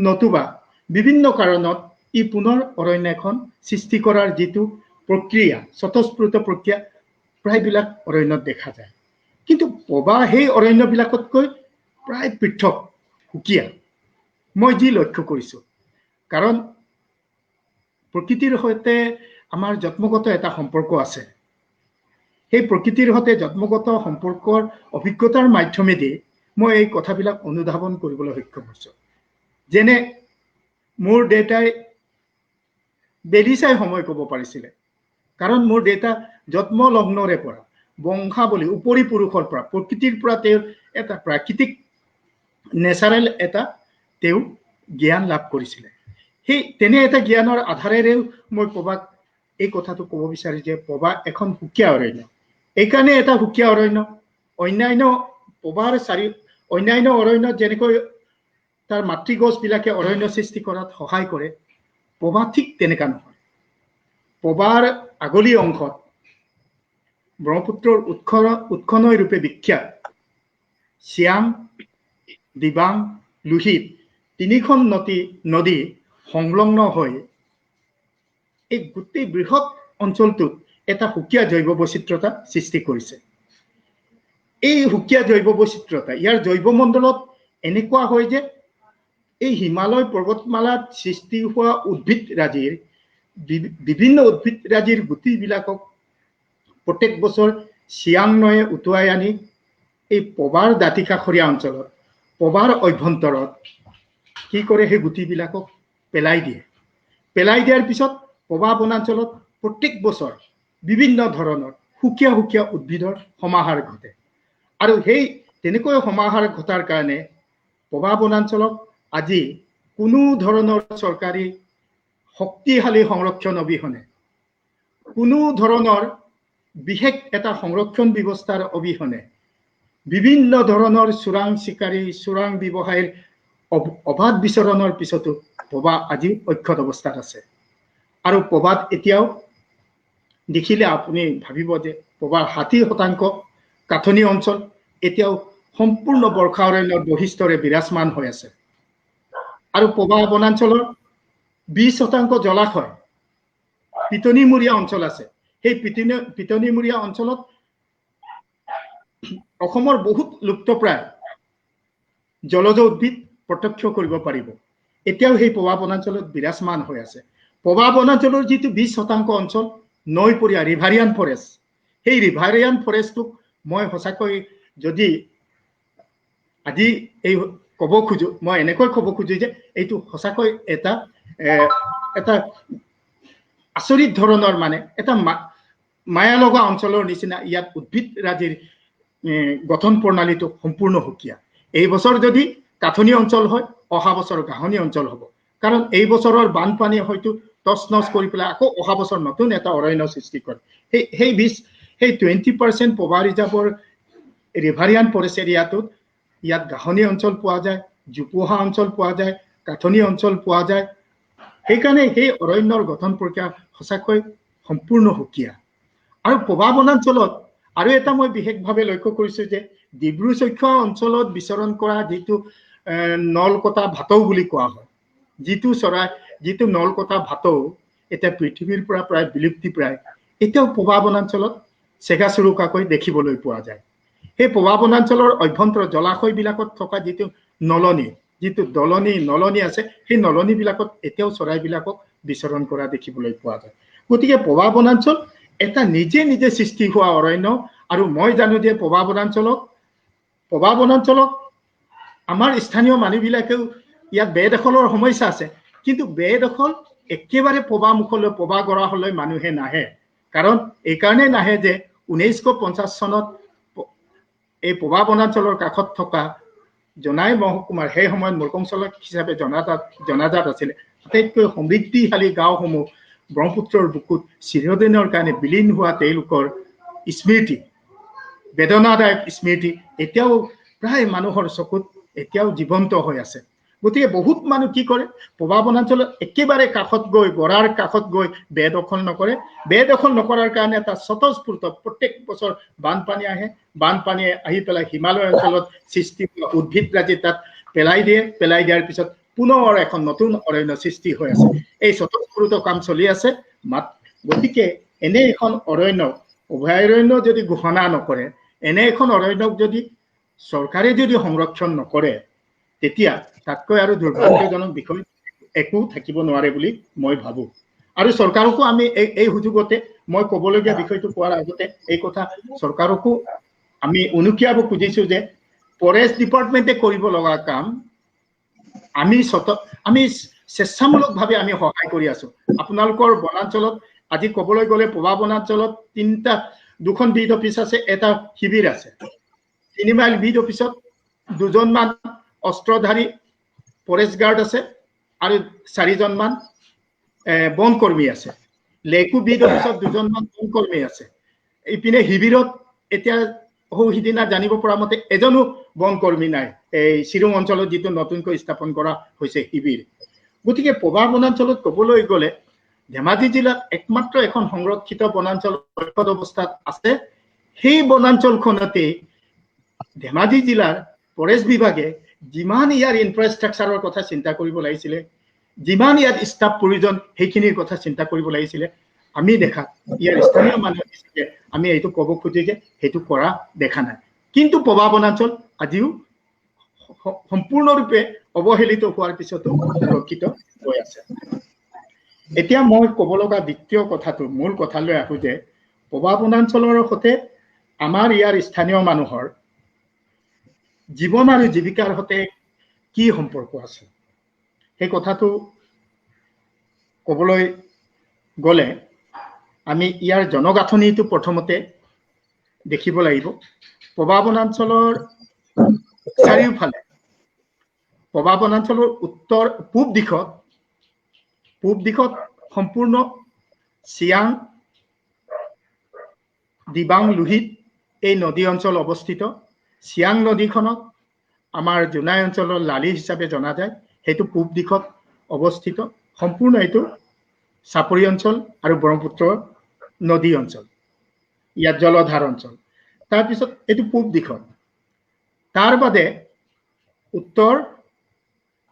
নতুবা বিভিন্ন কাৰণত ই পুনৰ অৰণ্য এখন সৃষ্টি কৰাৰ যিটো প্ৰক্ৰিয়া, স্বতঃস্ফূৰ্ত প্ৰক্ৰিয়া প্ৰায়বিলাক অৰণ্যত দেখা যায়। কিন্তু প্ৰবাহ সেই অৰণ্যবিলাকতকৈ প্ৰায় পৃথক, সুকীয়া, মই যি লক্ষ্য কৰিছোঁ। কাৰণ প্ৰকৃতিৰ সৈতে আমাৰ জন্মগত এটা সম্পৰ্ক আছে। সেই প্ৰকৃতিৰ সৈতে জন্মগত সম্পৰ্কৰ অভিজ্ঞতাৰ মাধ্যমেদি মই এই কথাবিলাক অনুধাৱন কৰিবলৈ সক্ষম হৈছোঁ। যেনে মোৰ দেউতাই বেলি চাই সময় ক'ব পাৰিছিলে, কাৰণ মোৰ দেউতা জন্মলগ্নৰে পৰা বংশাৱলী উপৰি পুৰুষৰ পৰা প্ৰকৃতিৰ পৰা তেওঁৰ এটা প্ৰাকৃতিক নেচাৰেল এটা তেওঁ জ্ঞান লাভ কৰিছিলে। সেই তেনে এটা জ্ঞানৰ আধাৰেৰেও মই প্ৰবাক এই কথাটো ক'ব বিচাৰি যে প্ৰবাহ এখন সুকীয়া অৰণ্য। এইকাৰণে এটা সুকীয়া অৰণ্য, অন্যান্য প্ৰবাহৰ অন্যান্য অৰণ্যত যেনেকৈ তাৰ মাতৃগছবিলাকে অৰণ্য সৃষ্টি কৰাত সহায় কৰে, প্ৰবাহ ঠিক তেনেকুৱা নহয়। প্ৰবাহৰ আগলি অংশত ব্ৰহ্মপুত্ৰৰ উৎস নৈ ৰূপে বিখ্যাত চিয়াং, দিবাং, লোহিত তিনিখন নদী সংলগ্ন হৈ এই গোটেই বৃহৎ অঞ্চলটোত এটা সুকীয়া জৈৱ বৈচিত্ৰতা সৃষ্টি কৰিছে। এই সুকীয়া জৈৱ বৈচিত্ৰতা ইয়াৰ জৈৱমণ্ডলত এনেকুৱা হয় যে এই হিমালয় পৰ্বতমালাত সৃষ্টি হোৱা উদ্ভিদৰাজিৰ বিভিন্ন উদ্ভিদৰাজিৰ গুটিবিলাকক প্ৰত্যেক বছৰ চিয়াং নৈয়ে উটুৱাই আনি এই পবাৰ দাঁতিকাষৰীয়া অঞ্চলত পবাৰ অভ্যন্তৰত কি কৰে, সেই গুটিবিলাকক পেলাই দিয়ে। পেলাই দিয়াৰ পিছত পবা বনাঞ্চলত প্ৰত্যেক বছৰ বিভিন্ন ধৰণৰ সুকীয়া সুকীয়া উদ্ভিদৰ সমাহাৰ ঘটে। আৰু সেই তেনেকৈ সমাহাৰ ঘটাৰ কাৰণে পবা বনাঞ্চলক আজি কোনো ধৰণৰ চৰকাৰী শক্তিশালী সংৰক্ষণ অবিহনে, কোনো ধৰণৰ বিশেষ এটা সংৰক্ষণ ব্যৱস্থাৰ অবিহনে বিভিন্ন ধৰণৰ চোৰাং চিকাৰী, চোৰাং ব্যৱসায়ীৰ অবাধ বিচৰণৰ পিছতো পবা আজি অক্ষত অৱস্থাত আছে। আৰু পবাত এতিয়াও দেখিলে আপুনি ভাবিব যে পবাৰ 60% কাঠনি অঞ্চল এতিয়াও সম্পূৰ্ণ বৰ্ষা অৰণ্যৰ বৈশিষ্ট্যৰে বিৰাজমান হৈ আছে। আৰু পবা বনাঞ্চলৰ 20% জলাশয় পিটনিমূৰীয়া অঞ্চল আছে। সেই পিটনিমূৰীয়া অঞ্চলত অসমৰ বহুত লুপ্তপ্ৰায় জলজ উদ্ভিদ প্ৰত্যক্ষ কৰিব পাৰিব। এতিয়াও সেই পবা বনাঞ্চলত বিৰাজমান হৈ আছে। পবা বনাঞ্চলৰ যিটো 20% অঞ্চল নৈপৰীয়া ৰিভাৰিয়ান ফৰেষ্ট, সেই ৰিভাৰিয়ান ফৰেষ্টটোক মই সঁচাকৈ যদি আজি এই ক'ব খোজো, মই এনেকৈ ক'ব খোজো যে এইটো সঁচাকৈ এটা আচৰিত ধৰণৰ মানে এটা মায়া লগা অঞ্চলৰ নিচিনা। ইয়াত উদ্ভিদৰাজিৰ গঠন প্ৰণালীটো সম্পূৰ্ণ সুকীয়া। এই বছৰ যদি কাঠনি অঞ্চল হয়, অহা বছৰ ঘাঁহনি অঞ্চল হ'ব। কাৰণ এই বছৰৰ বানপানীয়ে হয়তো তছ নছ কৰি পেলাই আকৌ অহা বছৰ নতুন এটা অৰণ্য সৃষ্টি কৰে। সেই 20% পবা ৰিজাৰ্ভৰ ৰিভাৰিয়ান ফৰেষ্ট এৰিয়াটোত ইয়াত ঘাঁহনি অঞ্চল পোৱা যায়, জোপোহা অঞ্চল পোৱা যায়, কাঠনি অঞ্চল পোৱা যায়। সেইকাৰণে সেই অৰণ্যৰ গঠন প্ৰক্ৰিয়া সঁচাকৈ সম্পূৰ্ণ সুকীয়া। আৰু পবা বনাঞ্চলত আৰু এটা মই বিশেষভাৱে লক্ষ্য কৰিছো যে ডিব্ৰু চৈখোৱা অঞ্চলত বিচৰণ কৰা যিটো নলকটা ভাটৌ বুলি কোৱা হয়, যিটো নলকটা ভাটৌ এতিয়া পৃথিৱীৰ পৰা প্ৰায় বিলুপ্তি প্ৰায়, এতিয়াও পবা বনাঞ্চলত চেগা চুৰুকাকৈ দেখিবলৈ পোৱা যায়। সেই পবা বনাঞ্চলৰ অভ্যন্তৰ জলাশয়বিলাকত থকা যিটো নলনি আছে, সেই নলনিবিলাকত এতিয়াও চৰাইবিলাকক বিচৰণ কৰা দেখিবলৈ পোৱা যায়। গতিকে পবা বনাঞ্চল এটা নিজে নিজে সৃষ্টি হোৱা অৰণ্য। আৰু মই জানো যে পবা বনাঞ্চলক আমাৰ স্থানীয় মানুহবিলাকেও ইয়াত বেদখলৰ সমস্যা আছে, কিন্তু বেদখল একেবাৰে পবা মুখলৈ, পবা গৰাহলৈ মানুহে নাহে। কাৰণ এইকাৰণে নাহে যে 1950 চনত এই পবা বনাঞ্চলৰ কাষত থকা জোনাই মহকুমাৰ, সেই সময়ত মূৰ্কংচলক হিচাপে জনাজাত আছিলে, আটাইতকৈ সমৃদ্ধিশালী গাঁওসমূহ ব্ৰহ্মপুত্ৰৰ বুকুত চিৰদিনৰ কাৰণে বিলীন হোৱা তেওঁলোকৰ স্মৃতি, বেদনাদায়ক স্মৃতি এতিয়াও প্ৰায় মানুহৰ চকুত এতিয়াও জীৱন্ত হৈ আছে। গতিকে বহুত মানুহ কি কৰে, পবা বনাঞ্চলত একেবাৰে কাষত গৈ, গড়াৰ কাষত গৈ বেদখল নকৰে। বেদখল নকৰাৰ কাৰণে এটা স্বতঃস্ফূৰ্ত প্ৰত্যেক বছৰ বানপানী আহে, বানপানীয়ে আহি পেলাই হিমালয় অঞ্চলত সৃষ্টি হোৱা উদ্ভিদৰাজি তাত পেলাই দিয়ে। পেলাই দিয়াৰ পিছত পুনৰ এখন নতুন অৰণ্য সৃষ্টি হৈ আছে। এই স্বতঃস্ফূৰ্ত কাম চলি আছে। গতিকে এনে এখন অভয়াৰণ্য যদি ঘোষণা নকৰে, এনে এখন অৰণ্যক যদি চৰকাৰে যদি সংৰক্ষণ নকৰে, তেতিয়া তাতকৈ আৰু দুৰ্ভাগ্যজনক বিষয় একো থাকিব নোৱাৰে বুলি মই ভাবো। আৰু চৰকাৰকো আমি এই সুযোগতে মই ক'বলগীয়া বিষয়টো কোৱাৰ আগতে এই কথা চৰকাৰকো আমি উনুকিয়াব খুজিছো যে ফৰেষ্ট ডিপাৰ্টমেণ্টে কৰিব লগা কাম আমি স্বেচ্ছামূলকভাৱে আমি সহায় কৰি আছো। আপোনালোকৰ বনাঞ্চলত আজি ক'বলৈ গ'লে পবা বনাঞ্চলত দুখন বিড অফিচ আছে, এটা শিবিৰ আছে। 3 মাইল বিড অফিচত 2জনমান অস্ত্ৰধাৰী ফৰেষ্ট গাৰ্ড আছে আৰু 4জনমান বন কৰ্মী আছে। লেকু বিড অফিচত 2জনমান বন কৰ্মী আছে। ইপিনে শিবিৰত এতিয়া সিদিনা জানিব পৰা মতে এজনো বন কৰ্মী নাই, এই চিৰুং অঞ্চলত যিটো নতুনকৈ স্থাপন কৰা হৈছে শিবিৰ। গতিকে পবা বনাঞ্চলত ক'বলৈ গ'লে ধেমাজি জিলাত একমাত্ৰ এখন সংৰক্ষিত বনাঞ্চল অক্ষত অৱস্থাত আছে, সেই বনাঞ্চলখনতে ধেমাজি জিলাৰ ফৰেষ্ট বিভাগে যিমান ইয়াৰ ইনফ্ৰাষ্ট্ৰাকচাৰৰ কথা চিন্তা কৰিব লাগিছিলে, যিমান ইয়াত ষ্টাফ প্ৰয়োজন সেইখিনিৰ কথা চিন্তা কৰিব লাগিছিলে, আমি দেখা ইয়াৰ স্থানীয় মানুহ হিচাপে আমি এইটো ক'ব খোজো যে সেইটো কৰা দেখা নাই। কিন্তু পবা বনাঞ্চল আজিও সম্পূৰ্ণৰূপে অৱহেলিত হোৱাৰ পিছতো সুৰক্ষিত হৈ আছে। এতিয়া মই ক'ব লগা দ্বিতীয় কথাটো মূল কথালৈ আহো যে পবা বনাঞ্চলৰ সৈতে আমাৰ ইয়াৰ স্থানীয় মানুহৰ জীৱন আৰু জীৱিকাৰ সৈতে কি সম্পৰ্ক আছে, সেই কথাটো ক'বলৈ গ'লে আমি ইয়াৰ জনগাঁথনিটো প্ৰথমতে দেখিব লাগিব। পবা বনাঞ্চলৰ চাৰিওফালে পবা বনাঞ্চলৰ পূব দিশত সম্পূৰ্ণ চিয়াং, দিবাং, লোহিত এই নদী অঞ্চল অৱস্থিত। চিয়াং নদীখনক আমাৰ জোনাই অঞ্চলৰ লালি হিচাপে জনা যায়, সেইটো পূব দিশত অৱস্থিত। সম্পূৰ্ণ এইটো চাপৰি অঞ্চল আৰু ব্ৰহ্মপুত্ৰ নদী অঞ্চল, ইয়াত জলধাৰ অঞ্চল। তাৰপিছত এইটো পূব দিশত, তাৰ বাদে উত্তৰ,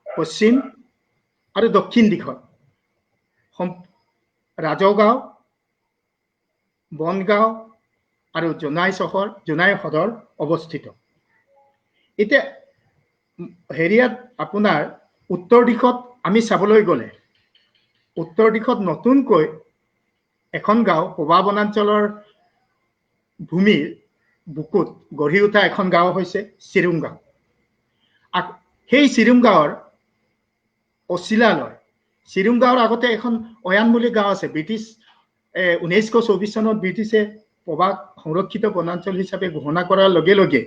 পশ্চিম আৰু দক্ষিণ দিশত ৰাজগাঁও, বনগাঁও আৰু জোনাই সদৰ অৱস্থিত। এতিয়া হেৰিয়াত আপোনাৰ উত্তৰ দিশত আমি চাবলৈ গ'লে উত্তৰ দিশত নতুনকৈ এখন গাঁও পবা বনাঞ্চলৰ ভূমিৰ বুকুত গঢ়ি উঠা এখন গাঁও হৈছে চিৰুং গাঁও। সেই চিৰুং গাঁৱৰ অচিলালয়, চিৰুং গাঁৱৰ আগতে এখন অয়ান বুলি গাঁও আছে। ব্ৰিটিছ 1924 চনত ব্ৰিটিছে পবাক সংৰক্ষিত বনাঞ্চল হিচাপে ঘোষণা কৰাৰ লগে লগে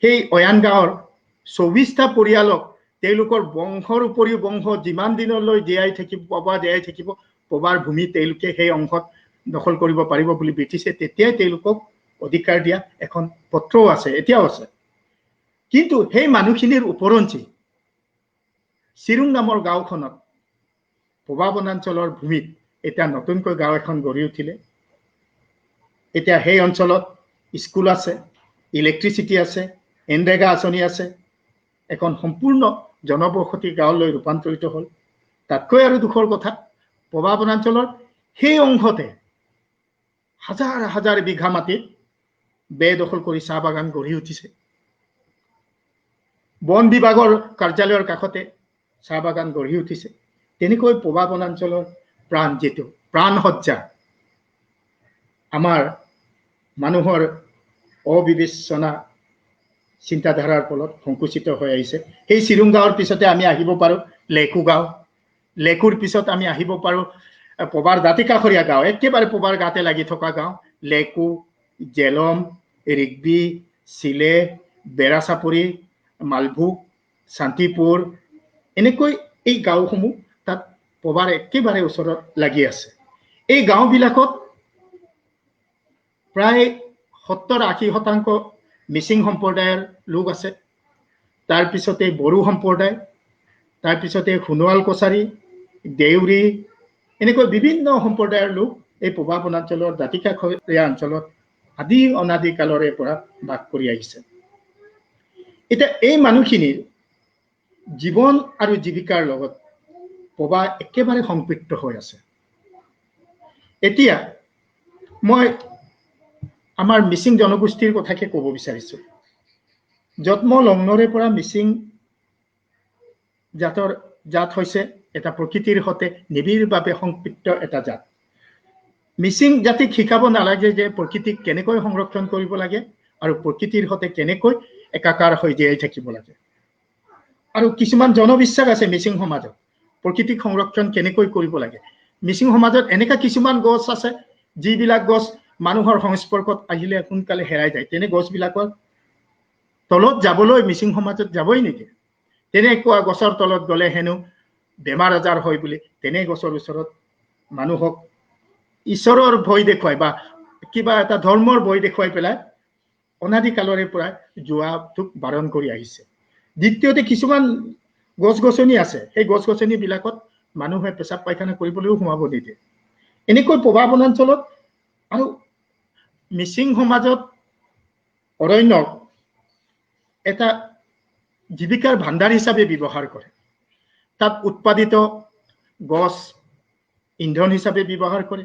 সেই অয়ান গাঁৱৰ 24টা পৰিয়ালক তেওঁলোকৰ বংশৰ উপৰিও বংশ যিমান দিনলৈ জীয়াই থাকিব পবাৰ ভূমি তেওঁলোকে সেই অংশত দখল কৰিব পাৰিব বুলি ব্ৰিটিছে তেতিয়াই তেওঁলোকক অধিকাৰ দিয়া এখন পত্ৰও আছে, এতিয়াও আছে। কিন্তু সেই মানুহখিনিৰ উপৰঞ্চি চিৰুং নামৰ গাঁওখনত পবা বনাঞ্চলৰ ভূমিত এতিয়া নতুনকৈ গাঁও এখন গঢ়ি উঠিলে। এতিয়া সেই অঞ্চলত স্কুল আছে, ইলেক্ট্ৰিচিটি আছে, এনৰেগা আঁচনি আছে, এখন সম্পূৰ্ণ জনবসতি গাঁৱলৈ ৰূপান্তৰিত হ'ল। তাতকৈ আৰু দুখৰ কথা, পবা বনাঞ্চলৰ সেই অংশতে হাজাৰ হাজাৰ বিঘা মাটিত বেদখল কৰি চাহ বাগান গঢ়ি উঠিছে। বন বিভাগৰ কাৰ্যালয়ৰ কাষতে চাহ বাগান গঢ়ি উঠিছে। তেনেকৈ পবা বনাঞ্চলৰ প্ৰাণ সজ্জা আমাৰ মানুহৰ অবিবেচনা চিন্তাধাৰাৰ ফলত সংকুচিত হৈ আহিছে। সেই চিৰুং গাঁৱৰ পিছতে আমি আহিব পাৰোঁ লেকু গাঁও, লেকুৰ পিছত আমি আহিব পাৰোঁ পবাৰ দাঁতিকাষৰীয়া গাঁও, একেবাৰে পবাৰ গাতে লাগি থকা গাঁও লেকু, জেলম, ৰিগবি, চিলে, বেৰাচাপৰি, মালভোগ, শান্তিপুৰ, এনেকৈ এই গাঁওসমূহ তাত পবাৰ একেবাৰে ওচৰত লাগি আছে। এই গাঁওবিলাকত প্ৰায় 70-80% মিচিং সম্প্ৰদায়ৰ লোক আছে। তাৰপিছতে বড়ো সম্প্ৰদায়, তাৰপিছতে সোণোৱাল কছাৰী, দেউৰী, এনেকৈ বিভিন্ন সম্প্ৰদায়ৰ লোক এই পবা বনাঞ্চলৰ দাঁতিকাষৰীয়া অঞ্চলত আদি অনাদি কালৰে পৰা বাস কৰি আহিছে। এতিয়া এই মানুহখিনিৰ জীৱন আৰু জীৱিকাৰ লগত পবা একেবাৰে সম্পৃক্ত হৈ আছে। এতিয়া মই আমাৰ মিচিং জনগোষ্ঠীৰ কথাকে ক'ব বিচাৰিছোঁ। জন্ম লগ্নৰে পৰা মিচিং জাত হৈছে এটা প্ৰকৃতিৰ সৈতে নিবিড়ভাৱে সম্পৃক্ত এটা জাত। মিচিং জাতিক শিকাব নালাগে যে প্ৰকৃতিক কেনেকৈ সংৰক্ষণ কৰিব লাগে আৰু প্ৰকৃতিৰ সৈতে কেনেকৈ একাকাৰ হৈ জীয়াই থাকিব লাগে। আৰু কিছুমান জনবিশ্বাস আছে মিচিং সমাজত প্ৰকৃতিক সংৰক্ষণ কেনেকৈ কৰিব লাগে। মিচিং সমাজত এনেকা কিছুমান গছ আছে যিবিলাক গছ মানুহৰ সংস্পৰ্শত আহিলে সোনকালে হেৰাই যায়। তেনে গছবিলাকৰ তলত যাবলৈ মিচিং সমাজত যাবই নিদিয়ে। তেনেকুৱা গছৰ তলত গ'লে হেনো বেমাৰ আজাৰ হয় বুলি তেনে গছৰ ওচৰত মানুহক ঈশ্বৰৰ ভয় দেখুৱাই বা কিবা এটা ধৰ্মৰ ভয় দেখুৱাই পেলাই অনাদি কালৰে পৰা যোৱাটোক বাৰণ কৰি আহিছে। দ্বিতীয়তে কিছুমান গছ গছনি আছে, সেই গছ গছনিবিলাকত মানুহে পেচাব পায়খানা কৰিবলৈও সোমাব নিদিয়ে। এনেকৈ পবা বনাঞ্চলত আৰু মিচিং সমাজত অৰণ্যক এটা জীৱিকাৰ ভাণ্ডাৰ হিচাপে ব্যৱহাৰ কৰে। তাত উৎপাদিত গছ ইন্ধন হিচাপে ব্যৱহাৰ কৰে,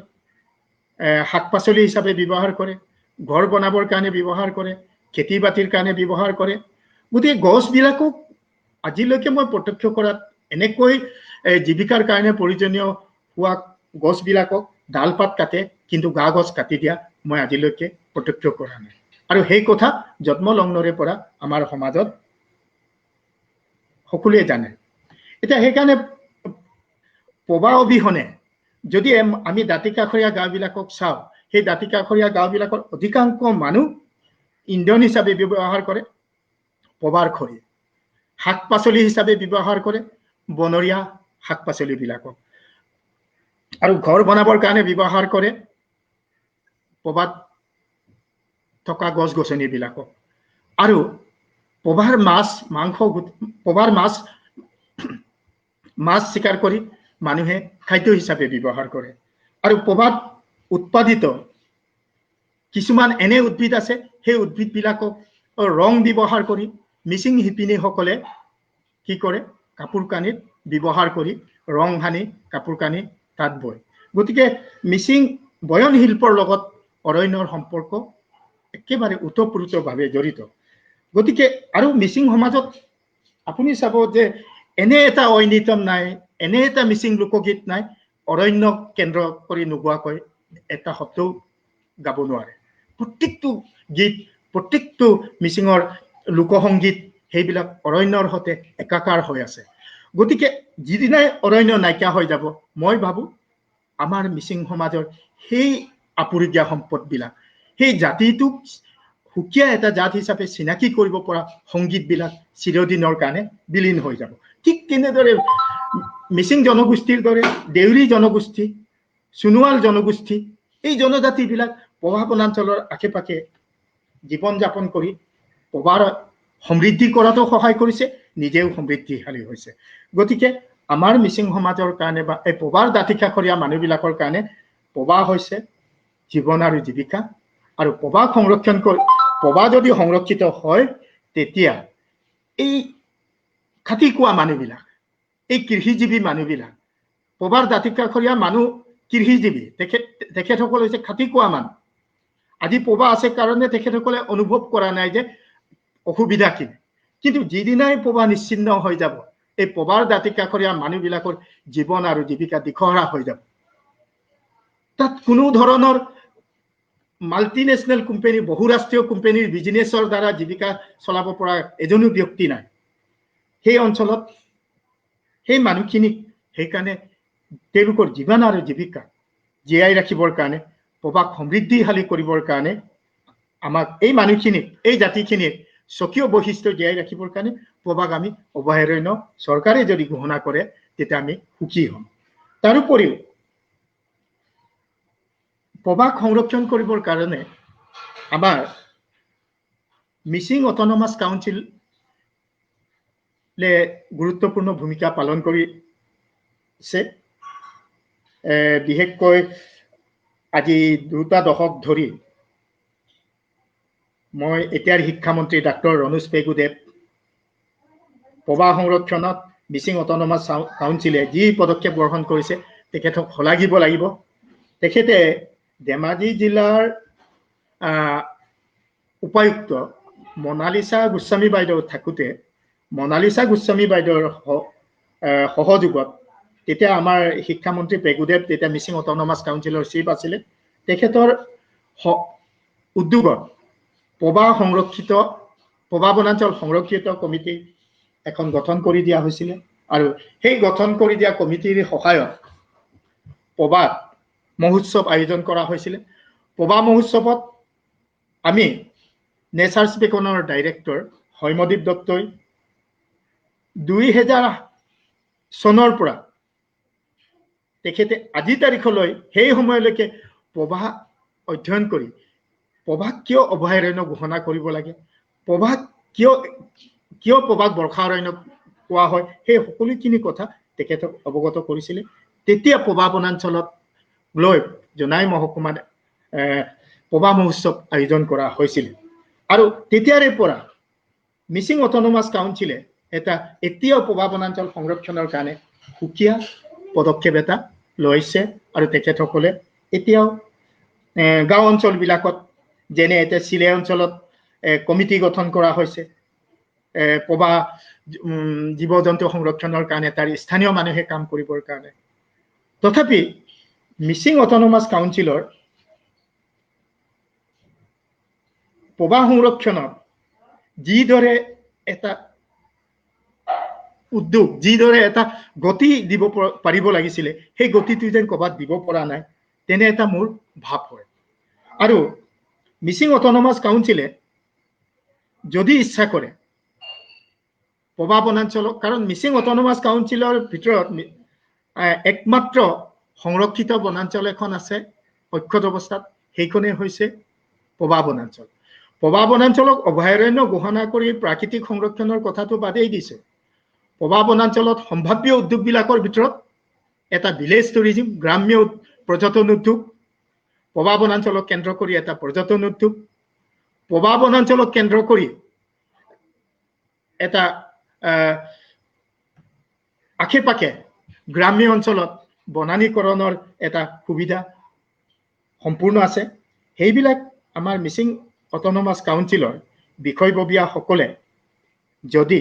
শাক পাচলি হিচাপে ব্যৱহাৰ কৰে, ঘৰ বনাবৰ কাৰণে ব্যৱহাৰ কৰে, খেতি বাতিৰ কাৰণে ব্যৱহাৰ কৰে। গতিকে গছবিলাকক আজিলৈকে মই প্ৰত্যক্ষ কৰাত এনেকৈ জীৱিকাৰ কাৰণে প্ৰয়োজনীয় হোৱা গছবিলাকক ডাল পাত কাটে, কিন্তু গা গছ কাটি দিয়া মই আজিলৈকে প্ৰত্যক্ষ কৰা নাই। আৰু সেই কথা জন্মলগ্নৰে পৰা আমাৰ সমাজত সকলোৱে জানে। এতিয়া সেইকাৰণে পবা অবিহনে যদি আমি দাঁতিকাষৰীয়া গাঁওবিলাকক চাওঁ, সেই দাঁতিকাষৰীয়া গাঁওবিলাকৰ অধিকাংশ মানুহ ইন্ধন হিচাপে ব্যৱহাৰ কৰে পবাৰ খৰি, শাক পাচলি হিচাপে ব্যৱহাৰ কৰে বনৰীয়া শাক পাচলিবিলাকক, আৰু ঘৰ বনাবৰ কাৰণে ব্যৱহাৰ কৰে পবাত থকা গছ গছনিবিলাকক। আৰু পবাৰ মাছ মাংস পবাৰ মাছ চিকাৰ কৰি মানুহে খাদ্য হিচাপে ব্যৱহাৰ কৰে। আৰু পবাত উৎপাদিত কিছুমান এনে উদ্ভিদ আছে, সেই উদ্ভিদবিলাকক ৰং ব্যৱহাৰ কৰি মিচিং শিপিনীসকলে কি কৰে, কাপোৰ কানিত ব্যৱহাৰ কৰি ৰং সানি কাপোৰ কানি তাত বয়। গতিকে মিচিং বয়ন শিল্পৰ লগত অৰণ্যৰ সম্পৰ্ক একেবাৰে ওতঃপ্ৰোতভাৱে জড়িত। গতিকে আৰু মিচিং সমাজত আপুনি চাব যে এনে এটা ঐনিতম নাই, এনে এটা মিচিং লোকগীত নাই অৰণ্য কেন্দ্ৰ কৰি নোগোৱাকৈ এটা শব্দও গাব নোৱাৰে। প্ৰত্যেকটো গীত, প্ৰত্যেকটো মিচিঙৰ লোকসংগীত সেইবিলাক অৰণ্যৰ সৈতে একাকাৰ হৈ আছে। গতিকে যিদিনাই অৰণ্য নাইকিয়া হৈ যাব, মই ভাবো আমাৰ মিচিং সমাজৰ সেই আপুৰুগীয়া সম্পদবিলাক, সেই জাতিটোক সুকীয়া এটা জাত হিচাপে চিনাকি কৰিব পৰা সংগীতবিলাক চিৰদিনৰ কাৰণে বিলীন হৈ যাব। ঠিক তেনেদৰে মিচিং জনগোষ্ঠীৰ দৰে দেউৰী জনগোষ্ঠী, সোণোৱাল জনগোষ্ঠী, এই জনজাতিবিলাক পবা বনাঞ্চলৰ আশে পাশে জীৱন যাপন কৰি পবাৰ সমৃদ্ধি কৰাতো সহায় কৰিছে, নিজেও সমৃদ্ধিশালী হৈছে। গতিকে আমাৰ মিচিং সমাজৰ কাৰণে বা এই পবাৰ দাঁতিকাষৰীয়া মানুহবিলাকৰ কাৰণে পবা হৈছে জীৱন আৰু জীৱিকা। আৰু পবা সংৰক্ষণ কৰি পবা যদি সংৰক্ষিত হয়, তেতিয়া এই খাটি কোৱা মানুহবিলাক, এই কৃষিজীৱী মানুহবিলাক, পবাৰ দাঁতিকাষৰীয়া মানুহ কৃষিজীৱী, তেখেতসকল হৈছে খাটি কোৱা মানুহ। আজি পবা আছে কাৰণে তেখেতসকলে অনুভৱ কৰা নাই যে অসুবিধা কি, কিন্তু যিদিনাই পবা নিশ্চিন্ন হৈ যাব, এই পবাৰ দাঁতিকাষৰীয়া মানুহবিলাকৰ জীৱন আৰু জীৱিকা দিশহৰা হৈ যাব। তাত কোনো ধৰণৰ মাল্টিনেশ্যনেল কোম্পানী, বহুৰাষ্ট্ৰীয় কোম্পানীৰ বিজনেছৰ দ্বাৰা জীৱিকা চলাব পৰা এজনো ব্যক্তি নাই সেই অঞ্চলত। সেই মানুহখিনিক সেইকাৰণে তেওঁলোকৰ জীৱন আৰু জীৱিকা জীয়াই ৰাখিবৰ কাৰণে, পবাক সমৃদ্ধিশালী কৰিবৰ কাৰণে আমাক এই মানুহখিনিক, এই জাতিখিনিক স্বকীয় বৈশিষ্ট্য জীয়াই ৰাখিবৰ কাৰণে পবাক আমি অভয়াৰণ্য চৰকাৰে যদি ঘোষণা কৰে তেতিয়া আমি সুখী হ'ম। তাৰোপৰিও পবাক সংৰক্ষণ কৰিবৰ কাৰণে আমাৰ মিচিং অট'নমাছ কাউন্সিলে গুৰুত্বপূৰ্ণ ভূমিকা পালন কৰিছে। বিশেষকৈ আজি 2টা দশক ধৰি মই এতিয়াৰ শিক্ষামন্ত্ৰী ডাক্তৰ ৰণোজ পেগুদেৱ পবা সংৰক্ষণত মিচিং অট'নমাছ কাউন্সিলে যি পদক্ষেপ গ্ৰহণ কৰিছে তেখেতক শলাগিব লাগিব। তেখেতে ধেমাজি জিলাৰ উপায়ুক্ত মনালিছা গোস্বামী বাইদেউ থাকোঁতে মনালিছা গোস্বামী বাইদেউৰ সহযোগত, তেতিয়া আমাৰ শিক্ষামন্ত্ৰী পেগুদেৱ তেতিয়া মিচিং অট'নমাছ কাউন্সিলৰ চিফ আছিলে, তেখেতৰ উদ্যোগত পবা বনাঞ্চল সংৰক্ষিত কমিটি এখন গঠন কৰি দিয়া হৈছিলে। আৰু সেই গঠন কৰি দিয়া কমিটিৰ সহায়ত পবাত মহোৎসৱ আয়োজন কৰা হৈছিলে। পবা মহোৎসৱত আমি নেচাৰ্ছ বেকনৰ ডাইৰেক্টৰ হৈমদ্বীপ দত্তই 2000 চনৰ পৰা তেখেতে আজি তাৰিখলৈ সেই সময়লৈকে পবা অধ্যয়ন কৰি পবাক কিয় অভয়াৰণ্য ঘোষণা কৰিব লাগে, পবাক কিয় পবাক বৰ্ষা অৰণ্য কোৱা হয়, সেই সকলোখিনি কথা তেখেতক অৱগত কৰিছিলে। তেতিয়া পবা বনাঞ্চলত লৈ জোনাই মহকুমাত পবা মহোৎসৱ আয়োজন কৰা হৈছিল আৰু তেতিয়াৰে পৰা মিচিং অট'নমাছ কাউন্সিলে এটা এতিয়াও পবা বনাঞ্চল সংৰক্ষণৰ কাৰণে সুকীয়া পদক্ষেপ এটা লৈছে আৰু তেখেতসকলে এতিয়াও গাঁও অঞ্চলবিলাকত যেনে এতিয়া চিলে অঞ্চলত কমিটি গঠন কৰা হৈছে পবা জীৱ জন্তু সংৰক্ষণৰ কাৰণে তাৰ স্থানীয় মানুহে কাম কৰিবৰ কাৰণে তথাপি মিচিং অট'নমাছ কাউন্সিলৰ পবা সংৰক্ষণত যিদৰে এটা উদ্যোগ যিদৰে এটা গতি দিব পাৰিব লাগিছিলে সেই গতিটো যেন ক'বাত দিব পৰা নাই তেনে এটা মোৰ ভাৱ হয় আৰু মিচিং অট'নমাছ কাউন্সিলে যদি ইচ্ছা কৰে পবা বনাঞ্চলক কাৰণ মিচিং অট'নমাছ কাউন্সিলৰ ভিতৰত একমাত্ৰ সংৰক্ষিত বনাঞ্চল এখন আছে অক্ষত অৱস্থাত সেইখনেই হৈছে পবা বনাঞ্চল পবা বনাঞ্চলক অভয়াৰণ্য ঘোষণা কৰি প্ৰাকৃতিক সংৰক্ষণৰ কথাটো বাদেই দিছে পবা বনাঞ্চলত সম্ভাৱ্য উদ্যোগবিলাকৰ ভিতৰত এটা ভিলেজ টুৰিজিম গ্ৰাম্য পৰ্যটন উদ্যোগ পবা বনাঞ্চলক কেন্দ্ৰ কৰি এটা পৰ্যটন উদ্যোগ পবা বনাঞ্চলক কেন্দ্ৰ কৰি এটা আশে পাশে গ্ৰাম্য অঞ্চলত বনানীকৰণৰ এটা সুবিধা সম্পূৰ্ণ আছে সেইবিলাক আমাৰ মিচিং অট'নমাছ কাউন্সিলৰ বিষয়ববীয়াসকলে যদি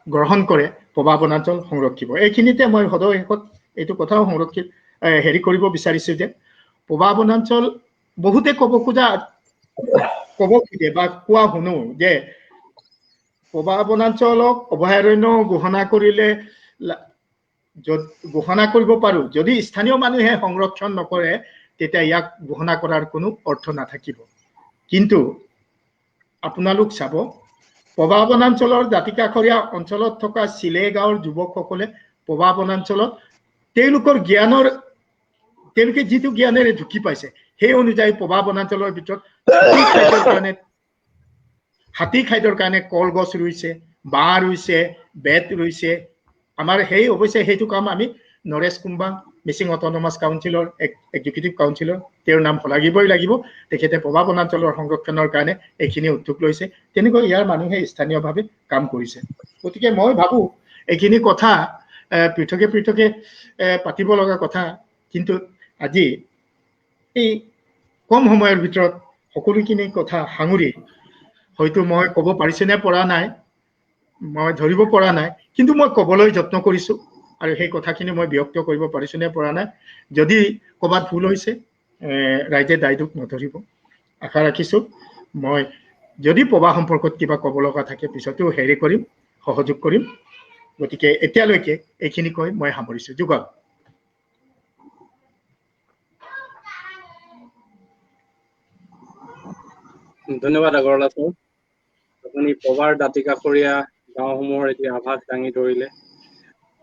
গ্ৰহণ কৰে পবা বনাঞ্চল সংৰক্ষিব এইখিনিতে মই সদৌ শেষত এইটো কথাও সংৰক্ষিত হেৰি কৰিব বিচাৰিছো যে পবা বনাঞ্চল বহুতে ক'ব খোজে বা কোৱা শুনো যে পবা বনাঞ্চলক অভয়াৰণ্য ঘোষণা কৰিলে ঘোষণা কৰিব পাৰো যদি স্থানীয় মানুহে সংৰক্ষণ নকৰে তেতিয়া ইয়াক ঘোষণা কৰাৰ কোনো অৰ্থ নাথাকিব কিন্তু আপোনালোক চাব পবা বনাঞ্চলৰ দাঁতিকাষৰীয়া অঞ্চলত থকা চিলে গাঁৱৰ যুৱকসকলে পবা বনাঞ্চলত তেওঁলোকে যিটো জ্ঞানেৰে ঢুকি পাইছে সেই অনুযায়ী পবা বনাঞ্চলৰ ভিতৰত হাতী খাদ্যৰ কাৰণে কলগছ ৰুইছে বাঁহ ৰুইছে বেত ৰুইছে আমাৰ সেই অৱশ্যে সেইটো কাম আমি নৰেশ কুম্বা মিচিং অট'নমাছ কাউন্সিলৰ এক্সিকিউটিভ কাউন্সিলৰ তেওঁৰ নাম লাগিবই লাগিব তেখেতে পবা বনাঞ্চলৰ সংৰক্ষণৰ কাৰণে এইখিনি উদ্যোগ লৈছে তেনেকৈ ইয়াৰ মানুহে স্থানীয়ভাৱে কাম কৰিছে গতিকে মই ভাবো এইখিনি কথা পৃথকে পৃথকে পাতিব লগা কথা কিন্তু আজি এই কম সময়ৰ ভিতৰত সকলোখিনি কথা সাঙুৰি হয়তো মই ক'ব পাৰিছে নে পৰা নাই মই ধৰিব পৰা নাই কিন্তু মই ক'বলৈ যত্ন কৰিছো আৰু সেই কথাখিনি মই ব্যক্ত কৰিব পাৰিছো নে পৰা নাই যদি ক'বাত ভুল হৈছে ৰাইজে দায় দুখ নধৰিব আশা ৰাখিছো মই যদি পবা সম্পৰ্কত কিবা ক'ব লগা থাকে পিছতো হেৰি কৰিম সহযোগ কৰিম গতিকে এতিয়ালৈকে এইখিনি কৈ মই সামৰিছো যুগল ধন্যবাদ আগৰৱালা ছাৰ আপুনি পবাৰ দাঁতিকাষৰীয়া গাঁওসমূহৰ এতিয়া আভাস দাঙি ধৰিলে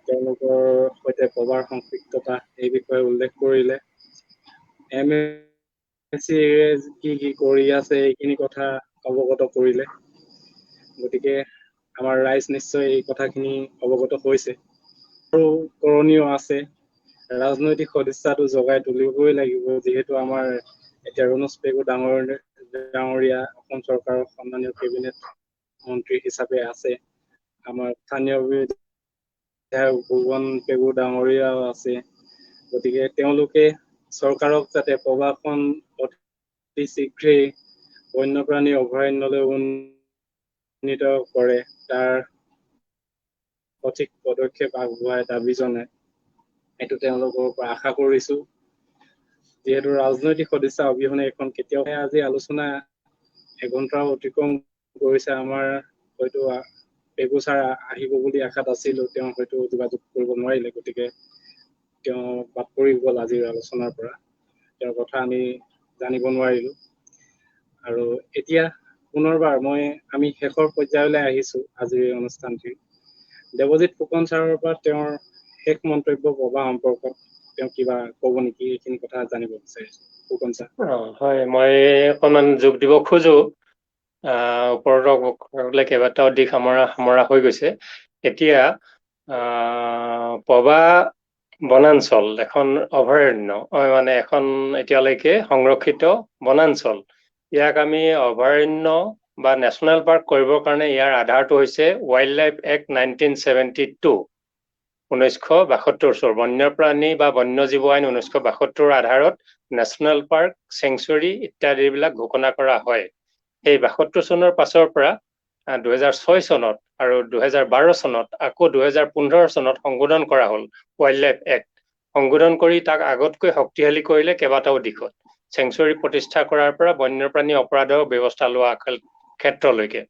তেওঁলোকৰ সৈতে পবাৰ সংপৃক্ততা এই বিষয়ে উল্লেখ কৰিলে MSC কি কৰি আছে এইখিনি কথা অৱগত কৰিলে গতিকে আমাৰ ৰাইজ নিশ্চয় এই কথাখিনি অৱগত হৈছে আৰু কৰণীয় আছে ৰাজনৈতিক সদিচ্ছাটো জগাই তুলিবই লাগিব যিহেতু আমাৰ এতিয়া ৰণোজ পেগু ডাঙৰীয়া অসম চৰকাৰৰ সন্মানীয় কেবিনেট মন্ত্ৰী হিচাপে আছে আমাৰ স্থানীয় বিধায়ক ভুৱন পেগু ডাঙৰীয়াও আছে গতিকে তেওঁলোকে চৰকাৰক যাতে পবাখন অতি শীঘ্ৰেই বন্যপ্ৰাণী অভয়াৰণ্যলৈ উন্নীত কৰে তাৰ সঠিক পদক্ষেপ আগবঢ়াই দাবী জনাই এইটো তেওঁলোকৰ পৰা আশা কৰিছো যিহেতু ৰাজনৈতিক সদিচ্ছা অবিহনে এখন কেতিয়াও আজি আলোচনা এঘণ্টাও অতিক্ৰম কৰিছে আমাৰ হয়তো পেগু ছাৰ আহিব বুলি আশাত আছিলো তেওঁ হয়তো যোগাযোগ কৰিব নোৱাৰিলে গতিকে তেওঁ বাদ পৰি গ'ল আজিৰ আলোচনাৰ পৰা তেওঁৰ কথা আমি জানিব নোৱাৰিলো আৰু এতিয়া পুনৰবাৰ আমি শেষৰ পৰ্যায়লৈ আহিছো আজিৰ এই অনুষ্ঠানটি দেৱজিৎ ফুকন ছাৰৰ পৰা তেওঁৰ শেষ মন্তব্য পবা সম্পৰ্কত তেওঁ কিবা ক'ব নেকি এইখিনি কথা জানিব বিচাৰিছো ফুকন ছাৰ হয় মই অকণমান যোগ দিব খোজো ওপৰত কেইবাটাও দিশ সামৰা হৈ গৈছে এতিয়া পবা বনাঞ্চল এখন অভয়াৰণ্য মানে এখন এতিয়ালৈকে সংৰক্ষিত বনাঞ্চল ইয়াক আমি অভয়াৰণ্য বা নেশ্যনেল পাৰ্ক কৰিবৰ কাৰণে ইয়াৰ আধাৰটো হৈছে ৱাইল্ড লাইফ এক্ট 1972 1972 চনৰ বন্যপ্ৰাণী বা বন্যজীৱ আইন 1972 আধাৰত নেশ্যনেল পাৰ্ক চেংচুৰী ইত্যাদিবিলাক ঘোষণা কৰা হয় এই 72 চনৰ পাছৰ পৰা 2006 চনত আৰু 2012 চনত আকৌ 2015 চনত সংশোধন কৰা হ'ল ৱাইল্ড লাইফ এক্ট সংশোধন কৰি তাক আগতকৈ শক্তিশালী কৰিলে কেইবাটাও দিশত চেংচুৰী প্ৰতিষ্ঠা কৰাৰ পৰা বন্যপ্ৰাণী অপৰাধৰ ব্যৱস্থা লোৱা ক্ষেত্ৰলৈকে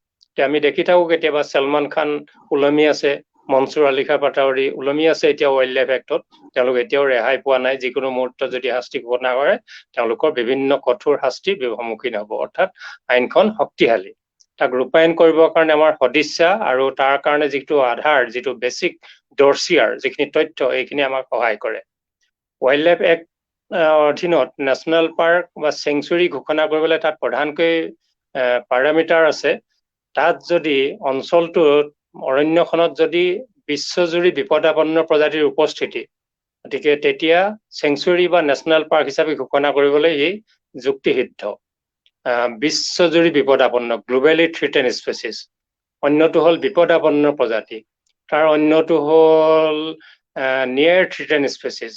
আমি দেখি থাকো কেতিয়াবা সলমান খান উলমি আছে মনসুৰ আলী খান পাটাৱাৰী উলমি আছে এতিয়া ৱাইল্ড লাইফ এক্টত তেওঁলোক এতিয়াও ৰেহাই পোৱা নাই যিকোনো মুহূৰ্তত যদি শাস্তি ঘোষণা কৰে তেওঁলোকৰ বিভিন্ন কঠোৰ শাস্তি সন্মুখীন হ'ব অৰ্থাৎ আইনখন শক্তিশালী তাক ৰূপায়ণ কৰিবৰ কাৰণে আমাৰ সদিচ্ছা আৰু তাৰ কাৰণে যিটো আধাৰ যিটো বেসিক ডৰচিয়াৰ যিখিনি তথ্য এইখিনি আমাক সহায় কৰে ৱাইল্ড লাইফ এক্ট অধীনত নেশ্যনেল পাৰ্ক বা চেংচুৰী ঘোষণা কৰিবলৈ তাত প্ৰধানকৈ পাৰামিটাৰ আছে তাত যদি অঞ্চলটোত অৰণ্যখনত যদি বিশ্বজুৰি বিপদাপন্ন প্ৰজাতিৰ উপস্থিতি গতিকে তেতিয়া চেংচুৰী বা নেশ্যনেল পাৰ্ক হিচাপে ঘোষণা কৰিবলৈ ই যুক্তিসিদ্ধ বিশ্বজুৰি বিপদাপন্ন গ্লোবেলি থ্ৰেটেন স্পেচিছ অন্যটো হ'ল বিপদাপন্ন প্ৰজাতি তাৰ অন্যটো হ'ল নিয়াৰ থ্ৰেটেন স্পেচিছ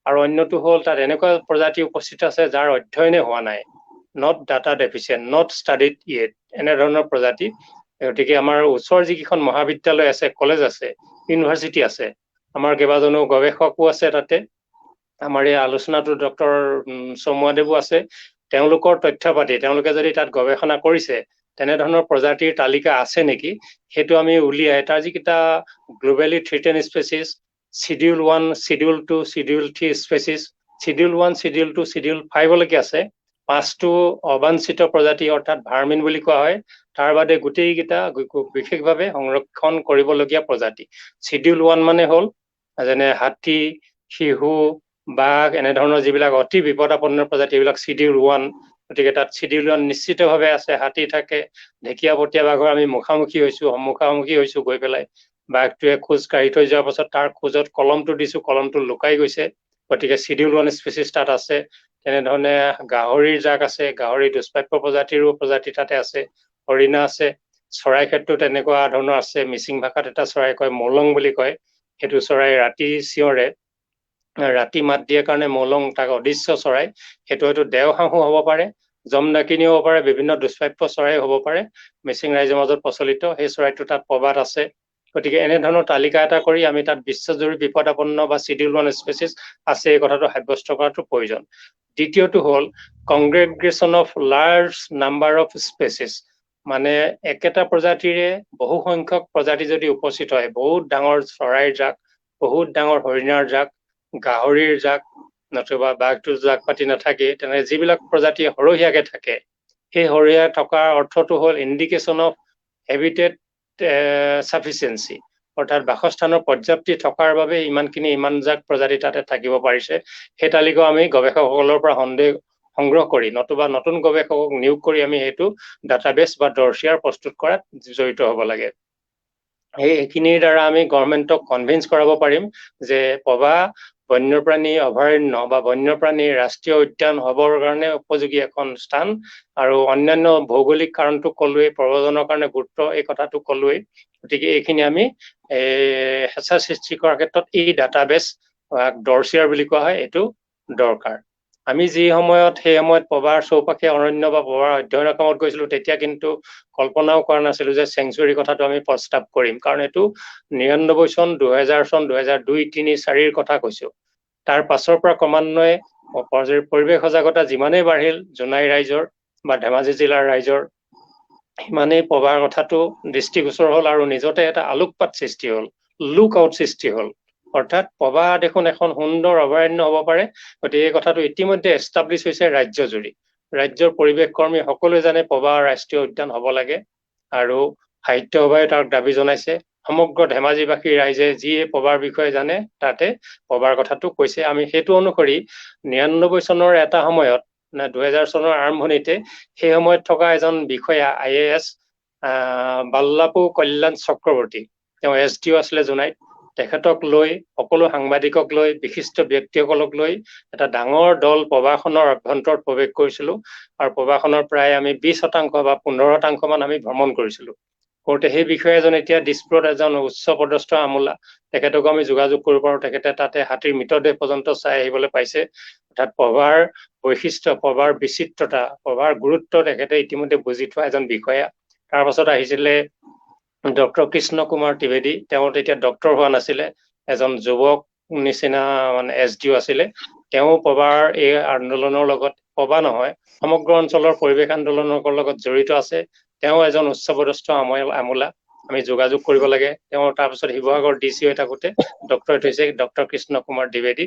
আৰু অন্যটো হ'ল তাত এনেকুৱা প্ৰজাতি উপস্থিত আছে যাৰ অধ্যয়নে হোৱা নাই not data deficient not studied yet এনেধৰণৰ প্ৰজাতি গতিকে আমাৰ ওচৰ যিকেইখন মহাবিদ্যালয় আছে কলেজ আছে ইউনিভাৰ্চিটি আছে আমাৰ কেইবাজনো গৱেষকো আছে তাতে আমাৰ এই আলোচনাটো ডক্টৰ সৌম্যদেৱো আছে তেওঁলোকৰ তথ্য পাতি তেওঁলোকে যদি তাত গৱেষণা কৰিছে তেনেধৰণৰ প্ৰজাতিৰ তালিকা আছে নেকি সেইটো আমি উলিয়াই তাৰ যিকেইটা globally threaten species schedule 1 schedule 2 schedule 3 species schedule 1 schedule 2 schedule 5 লৈকে আছে 5টো অবাঞ্ছিত প্ৰজাতি অৰ্থাৎ ভাৰ্মিন বুলি কোৱা হয় তাৰ বাদে গোটেইকেইটা বিশেষভাৱে সংৰক্ষণ কৰিবলগীয়া প্ৰজাতি শিডিউল 1 মানে হ'ল যেনে হাতী শিহু বাঘ এনেধৰণৰ যিবিলাক অতি বিপদাপন্ন প্ৰজাতি এইবিলাক শিডিউল 1 গতিকে তাত শিডিউল 1 নিশ্চিতভাৱে আছে হাতী থাকে ঢেকীয়াপতীয়া বাঘৰ আমি মুখামুখি হৈছো গৈ পেলাই বাঘটোৱে খোজ কাঢ়ি থৈ যোৱাৰ পাছত তাৰ খোজত কলমটো দিছো কলমটো লুকাই গৈছে গতিকে শিডিউল 1 স্পেচিছ তাত আছে তেনেধৰণে গাহৰিৰ জাক আছে গাহৰি দুষ্প্ৰাপ্য প্ৰজাতি তাতে আছে হৰিণা আছে চৰাই ক্ষেত্ৰত তেনেকুৱা ধৰণৰ আছে মিচিং ভাষাত এটা চৰাই কয় মলং বুলি কয় সেইটো চৰাই ৰাতি চিঞৰে ৰাতি মাত দিয়ে কাৰণে মলং তাক অদৃশ্য চৰাই সেইটো হয়তো দেওহাঁহো হ'ব পাৰে জমদাকিনী হ'ব পাৰে বিভিন্ন দুষ্প্ৰাপ্য চৰাই হ'ব পাৰে মিচিং ৰাইজৰ মাজত প্ৰচলিত সেই চৰাইটো তাত প্ৰবাদ আছে গতিকে এনেধৰণৰ তালিকা এটা কৰি আমি তাত বিশ্বজুৰি বিপদাপন্ন বা শিডিউল 1 স্পেচিছ আছে এই কথাটো সাব্যস্ত কৰাটো প্ৰয়োজন দ্বিতীয়টো হ'ল congregation of large number of species মানে একেটা প্ৰজাতিৰে বহু সংখ্যক প্ৰজাতি যদি উপস্থিত হয় বহুত ডাঙৰ চৰাইৰ জাক বহুত ডাঙৰ হৰিণাৰ জাক গাহৰিৰ জাক নতুবা বাঘটোৰ জাক পাতি নাথাকে তেনে যিবিলাক প্ৰজাতি সৰহীয়াকে থাকে সেই সৰহীয়া থকাৰ অৰ্থটো হ'ল ইণ্ডিকেশ্যন অফ হেবিটেট সাফিচিয়েঞ্চি অৰ্থাৎ বাসস্থানৰ পৰ্যাপ্তি থকাৰ বাবে ইমান জাক প্ৰজাতি তাতে থাকিব পাৰিছে সেই তালিকাও আমি গৱেষকসকলৰ পৰা সংগ্ৰহ কৰি নতুবা নতুন গৱেষকক নিয়োগ কৰি আমি সেইটো ডাটাবেছ বা ডৰচিয়াৰ প্ৰস্তুত কৰাত জড়িত হ'ব লাগে এইখিনিৰ দ্বাৰা আমি গভৰ্ণমেণ্টক কনভিন্স কৰাব পাৰিম যে পবা বন্যপ্ৰাণী অভয়াৰণ্য বা বন্যপ্ৰাণী ৰাষ্ট্ৰীয় উদ্যান হ'বৰ কাৰণে উপযোগী এখন স্থান আৰু অন্যান্য ভৌগোলিক কাৰণটো ক'লোৱেই প্ৰব্ৰজনৰ কাৰণে গুৰুত্ব এই কথাটো ক'লোৱেই গতিকে এইখিনি আমি হেঁচা সৃষ্টি কৰাৰ ক্ষেত্ৰত এই ডাটাবেছ ডৰচিয়াৰ বুলি কোৱা হয় এইটো দৰকাৰ আমি যি সময়ত সেই সময়ত পবাৰ চৌপাশে অৰণ্য বা পবাৰ অধ্যয়নৰ কামত গৈছিলো তেতিয়া কিন্তু কল্পনাও কৰা নাছিলো যে চেংচুৰী কথাটো আমি প্ৰস্তাৱ কৰিম কাৰণ এইটো 99 চন 2000 চন 2002 3 4 কথা কৈছো তাৰ পাছৰ পৰা ক্ৰমান্বয়ে পৰিৱেশ সজাগতা যিমানেই বাঢ়িল জোনাই ৰাইজৰ বা ধেমাজি জিলাৰ ৰাইজৰ সিমানেই পবাৰ কথাটো দৃষ্টিগোচৰ হ'ল আৰু নিজতে এটা আলোকপাত সৃষ্টি হ'ল লুক আউট সৃষ্টি হ'ল অৰ্থাৎ পবা দেখোন এখন সুন্দৰ অভয়াৰণ্য হ'ব পাৰে গতিকে এই কথাটো ইতিমধ্যে এষ্টাব্লিছ হৈছে ৰাজ্যজুৰি ৰাজ্যৰ পৰিৱেশ কৰ্মী সকলোৱে জানে পবা ৰাষ্ট্ৰীয় উদ্যান হ'ব লাগে আৰু সাহিত্য সভাই তাক দাবী জনাইছে সমগ্ৰ ধেমাজিবাসী ৰাইজে যিয়ে পবাৰ বিষয়ে জানে তাতে পবাৰ কথাটো কৈছে আমি সেইটো অনুসৰি 99 চনৰ এটা সময়ত 2000 চনৰ আৰম্ভণিতে সেই সময়ত থকা এজন বিষয়া IAS বাল্লাপু কল্যাণ চক্ৰৱৰ্তী তেওঁ SDO আছিলে জোনাইত তেখেতক লৈ সকলো সাংবাদিকক লৈ বিশিষ্ট ব্যক্তিসকলক লৈ এটা ডাঙৰ দল প্ৰবাসনৰ অভ্যন্তৰত প্ৰৱেশ কৰিছিলোঁ আৰু প্ৰবাসনৰ প্ৰায় আমি 20% বা 15% মান আমি ভ্ৰমণ কৰিছিলোঁ। কৰোঁতে সেই বিষয়ে এজন এতিয়া দিছপুৰত এজন উচ্চ পদস্থ আমোলা, তেখেতকো আমি যোগাযোগ কৰিব পাৰোঁ। তেখেতে তাতে হাতীৰ মৃতদেহ পৰ্যন্ত চাই আহিবলৈ পাইছে। অৰ্থাৎ পভাৰ বৈশিষ্ট্য, পভাৰ বিচিত্ৰতা, পভাৰ গুৰুত্ব তেখেতে ইতিমধ্যে বুজি থোৱা এজন বিষয়া। তাৰ পাছত আহিছিলে ডক্টৰ কৃষ্ণ কুমাৰ ত্ৰিবেদী, তেওঁ তেতিয়া ডক্টৰ হোৱা নাছিলে, এজন যুৱক নিচিনা মানে SDO আছিলে। তেওঁ পভাৰ এই আন্দোলনৰ লগত, পভা নহয় সমগ্ৰ অঞ্চলৰ পৰিৱেশ আন্দোলনৰ লগত জড়িত আছে। তেওঁ এজন উচ্চপদস্থ আমোলা, আমি যোগাযোগ কৰিব লাগে। তেওঁ তাৰপিছত শিৱসাগৰ DC হৈ থাকোঁতে ডক্টৰেট হৈছে ডক্টৰ কৃষ্ণ কুমাৰ দ্বিবেদী।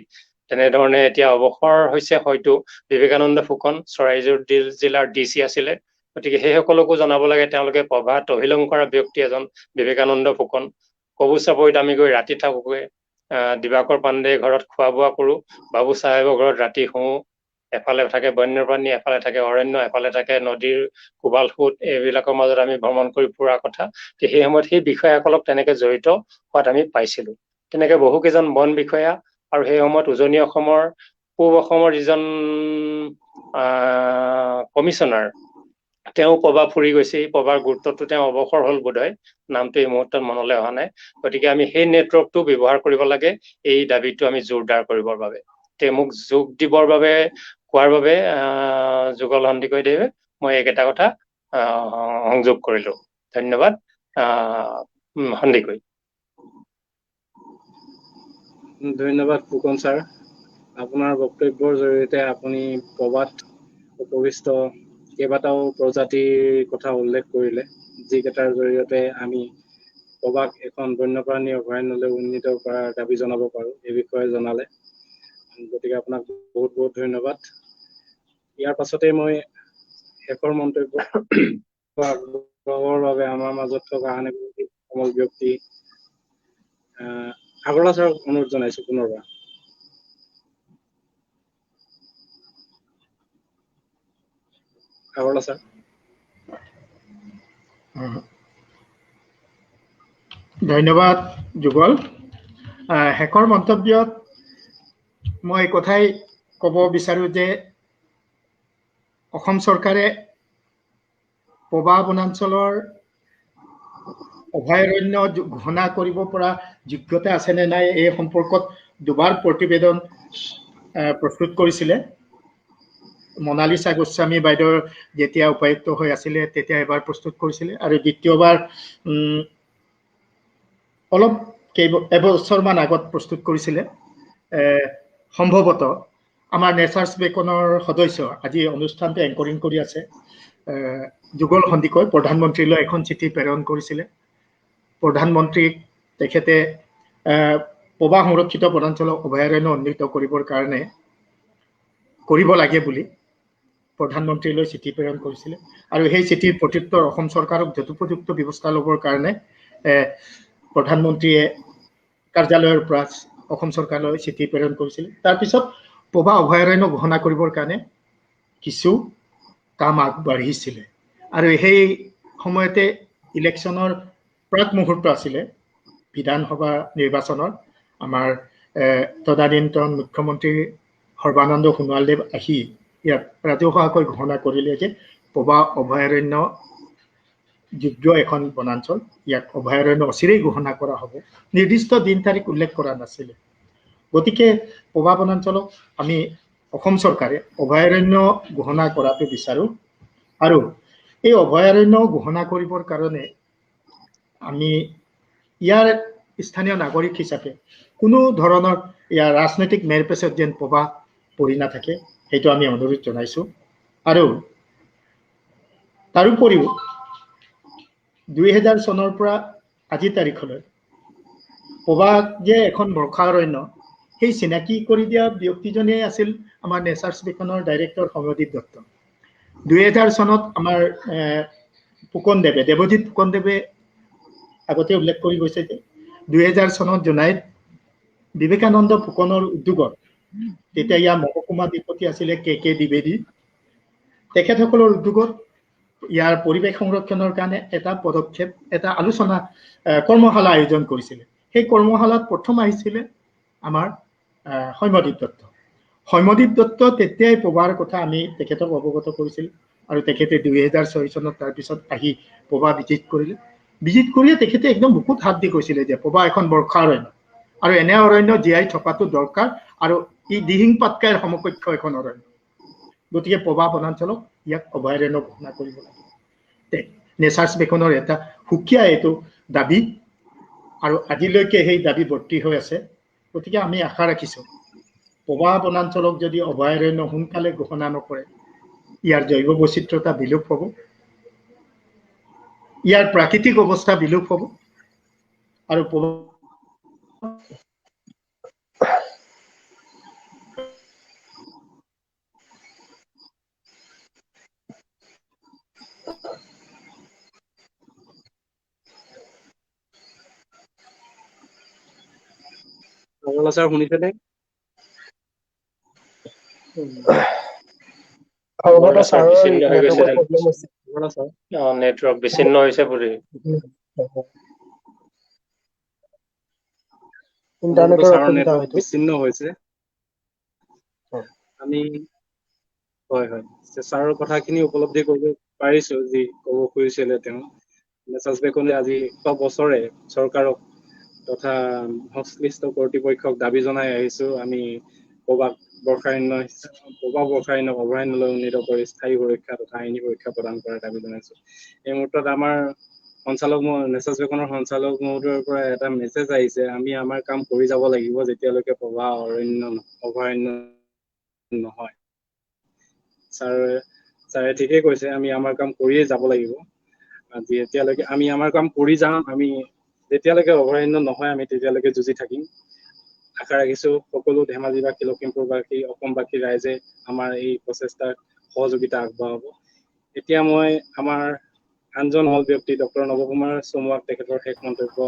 তেনেধৰণে এতিয়া অৱসৰ হৈছে হয়তো বিবেকানন্দ ফুকন, চৰাইদেউ জিলাৰ DC আছিলে। গতিকে সেইসকলকো জনাব লাগে, তেওঁলোকে পভা তহিলং কৰা ব্যক্তি এজন বিবেকানন্দ ফুকন। কবু চাপৰিত আমি গৈ ৰাতি থাকোগৈ, দিবাকৰ পাণ্ডে ঘৰত খোৱা বোৱা কৰোঁ, বাবু চাহেবৰ ঘৰত ৰাতি শুওঁ। এফালে থাকে বন্যপ্ৰাণী, এফালে থাকে অৰণ্য, এফালে থাকে নদীৰ কোবাল সোঁত, এইবিলাকৰ মাজত আমি ভ্ৰমণ কৰি ফুৰা কথা। সেই সময়ত সেই বিষয়াসকলক তেনেকে জড়িত হোৱাত আমি পাইছিলোঁ। তেনেকে বহু কেইজন বন বিষয়া আৰু সেই সময়ত উজনি অসমৰ, পূব অসমৰ যিজন কমিশ্যনাৰ, তেওঁ পভা ফুৰি গৈছে। এই পভাৰ গুৰুত্বটো তেওঁ অৱসৰ হ'ল বোধহয়, নামটো এই মুহূৰ্তত মনলৈ অহা নাই। গতিকে আমি সেই নেটৱৰ্কটো ব্যৱহাৰ কৰিব লাগে এই দাবীটো আমি জোৰদাৰ কৰিবৰ বাবে। তেওঁ মোক যোগ দিবৰ বাবে কোৱাৰ বাবে যুগল সন্দিকৈদেৱে মই এইকেইটা কথা সংযোগ কৰিলোঁ। ধন্যবাদ সন্দিকৈ। ধন্যবাদ ফুকন ছাৰ। আপোনাৰ বক্তব্যৰ জৰিয়তে আপুনি পভাত উপবিষ্ট কেইবাটাও প্ৰজাতিৰ কথা উল্লেখ কৰিলে, যিকেইটাৰ জৰিয়তে আমি পভাক এখন বন্যপ্ৰাণী অভয়াৰণ্যলৈ উন্নীত কৰাৰ দাবী জনাব পাৰোঁ, এই বিষয়ে জনালে। গতিকে আপোনাক বহুত বহুত ধন্যবাদ। ইয়াৰ পাছতে মই শেষৰ মন্তব্য আগ্ৰহৰ বাবে আমাৰ মাজত থকা আন এগৰাকী সমল ব্যক্তি আগৰৱালা ছাৰক অনুৰোধ জনাইছোঁ পুনৰবাৰ। আগৰৱালা ছাৰ। ধন্যবাদ যুগল। শেষৰ মন্তব্যত মই এই কথাই ক'ব বিচাৰোঁ যে অসম চৰকাৰে পভা বনাঞ্চলৰ অভয়াৰণ্য ঘোষণা কৰিব পৰা যোগ্যতা আছে নে নাই এই সম্পৰ্কত দুবাৰ প্ৰতিবেদন প্ৰস্তুত কৰিছিলে। মনালিছা গোস্বামী বাইদেউৰ যেতিয়া উপায়ুক্ত হৈ আছিলে তেতিয়া এবাৰ প্ৰস্তুত কৰিছিলে, আৰু দ্বিতীয়বাৰ অলপ এবছৰমান আগত প্ৰস্তুত কৰিছিলে। সম্ভৱতঃ আমাৰ নেচাৰ্ছ বেকনৰ সদস্য, আজি অনুষ্ঠানটো এংকৰিং কৰি আছে যুগল সন্দিকৈ, প্ৰধানমন্ত্ৰীলৈ এখন চিঠি প্ৰেৰণ কৰিছিলে। প্ৰধানমন্ত্ৰীক তেখেতে পভা সংৰক্ষিত বনাঞ্চলক অভয়াৰণ্য উন্নীত কৰিবৰ কাৰণে কৰিব লাগে বুলি প্ৰধানমন্ত্ৰীলৈ চিঠি প্ৰেৰণ কৰিছিলে, আৰু সেই চিঠিৰ প্ৰত্যুত্তৰ অসম চৰকাৰক যথোপযুক্ত ব্যৱস্থা ল'বৰ কাৰণে প্ৰধানমন্ত্ৰীয়ে কাৰ্যালয়ৰ পৰা অসম চৰকাৰলৈ চিঠি প্ৰেৰণ কৰিছিলে। তাৰপিছত পভা অভয়াৰণ্য ঘোষণা কৰিবৰ কাৰণে কিছু কাম আগবাঢ়িছিলে, আৰু সেই সময়তে ইলেকশ্যনৰ প্ৰাক মুহূৰ্ত আছিলে, বিধানসভা নিৰ্বাচনৰ। আমাৰ তদানীন্তন মুখ্যমন্ত্ৰী সৰ্বানন্দ সোণোৱালদেৱ আহি ইয়াত ৰাজহুৱাকৈ ঘোষণা কৰিলে যে পভা অভয়াৰণ্য যোগ্য এখন বনাঞ্চল, ইয়াক অভয়াৰণ্য অচিৰেই ঘোষণা কৰা হ'ব। নিৰ্দিষ্ট দিন তাৰিখ উল্লেখ কৰা নাছিলে। গতিকে পভা বনাঞ্চলক আমি অসম চৰকাৰে অভয়াৰণ্য ঘোষণা কৰাটো বিচাৰোঁ, আৰু এই অভয়াৰণ্য ঘোষণা কৰিবৰ কাৰণে আমি ইয়াৰ স্থানীয় নাগৰিক হিচাপে কোনো ধৰণৰ ইয়াৰ ৰাজনৈতিক মেৰপেচত যেন পভা পৰি নাথাকে, সেইটো আমি অনুৰোধ জনাইছোঁ। আৰু তাৰোপৰিও 2000 চনৰ পৰা আজি তাৰিখলৈ পভা যে এখন বৰ্ষাৰণ্য, সেই চিনাকি কৰি দিয়া ব্যক্তিজনেই আছিল আমাৰ নেচাৰ্ছ বেকনৰ ডাইৰেক্টৰ সমৰদীপ দত্ত। 2000 চনত আমাৰ ফুকনদেৱে, দেৱজিৎ ফুকনদেৱে আগতে উল্লেখ কৰি গৈছে যে 2000 চনত জুলাইত বিবেকানন্দ ফুকনৰ উদ্যোগত, তেতিয়া ইয়াৰ মহকুমা দ্বিপতি আছিলে KK দ্বিবেদী, তেখেতসকলৰ উদ্যোগত ইয়াৰ পৰিৱেশ সংৰক্ষণৰ কাৰণে এটা পদক্ষেপ, এটা আলোচনা কৰ্মশালা আয়োজন কৰিছিলে। সেই কৰ্মশালাত প্ৰথম আহিছিলে আমাৰ সৌম্যদীপ দত্ত। সৌম্যদীপ দত্ত তেতিয়াই পবাৰ কথা আমি তেখেতক অৱগত কৰিছিল আৰু তেখেতে 2006 চনত তাৰপিছত আহি পবা ভিজিট কৰিলে। ভিজিট কৰিয়ে তেখেতে একদম বুকুত হাত দি কৈছিলে যে পবা এখন বৰ্ষা অৰণ্য আৰু এনে অৰণ্য জীয়াই থকাটো দৰকাৰ আৰু ই দিহিং পাটকাইৰ সমকক্ষ এখন অৰণ্য, গতিকে পবা বনাঞ্চলক ইয়াক অভয়াৰণ্য ঘোষণা কৰিব লাগে। নেচাৰ্ছ বেকনৰ এটা সুকীয়া এইটো দাবী আৰু আজিলৈকে সেই দাবী বৰ্তি হৈ আছে। গতিকে আমি আশা ৰাখিছোঁ পবা বনাঞ্চলক যদি অভয়াৰণ্য সোনকালে ঘোষণা নকৰে ইয়াৰ জৈৱ বৈচিত্ৰতা বিলোপ হ'ব, ইয়াৰ প্ৰাকৃতিক অৱস্থা বিলোপ হ'ব আৰু স্যাৰ শুনিছেনে? সম্ভৱতঃ ছাৰৰ বিচ্ছিন্ন হৈ গৈছে নেটৱৰ্কৰ প্ৰব্লেম হৈছে। নেটৱৰ্ক বিচ্ছিন্ন হৈছে বুলি ইণ্টাৰনেটৰ ছাৰৰ অসুবিধা নেটৱৰ্ক হয়তো। বিচ্ছিন্ন হৈছে। আমি হয় ছাৰৰ কথাখিনি উপলব্ধি কৰিব পাৰিছো যি ক'ব খুজিছিলে তেওঁ। নেচাৰ্ছ বেকনে আজি 100 বছৰে চৰকাৰক তথা সংশ্লিষ্ট কৰ্তৃপক্ষক দাবী জনাই আহিছো আমি পবা বৰ্ষাৰণ্যক অভয়াৰণ্যলৈ উন্নীত কৰি স্থায়ী সুৰক্ষা তথা আইনী সুৰক্ষা প্ৰদান কৰাৰ দাবী জনাইছো। এই মুহূৰ্তত আমাৰ নেচাৰ্ছ বেকনৰ সঞ্চালক মহোদয়ৰ পৰা এটা মেছেজ আহিছে, আমি আমাৰ কাম কৰি যাব লাগিব যেতিয়ালৈকে পবা অভয়াৰণ্য নহয়। ছাৰে ঠিকেই কৈছে, আমি আমাৰ কাম কৰিয়ে যাব লাগিব। যেতিয়ালৈকে আমি আমাৰ কাম কৰি যাম, আমি যেতিয়ালৈকে অভয়াৰণ্য নহয় আমি তেতিয়ালৈকে যুঁজি থাকিম। আশা ৰাখিছো সকলো ধেমাজিবাসী, লখিমপুৰবাসী, অসমবাসী ৰাইজে আমাৰ এই প্ৰচেষ্টাত সহযোগিতা আগবঢ়াব। এতিয়া মই আমাৰ আনজন হল ব্যক্তি ডক্টৰ নৱকুমাৰ চমুৱাক তেখেতৰ শেষ মন্তব্য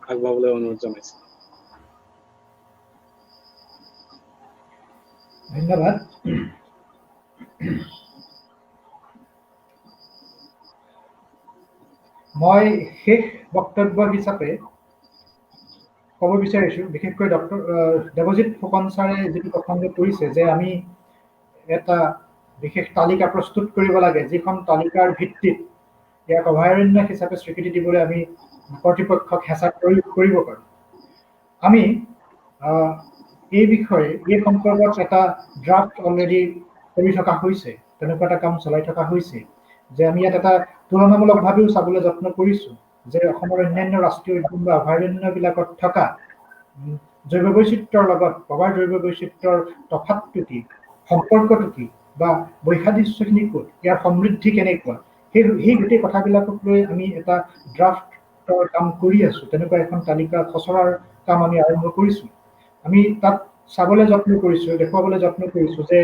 আগবঢ়াবলৈ অনুৰোধ জনাইছো। ধন্যবাদ। মই শেষ বক্তব্য হিচাপে ক'ব বিচাৰিছোঁ, বিশেষকৈ ডক্টৰ দেৱজিৎ ফুকন ছাৰে যিটো প্ৰসংগ কৰিছে যে আমি এটা বিশেষ তালিকা প্ৰস্তুত কৰিব লাগে, যিখন তালিকাৰ ভিত্তিত ইয়াক অভয়াৰণ্য হিচাপে স্বীকৃতি দিবলৈ আমি কৰ্তৃপক্ষক হেঁচা প্ৰয়োগ কৰিব পাৰোঁ। আমি এই বিষয়ে এই সম্পৰ্কত এটা ড্ৰাফ্ট অলৰেডি কৰি থকা হৈছে, তেনেকুৱা এটা কাম চলাই থকা হৈছে যে আমি ইয়াত এটা তুলনামূলকভাৱেও চাবলৈ যত্ন কৰিছোঁ যে অসমৰ অন্যান্য ৰাষ্ট্ৰীয় উদ্যান বা অভয়াৰণ্যবিলাকত থকা জৈৱ বৈচিত্ৰ্যৰ লগত পবাৰ জৈৱ বৈচিত্ৰ্যৰ তফাতটো কি, সম্পৰ্কটো কি বা বৈসাদৃশ্যখিনি ক'ত, ইয়াৰ সমৃদ্ধি কেনেকুৱা, সেই গোটেই কথাবিলাকক লৈ আমি এটা ড্ৰাফ্টৰ কাম কৰি আছোঁ। তেনেকুৱা এখন তালিকা খচৰাৰ কাম আমি আৰম্ভ কৰিছোঁ। আমি তাত চাবলৈ যত্ন কৰিছোঁ, দেখুৱাবলৈ যত্ন কৰিছোঁ যে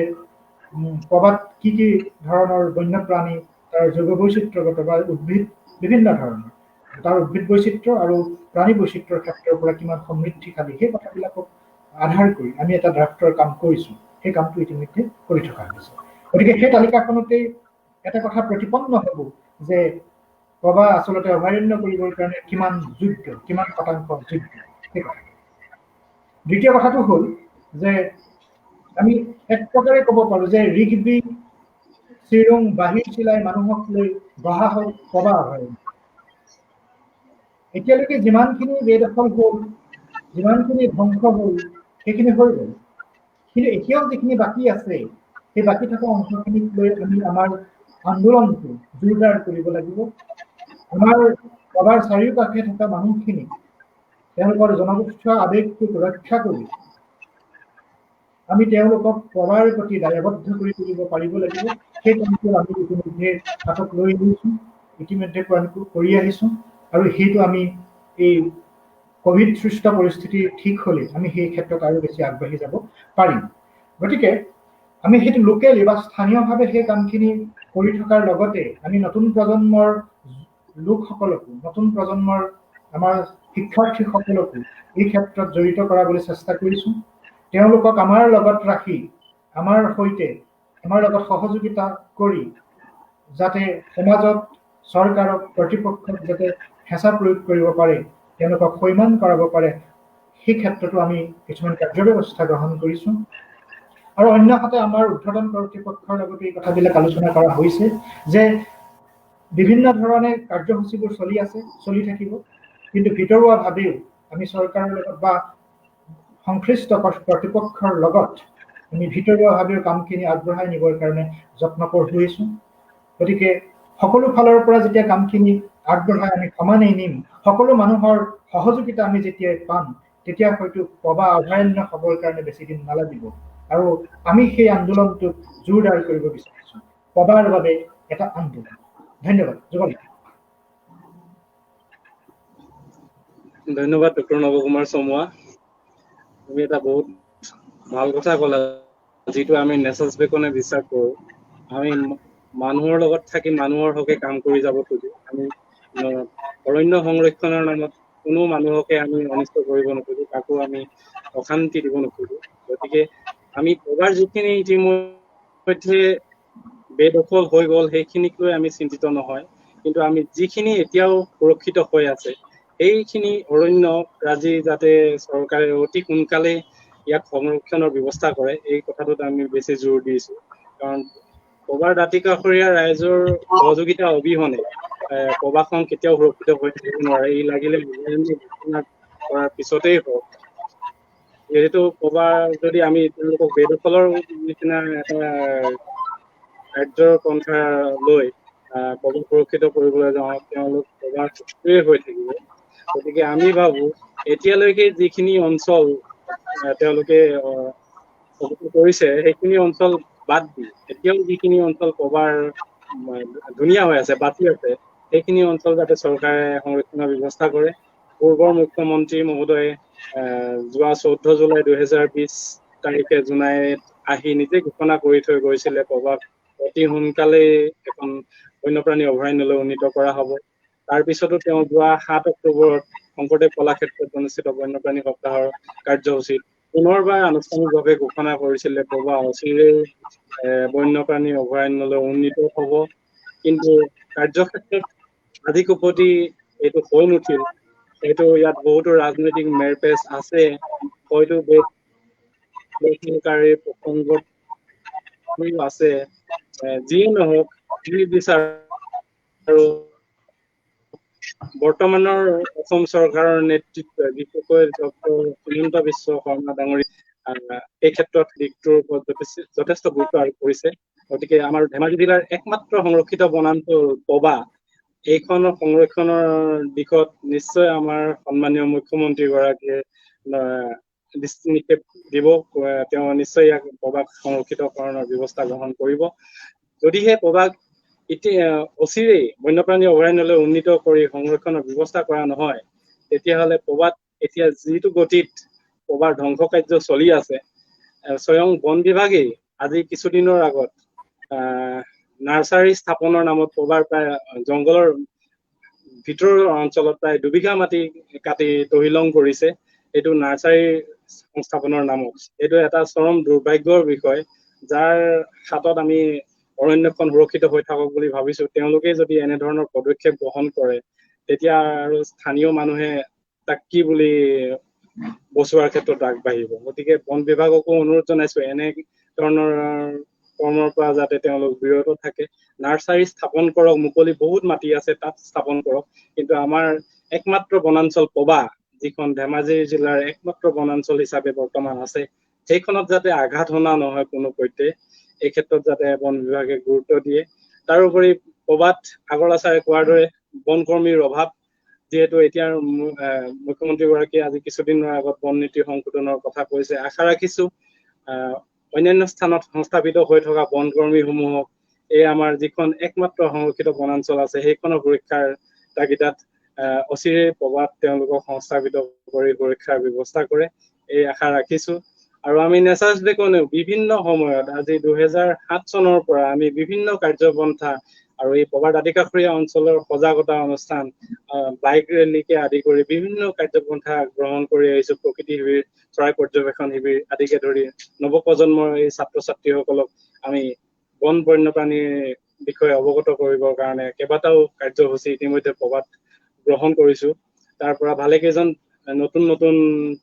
পবাত কি কি ধৰণৰ বন্যপ্ৰাণী, তাৰ জৈৱ বৈচিত্ৰ্যগত বা উদ্ভিদ বিভিন্ন ধৰণৰ তাৰ উদ্ভিদ বৈচিত্ৰ্য আৰু প্ৰাণী বৈচিত্ৰ্যৰ ক্ষেত্ৰৰ পৰা কিমান সমৃদ্ধিশালী, সেই কথাবিলাকক আধাৰ কৰি আমি এটা ড্ৰাফ্টৰ কাম কৰিছোঁ। সেই কামটো ইতিমধ্যে কৰি থকা হৈছে। গতিকে সেই তালিকাখনতেই এটা কথা প্ৰতিপন্ন হ'ব যে পবা আচলতে অভয়াৰণ্য কৰিবৰ কাৰণে কিমান যোগ্য, কিমান শতাংশ যোগ্য, সেই কথা। দ্বিতীয় কথাটো হ'ল যে আমি এক প্ৰকাৰে ক'ব পাৰোঁ যে ৰিগবি, চিৰুং, বাহিৰ চিলাই মানুহক লৈ গঢ়া হ'ল পবা অভয়াৰণ্য। এতিয়ালৈকে যিমানখিনি বেদখল হ'ল, যিমানখিনি ধ্বংস হ'ল, সেইখিনি হৈ গ'ল। কিন্তু এতিয়াও যিখিনি বাকী আছে, সেই বাকী থকা অংশখিনিক লৈ আমি আমাৰ আন্দোলনটো জোৰদাৰ কৰিব লাগিব। আমাৰ পবাৰ চাৰিওকাষে থকা মানুহখিনিক তেওঁলোকৰ জনগোষ্ঠ আৱেগটোক ৰক্ষা কৰি আমি তেওঁলোকক পবাৰ প্ৰতি দায়বদ্ধ কৰি তুলিব পাৰিব লাগিব। সেই কামটো আমি ইতিমধ্যে হাতত লৈ আহিছোঁ, ইতিমধ্যে কৰি আহিছোঁ আৰু সেইটো আমি এই কোভিড সৃষ্ট পৰিস্থিতি ঠিক হ'লে আমি সেই ক্ষেত্ৰত আৰু বেছি আগবাঢ়ি যাব পাৰিম। গতিকে আমি সেইটো লোকেলি বা স্থানীয়ভাৱে সেই কামখিনি কৰি থকাৰ লগতে আমি নতুন প্ৰজন্মৰ লোকসকলকো, নতুন প্ৰজন্মৰ আমাৰ শিক্ষাৰ্থীসকলকো এই ক্ষেত্ৰত জড়িত কৰাবলৈ চেষ্টা কৰিছোঁ। তেওঁলোকক আমাৰ লগত ৰাখি, আমাৰ সৈতে, আমাৰ লগত সহযোগিতা কৰি যাতে সমাজত চৰকাৰক, কৰ্তৃপক্ষক যাতে হেঁচা প্ৰয়োগ কৰিব পাৰে, তেওঁলোকক সৈমান কৰাব পাৰে সেই ক্ষেত্ৰতো আমি কিছুমান কাৰ্যব্যৱস্থা গ্ৰহণ কৰিছোঁ। আৰু অন্যহাতে আমাৰ উৰ্ধ্বতন কৰ্তৃপক্ষৰ লগত এই কথাবিলাক আলোচনা কৰা হৈছে যে বিভিন্ন ধৰণে কাৰ্যসূচীবোৰ চলি থাকিব, কিন্তু ভিতৰুৱাভাৱেও আমি চৰকাৰৰ লগত বা সংশ্লিষ্ট কৰ্তৃপক্ষৰ লগত আমি ভিতৰুৱাভাৱেও কামখিনি আগবঢ়াই নিবৰ কাৰণে যত্ন কৰিছোঁ। গতিকে সকলো ফালৰ পৰা যেতিয়া কামখিনি আগবঢ়াই আমি সমানেই নিম, সকলো মানুহৰ সহযোগিতা আমি যেতিয়াই পাম, তেতিয়া হয়তো পবা অভয়াৰণ্য হ'বৰ কাৰণে বেছি দিন নালাগিব। আৰু আমি সেই আন্দোলনটোক জোৰদাৰ কৰিব বিচাৰিছোঁ, পবাৰ বাবে এটা আন্দোলন। ধন্যবাদ। যুগল। ধন্যবাদ ডক্টৰ নৱকুমাৰ চমুৱা। তুমি এটা বহুত ভাল কথা ক'লা, যিটো আমি নেচাৰ্ছ বেকনে বিশ্বাস কৰোঁ। আমি মানুহৰ লগত থাকি মানুহৰ হকে কাম কৰি যাব খোজো। আমি অৰণ্য সংৰক্ষণৰ নামত কোনো মানুহকে আমি অনিষ্ট কৰিব নোখোজো, কাকো আমি অশান্তি দিব নোখোজো। গতিকে আমি পবাৰ যিখিনি ইতিমধ্যে বেদখল হৈ গ'ল সেইখিনিক লৈ আমি চিন্তিত নহয়, কিন্তু আমি যিখিনি এতিয়াও সুৰক্ষিত হৈ আছে সেইখিনি অৰণ্য ৰাজি যাতে চৰকাৰে অতি সোনকালে ইয়াক সংৰক্ষণৰ ব্যৱস্থা কৰে, এই কথাটোত আমি বেছি জোৰ দিছো। কাৰণ পবাৰ দাঁতি কাষৰীয়া ৰাইজৰ সহযোগিতা অবিহনে পবাখন কেতিয়াও সুৰক্ষিত হৈ থাকিব নোৱাৰে। ই লাগিলে কৰাৰ পিছতেই হওক, যিহেতু পবা যদি আমি তেওঁলোকক বেদখলৰ নিচিনা এটা কাৰ্যৰ পন্থা লৈ পবা সুৰক্ষিত কৰিবলৈ যাওঁ, তেওঁলোক পবাৰ শত্ৰুৱে হৈ থাকিব। গতিকে আমি ভাবো এতিয়ালৈকে যিখিনি অঞ্চল তেওঁলোকে কৰিছে সেইখিনি অঞ্চল বাদ দি এতিয়াও যিখিনি অঞ্চল পবাৰ ধুনীয়া হৈ আছে, বাচি আছে, সেইখিনি অঞ্চল যাতে চৰকাৰে সংৰক্ষণৰ ব্যৱস্থা কৰে। পূৰ্বৰ মুখ্যমন্ত্ৰী মহোদয়ে যোৱা 14 জুলাই 2020 তাৰিখে জোনাইত আহি নিজে ঘোষণা কৰি থৈ গৈছিলে পবাক অতি সোনকালে এখন বন্যপ্ৰাণী অভয়াৰণ্যলৈ উন্নীত কৰা হ'ব। তাৰপিছতো তেওঁ যোৱা 7 অক্টোবৰত শংকৰদেৱ কলাক্ষেত্ৰত অনুষ্ঠিত বন্যপ্ৰাণী সপ্তাহৰ কাৰ্যসূচীত পুনৰবাৰ আনুষ্ঠানিকভাৱে ঘোষণা কৰিছিলে পবা অচিৰেই বন্যপ্ৰাণী অভয়াৰণ্যলৈ উন্নীত হ'ব। কিন্তু কাৰ্যক্ষেত্ৰত আধিক উপতি এইটো হৈ নুঠিল। হয়তো ইয়াত বহুতো ৰাজনৈতিক মেৰপেচ আছে, হয়তো বেচৰকাৰী প্ৰসংগত আছে। যিয়ে নহওক বিচাৰো বৰ্তমানৰ অসম চৰকাৰৰ নেতৃত্বই বিশেষকৈ ডক্টৰ হিমন্ত বিশ্ব শৰ্মা ডাঙৰীয়া এই ক্ষেত্ৰত দিশটোৰ ওপৰত যথেষ্ট গুৰুত্ব আৰোপ কৰিছে। গতিকে আমাৰ ধেমাজি জিলাৰ একমাত্ৰ সংৰক্ষিত বনাঞ্চল পবা, এইখনৰ সংৰক্ষণৰ দিশত নিশ্চয় আমাৰ সন্মানীয় মুখ্যমন্ত্ৰী গৰাকীয়ে দৃষ্টি নিক্ষেপ দিব। তেওঁ নিশ্চয় ইয়াক পবাক সংৰক্ষিতকৰণৰ ব্যৱস্থা গ্ৰহণ কৰিব। যদিহে পবাক এতিয়া অচিৰেই বন্যপ্ৰাণী অভয়াৰণ্যলৈ উন্নীত কৰি সংৰক্ষণৰ ব্যৱস্থা কৰা নহয়, তেতিয়াহ'লে পবাত এতিয়া যিটো গতিত পবাৰ ধ্বংস কাৰ্য চলি আছে, স্বয়ং বন বিভাগেই আজি কিছুদিনৰ আগত নাৰ্চাৰী স্থাপনৰ নামত পবাৰ প্ৰায় জংঘলৰ ভিতৰৰ অঞ্চলত প্ৰায় 2 বিঘা মাটি কাটি তহিলং কৰিছে, এইটো নাৰ্চাৰী সংস্থাপনৰ নামত। এইটো এটা চৰম দুৰ্ভাগ্যৰ বিষয়, যাৰ হাতত আমি অৰণ্যখন সুৰক্ষিত হৈ থাকক বুলি ভাবিছো। তেওঁলোকে যদি এনেধৰণৰ পদক্ষেপ গ্ৰহণ কৰে, তেতিয়া আৰু স্থানীয় মানুহে তাক কি বুলি বচোৱাৰ ক্ষেত্ৰত আগবাঢ়িব। গতিকে বন বিভাগকো অনুৰোধ জনাইছো এনে ধৰণৰ কৰ্মৰ পৰা যাতে তেওঁলোক বিৰত থাকে। নাৰ্চাৰী স্থাপন কৰক, মুকলি বহুত মাটি আছে তাত স্থাপন কৰক, কিন্তু আমাৰ একমাত্ৰ বনাঞ্চল পবা, যিখন ধেমাজি জিলাৰ একমাত্ৰ বনাঞ্চল হিচাপে বৰ্তমান আছে, সেইখনত যাতে আঘাত হনা নহয় কোনো পধ্যে, এই ক্ষেত্ৰত যাতে বন বিভাগে গুৰুত্ব দিয়ে। তাৰোপৰি পবাত আগৰলা ছাৰে কোৱাৰ দৰে বন কৰ্মীৰ অভাৱ, যিহেতু এতিয়া মুখ্যমন্ত্ৰী গৰাকীয়ে আজি কিছুদিনৰ আগত বন নীতি সংশোধনৰ কথা কৈছে। আশা ৰাখিছো অন্যান্য স্থানত সংস্থাপিত হৈ থকা বন কৰ্মীসমূহক এই আমাৰ যিখন একমাত্ৰ সংৰক্ষিত বনাঞ্চল আছে সেইখনৰ সুৰক্ষাৰ তাগিদাত অচিৰেই পবাত তেওঁলোকক সংস্থাপিত কৰি সুৰক্ষাৰ ব্যৱস্থা কৰে, এই আশা ৰাখিছো। আৰু আমি নেচাৰ্ছ বেকনেও বিভিন্ন সময়ত আজি 2007 চনৰ পৰা আমি বিভিন্ন কাৰ্যপন্থা আৰু এই পবাৰ দাঁতি কাষৰীয়া অঞ্চলৰ সজাগতা অনুষ্ঠান, বাইক ৰেলীকে আদি কৰি বিভিন্ন কাৰ্যপন্থা গ্ৰহণ কৰি আহিছো। প্ৰকৃতি শিবিৰ, চৰাই পৰ্যবেক্ষণ শিবিৰ আদিকে ধৰি নৱপ্ৰজন্মৰ এই ছাত্ৰ ছাত্ৰীসকলক আমি বন বন্যপ্ৰাণীৰ বিষয়ে অৱগত কৰিবৰ কাৰণে কেইবাটাও কাৰ্যসূচী ইতিমধ্যে পবাত গ্ৰহণ কৰিছো। তাৰ পৰা ভালে কেইজন নতুন নতুন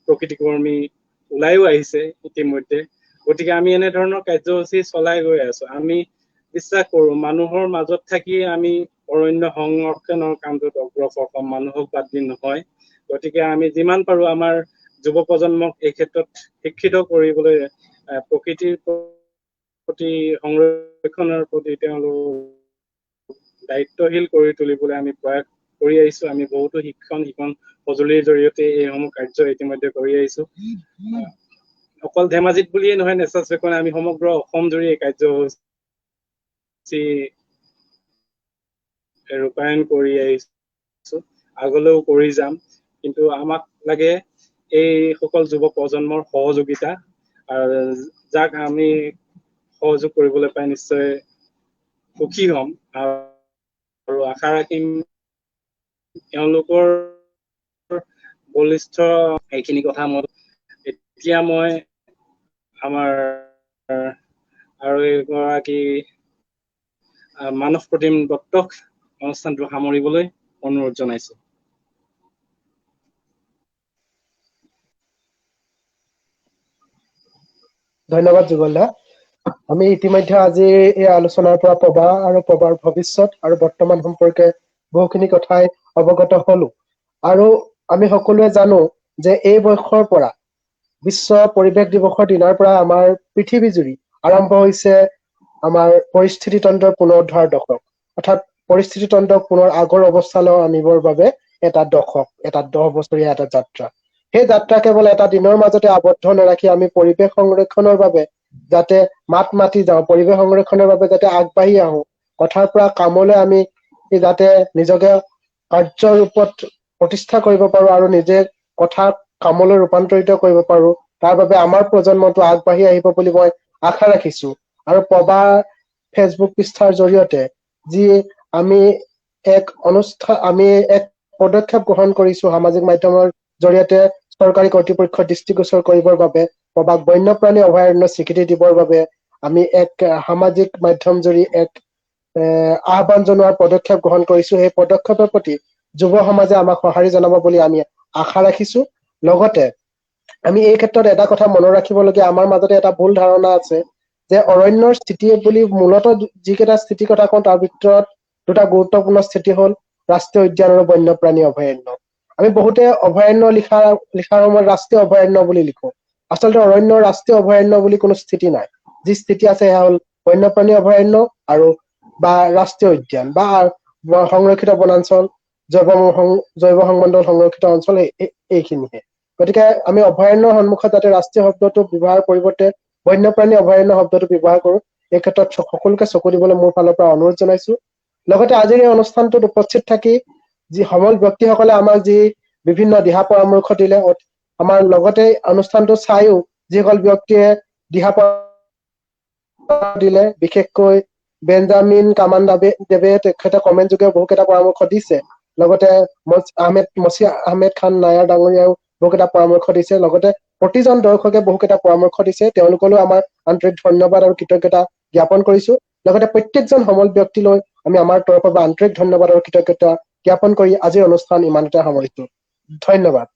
প্ৰকৃতি কৰ্মী ওলাইও আহিছে ইতিমধ্যে। গতিকে আমি এনেধৰণৰ কাৰ্যসূচী চলাই গৈ আছো। আমি বিশ্বাস কৰো মানুহৰ মাজত থাকি আমি অৰণ্য সংৰক্ষণৰ কামটোত অগ্ৰসৰ হ'ম, মানুহক বাদ দি নহয়। গতিকে আমি যিমান পাৰো আমাৰ যুৱ প্ৰজন্মক এই ক্ষেত্ৰত শিক্ষিত কৰিবলৈ প্ৰকৃতিৰ প্ৰতি সংৰক্ষণৰ প্ৰতি তেওঁলোক দায়িত্বশীল কৰি তুলিবলৈ আমি প্ৰয়াস কৰি আহিছো। আমি বহুতো শিক্ষণ সঁজুলিৰ জৰিয়তে এইসমূহ কাৰ্য ইতিমধ্যে কৰি আহিছো। অকল ধেমাজিত বুলিয়ে নহয়, নেচাচেকনে আমি সমগ্ৰ অসম জুৰি এই কাৰ্যসূচী ৰূপায়ণ কৰি আহিছো, আগলৈও কৰি যাম। কিন্তু আমাক লাগে এই সকল যুৱ প্ৰজন্মৰ সহযোগিতা, আৰু যাক আমি সহযোগ কৰিবলৈ পাই নিশ্চয় সুখী হ'ম। আৰু আশা ৰাখিম তেওঁলোকৰ বলিষ্ঠ এইখিনি কথা এতিয়া মই আমাৰ আৰু এগৰাকী মানস প্ৰতিম দত্তক অনুষ্ঠানটো সামৰিবলৈ অনুৰোধ জনাইছো। ধন্যবাদ যুগল দা। আমি ইতিমধ্যে আজি এই আলোচনাৰ পৰা প্ৰবাহ আৰু প্ৰবাহৰ ভৱিষ্যত আৰু বৰ্তমান সম্পৰ্কে বহুখিনি কথাই অৱগত হলো। আৰু আমি সকলোৱে জানো যে এই বৰ্ষৰ পৰা বিশ্ব পৰিৱেশ দিৱসৰ দিনাৰ পৰা আমাৰ পৃথিৱী জুৰি আৰম্ভ হৈছে আমাৰ পৰিস্থিতি তন্ত্ৰৰ পুনৰুদ্ধাৰ দশক, অৰ্থাৎ পৰিস্থিতি তন্ত্ৰক পুনৰ আগৰ অৱস্থালৈ আনিবৰ বাবে এটা দশক, এটা 10 বছৰীয়া এটা যাত্ৰা। সেই যাত্ৰা কেৱল এটা দিনৰ মাজতে আবদ্ধ নাৰাখি আমি পৰিৱেশ সংৰক্ষণৰ বাবে যাতে মাত মাতি যাওঁ, পৰিৱেশ সংৰক্ষণৰ বাবে যাতে আগবাঢ়ি আহো, কথাৰ পৰা কামলৈ আমি যাতে নিজকে কাৰ্যৰূপত প্ৰতিষ্ঠা কৰিব পাৰো আৰু নিজে কথা কামলৈ ৰূপান্তৰিত কৰিব পাৰো, তাৰ বাবে আমাৰ প্ৰজন্মটো আগবাঢ়ি আহিব বুলি মই আশা ৰাখিছো। আৰু প্ৰবাহ ফেচবুক পৃষ্ঠাৰ জৰিয়তে যি আমি আমি এক পদক্ষেপ গ্ৰহণ কৰিছো সামাজিক মাধ্যমৰ জৰিয়তে চৰকাৰী কৰ্তৃপক্ষৰ দৃষ্টিগোচৰ কৰিবৰ বাবে, প্ৰবাহ বন্যপ্ৰাণী অভয়াৰণ্য স্বীকৃতি দিবৰ বাবে আমি এক সামাজিক মাধ্যম জৰি এক আহ্বান জনোৱাৰ পদক্ষেপ গ্ৰহণ কৰিছো। সেই পদক্ষেপৰ প্ৰতি যুৱ সমাজে আমাক সঁহাৰি জনাব বুলি আমি আশা ৰাখিছো। লগতে আমি এই ক্ষেত্ৰত এটা কথা মনত ৰাখিবলগীয়া, আমাৰ মাজতে এটা ভুল ধাৰণা আছে যে অৰণ্যৰ স্থিতি বুলি মূলতঃ যিকেইটা স্থিতিৰ কথা কওঁ তাৰ ভিতৰত দুটা গুৰুত্বপূৰ্ণ স্থিতি হ'ল ৰাষ্ট্ৰীয় উদ্যান আৰু বন্যপ্ৰাণী অভয়াৰণ্য। আমি বহুতে অভয়াৰণ্য লিখাৰ সময়ত ৰাষ্ট্ৰীয় অভয়াৰণ্য বুলি লিখো। আচলতে অৰণ্য ৰাষ্ট্ৰীয় অভয়াৰণ্য বুলি কোনো স্থিতি নাই। যি স্থিতি আছে সেয়া হ'ল বন্যপ্ৰাণী অভয়াৰণ্য আৰু বা ৰাষ্ট্ৰীয় উদ্যান বা সংৰক্ষিত বনাঞ্চল, জৈৱ সংমণ্ডল সংৰক্ষিত অঞ্চল এইখিনিহে। গতিকে আমি অভয়াৰণ্যৰ সন্মুখত যাতে ৰাষ্ট্ৰীয় শব্দটো ব্যৱহাৰ পৰিৱৰ্তে বন্যপ্ৰাণী অভয়াৰণ্য শব্দটো ব্যৱহাৰ কৰো, এই ক্ষেত্ৰত সকলোকে চকু দিবলৈ মোৰ ফালৰ পৰা অনুৰোধ জনাইছো। লগতে আজিৰ এই অনুষ্ঠানটোত উপস্থিত থাকি যি সমল ব্যক্তিসকলে আমাক যি বিভিন্ন দিহা পৰামৰ্শ দিলে, আমাৰ লগতে অনুষ্ঠানটো চাইও যিসকল ব্যক্তিয়ে দিহা দিলে, বিশেষকৈ বেঞ্জামিন কামান দেৱে তেখেতে কমেন্ট যোগে বহুকেইটা পৰামৰ্শ দিছে। লগতে মছিয়া আহমেদ খান নায়াৰ ডাঙৰীয়াও বহুকেইটা পৰামৰ্শ দিছে। লগতে প্ৰতিজন দৰ্শকে বহুকেইটা পৰামৰ্শ দিছে, তেওঁলোকলৈও আমাৰ আন্তৰিক ধন্যবাদ আৰু কৃতজ্ঞতা জ্ঞাপন কৰিছো। লগতে প্ৰত্যেকজন সমল ব্যক্তিলৈ আমি আমাৰ তৰফৰ পৰা আন্তৰিক ধন্যবাদ আৰু কৃতজ্ঞতা জ্ঞাপন কৰি আজিৰ অনুষ্ঠান ইমানতে সামৰিছো। ধন্যবাদ।